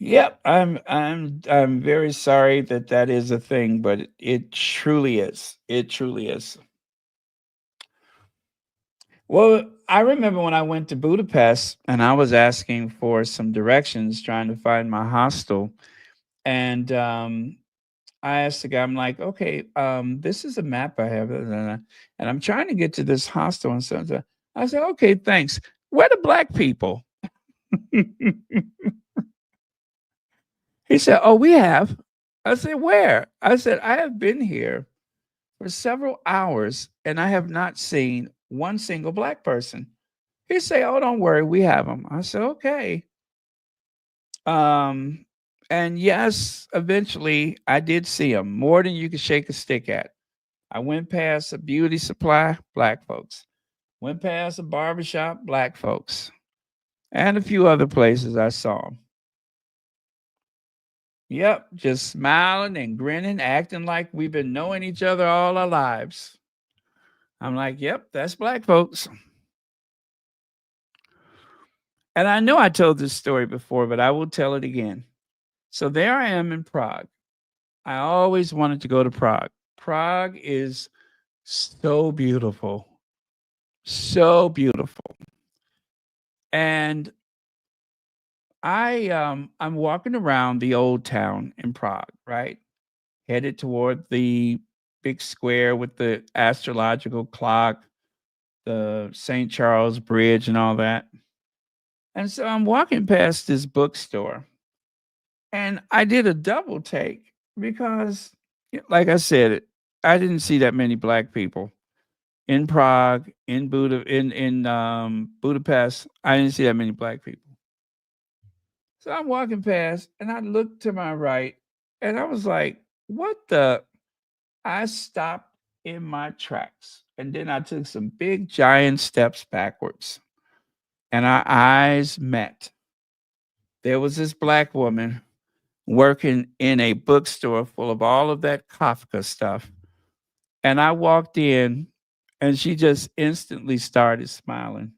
Yep, I'm very sorry that that is a thing, but it truly is. It truly is. Well, I remember when I went to Budapest and I was asking for some directions, trying to find my hostel, and I asked the guy, I'm like, okay, this is a map I have, and I'm trying to get to this hostel and so. I said, okay, thanks. Where the black people? He said, "Oh, we have." I said, "Where?" I said, "I have been here for several hours and I have not seen one single black person." He said, "Oh, don't worry, we have them." I said, "Okay." Um, and yes, eventually I did see them more than you could shake a stick at. I went past a beauty supply, black folks. Went past a barbershop, black folks. and a few other places I saw him. Yep, just smiling and grinning, acting like we've been knowing each other all our lives. I'm like, yep, that's black folks. And I know I told this story before, but I will tell it again. So there I am in Prague. I always wanted to go to Prague. Prague is so beautiful. So beautiful. And I'm walking around the old town in Prague, right? Headed toward the big square with the astrological clock, the St. Charles Bridge and all that. And so I'm walking past this bookstore and I did a double take because like I said, I didn't see that many black people in Prague, in Budapest. I didn't see that many black people. So I'm walking past and I looked to my right and I was like, what the? I stopped in my tracks and then I took some big giant steps backwards and our eyes met. There was this black woman working in a bookstore full of all of that Kafka stuff. And I walked in and she just instantly started smiling.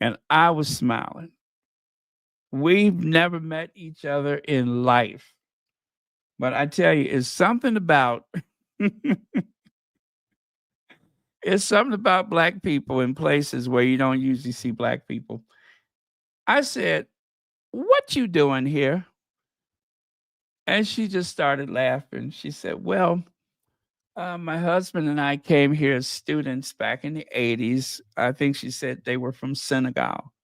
And I was smiling. We've never met each other in life. But I tell you, it's something about it's something about black people in places where you don't usually see black people. I said, "What you doing here?" And she just started laughing. She said, "Well, my husband and I came here as students back in the 80s. I think she said they were from Senegal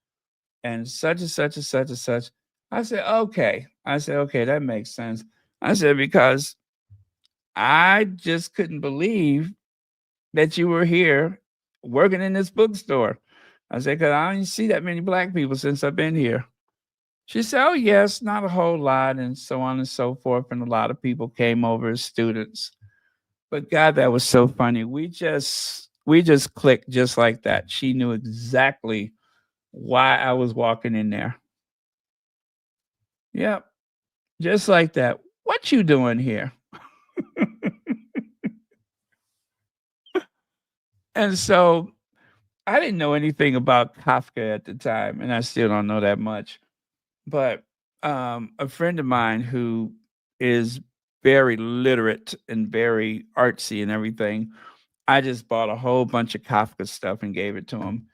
and such and such and such and such." I said, "Okay." I said, "Okay, that makes sense." I said, "Because I just couldn't believe that you were here working in this bookstore." I said, "Because I didn't see that many black people since I've been here." She said, "Oh, yes, not a whole lot," and so on and so forth. And a lot of people came over as students. But God, that was so funny. We just clicked just like that. She knew exactly why I was walking in there. Yep, just like that. What you doing here? And so I didn't know anything about Kafka at the time, and I still don't know that much. But a friend of mine who is very literate and very artsy and everything, I just bought a whole bunch of Kafka stuff and gave it to him,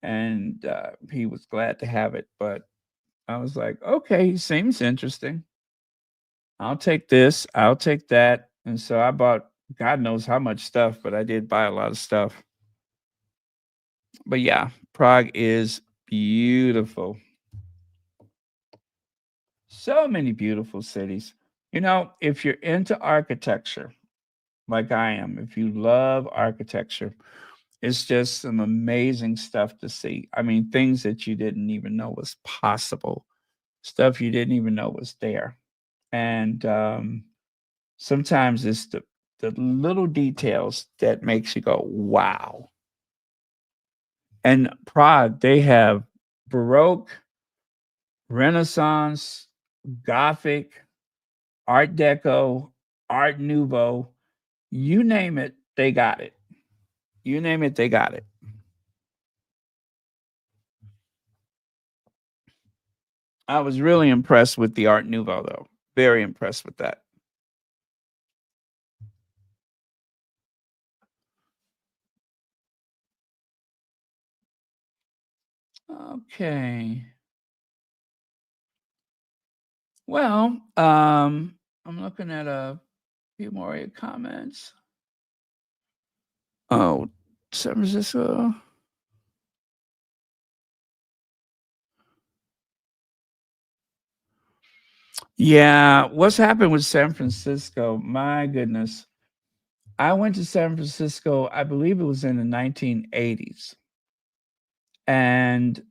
and he was glad to have it. But I was like, okay, he seems interesting. I'll take this, I'll take that. And so I bought God knows how much stuff, but I did buy a lot of stuff. But yeah, Prague is beautiful. So many beautiful cities. If you're into architecture, like I am, if you love architecture, it's just some amazing stuff to see. I mean, things that you didn't even know was possible, stuff you didn't even know was there. And sometimes it's the little details that makes you go, wow. And Prague, they have Baroque, Renaissance, Gothic, Art Deco, Art Nouveau, you name it, they got it. You name it, they got it. I was really impressed with the Art Nouveau, though. Very impressed with that. Okay. Well, I'm looking at a few more comments. Oh, San Francisco. Yeah, what's happened with San Francisco? My goodness. I went to San Francisco, I believe it was in the 1980s. And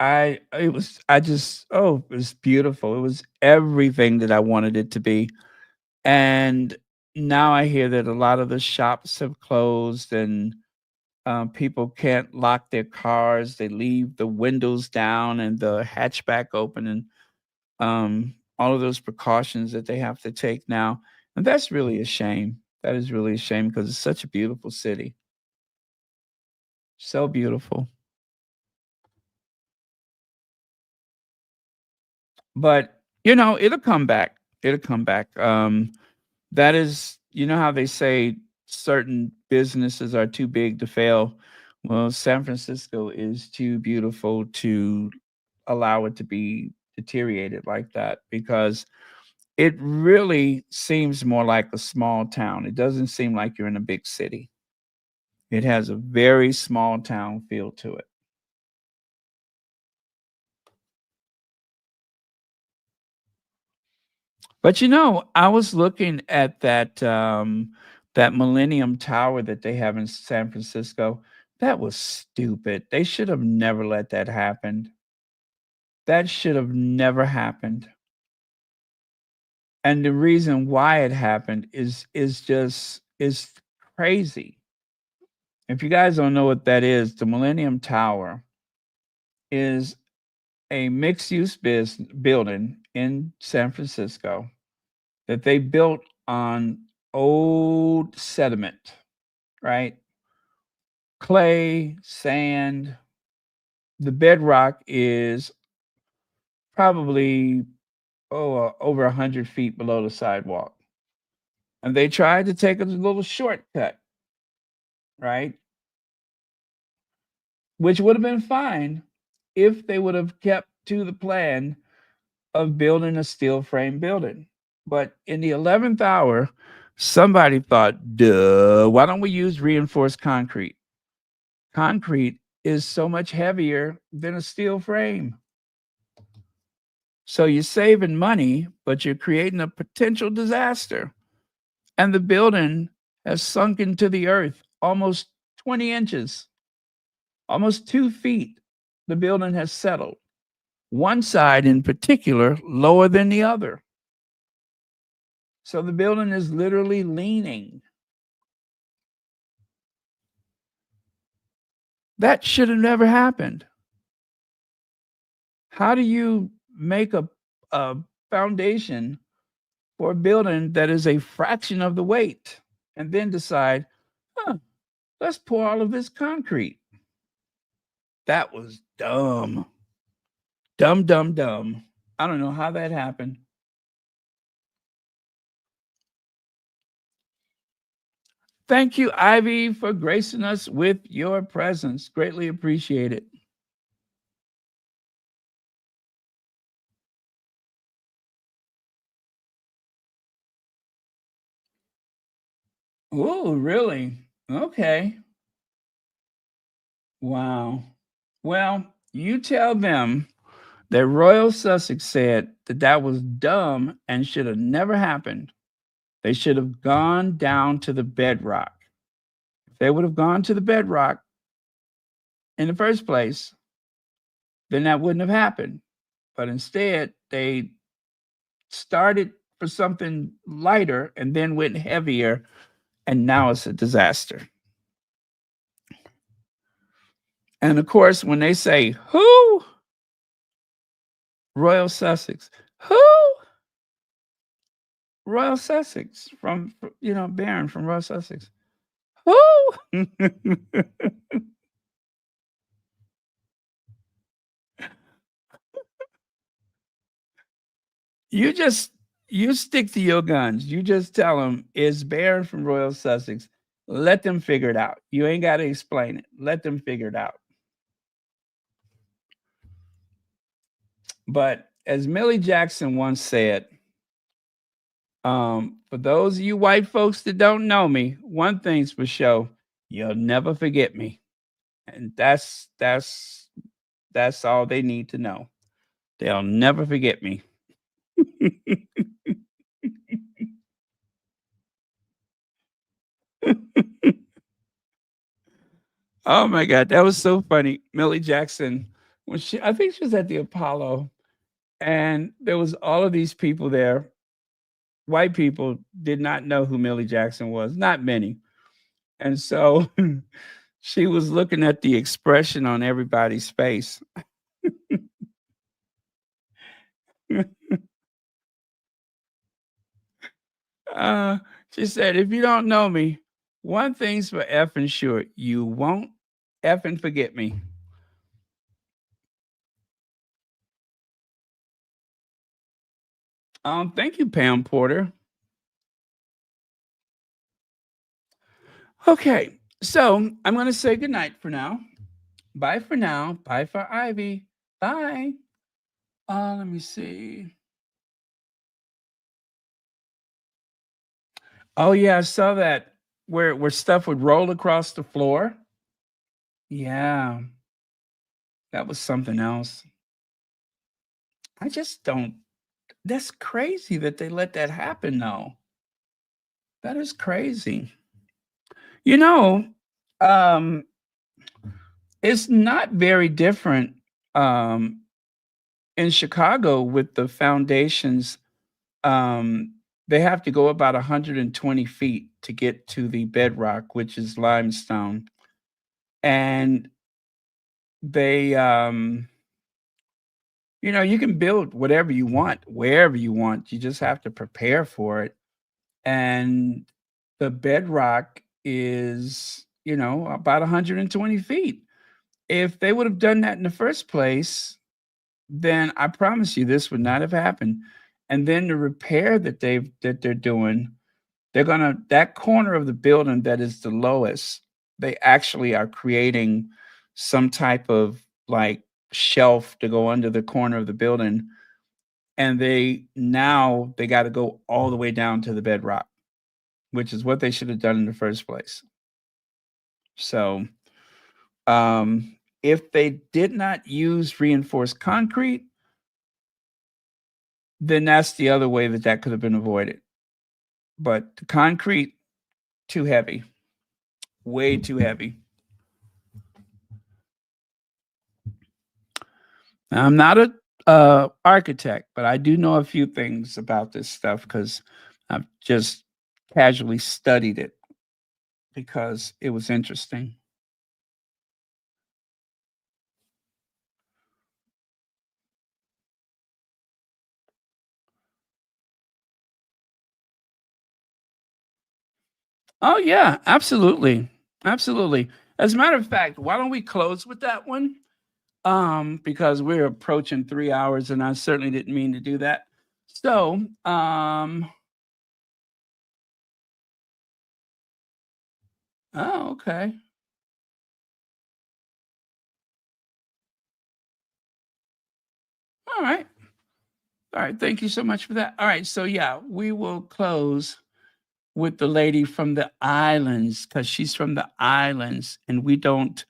it was beautiful. It was everything that I wanted it to be. And now I hear that a lot of the shops have closed and People can't lock their cars. They leave the windows down and the hatchback open, and all of those precautions that they have to take now. And that's really a shame. That is really a shame because it's such a beautiful city. So beautiful. But, it'll come back. It'll come back. That is, how they say certain businesses are too big to fail. Well, San Francisco is too beautiful to allow it to be deteriorated like that, because it really seems more like a small town. It doesn't seem like you're in a big city. It has a very small town feel to it. But I was looking at that Millennium Tower that they have in San Francisco. That was stupid. They should have never let that happen. That should have never happened. And the reason why it happened is crazy. If you guys don't know what that is, the Millennium Tower is a mixed-use building in San Francisco that they built on old sediment, right? Clay, sand. The bedrock is probably over 100 feet below the sidewalk. And they tried to take a little shortcut, right? Which would have been fine if they would have kept to the plan of building a steel frame building. But in the 11th hour, somebody thought, duh, why don't we use reinforced concrete? Concrete is so much heavier than a steel frame. So you're saving money, but you're creating a potential disaster. And the building has sunk into the earth almost 20 inches, almost 2 feet. The building has settled. One side in particular lower than the other. So the building is literally leaning. That should have never happened. How do you make a foundation for a building that is a fraction of the weight and then decide, let's pour all of this concrete? That was dumb. Dumb, dumb, dumb. I don't know how that happened. Thank you, Ivy, for gracing us with your presence. Greatly appreciate it. Oh, really? Okay. Wow. Well, you tell them that Royal Sussex said that was dumb and should have never happened. They should have gone down to the bedrock. If they would have gone to the bedrock in the first place, then that wouldn't have happened. But instead, they started for something lighter and then went heavier, and now it's a disaster. And of course, when they say, who? Royal Sussex. Who? Royal Sussex from, Baron from Royal Sussex. Who? You stick to your guns. You just tell them it's Baron from Royal Sussex. Let them figure it out. You ain't got to explain it. Let them figure it out. But as Millie Jackson once said, for those of you white folks that don't know me, one thing's for sure, you'll never forget me. And that's all they need to know. They'll never forget me. Oh my God, that was so funny. Millie Jackson, I think she was at the Apollo, and there was all of these people there. White people did not know who Millie Jackson was, not many. And so She was looking at the expression on everybody's face. She said, if you don't know me, one thing's for effing sure, you won't effing forget me. Thank you, Pam Porter. Okay, so I'm going to say goodnight for now. Bye for now. Bye for Ivy. Bye. Let me see. Oh yeah, I saw that where stuff would roll across the floor. Yeah, that was something else. I just don't. That's crazy that they let that happen, though. That is crazy. You know, um, it's not very different in Chicago with the foundations. They have to go about 120 feet to get to the bedrock, which is limestone. And they, you can build whatever you want, wherever you want. You just have to prepare for it. And the bedrock is, about 120 feet. If they would have done that in the first place, then I promise you this would not have happened. And then the repair that they're doing, that corner of the building that is the lowest, they actually are creating some type of like shelf to go under the corner of the building. And they got to go all the way down to the bedrock, which is what they should have done in the first place. So, if they did not use reinforced concrete, then that's the other way that could have been avoided. But the concrete, too heavy, way too heavy. Now, I'm not a architect, but I do know a few things about this stuff because I've just casually studied it because it was interesting. Oh yeah, absolutely. Absolutely. As a matter of fact, why don't we close with that one? Because we're approaching 3 hours and I certainly didn't mean to do that. So, oh, okay. All right. All right. Thank you so much for that. All right. So yeah, we will close with the lady from the islands because she's from the islands and we don't.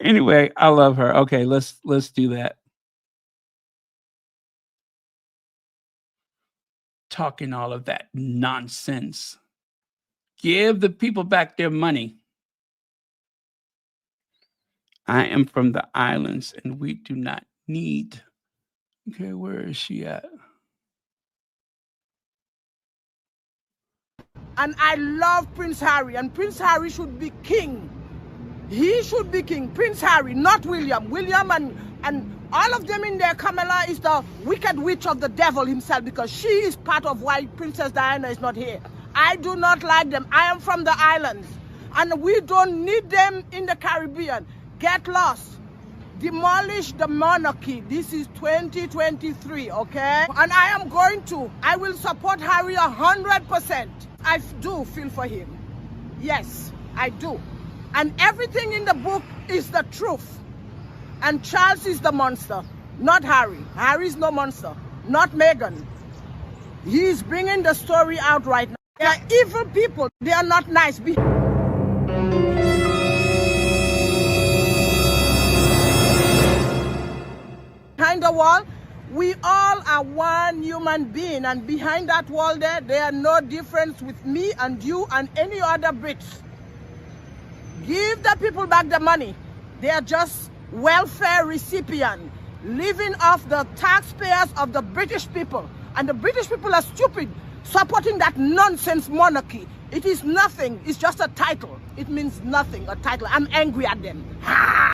Anyway, I love her. Okay, let's do that. Talking all of that nonsense. Give the people back their money. I am from the islands and we do not need. Okay, where is she at? And I love Prince Harry, and Prince Harry should be king. He should be king. Prince Harry, not William. William and all of them in there, Camilla is the wicked witch of the devil himself because she is part of why Princess Diana is not here. I do not like them. I am from the islands, and we don't need them in the Caribbean. Get lost. Demolish the monarchy. This is 2023, okay? And I will support Harry 100%. I do feel for him. Yes, I do. And everything in the book is the truth. And Charles is the monster, not Harry. Harry is no monster, not Meghan. He is bringing the story out right now. They are evil people. They are not nice. Behind the wall, we all are one human being, and behind that wall there are no difference with me and you and any other Brits. Give the people back the money. They are just welfare recipients, living off the taxpayers of the British people. And the British people are stupid, supporting that nonsense monarchy. It is nothing. It's just a title. It means nothing, a title. I'm angry at them. Ha!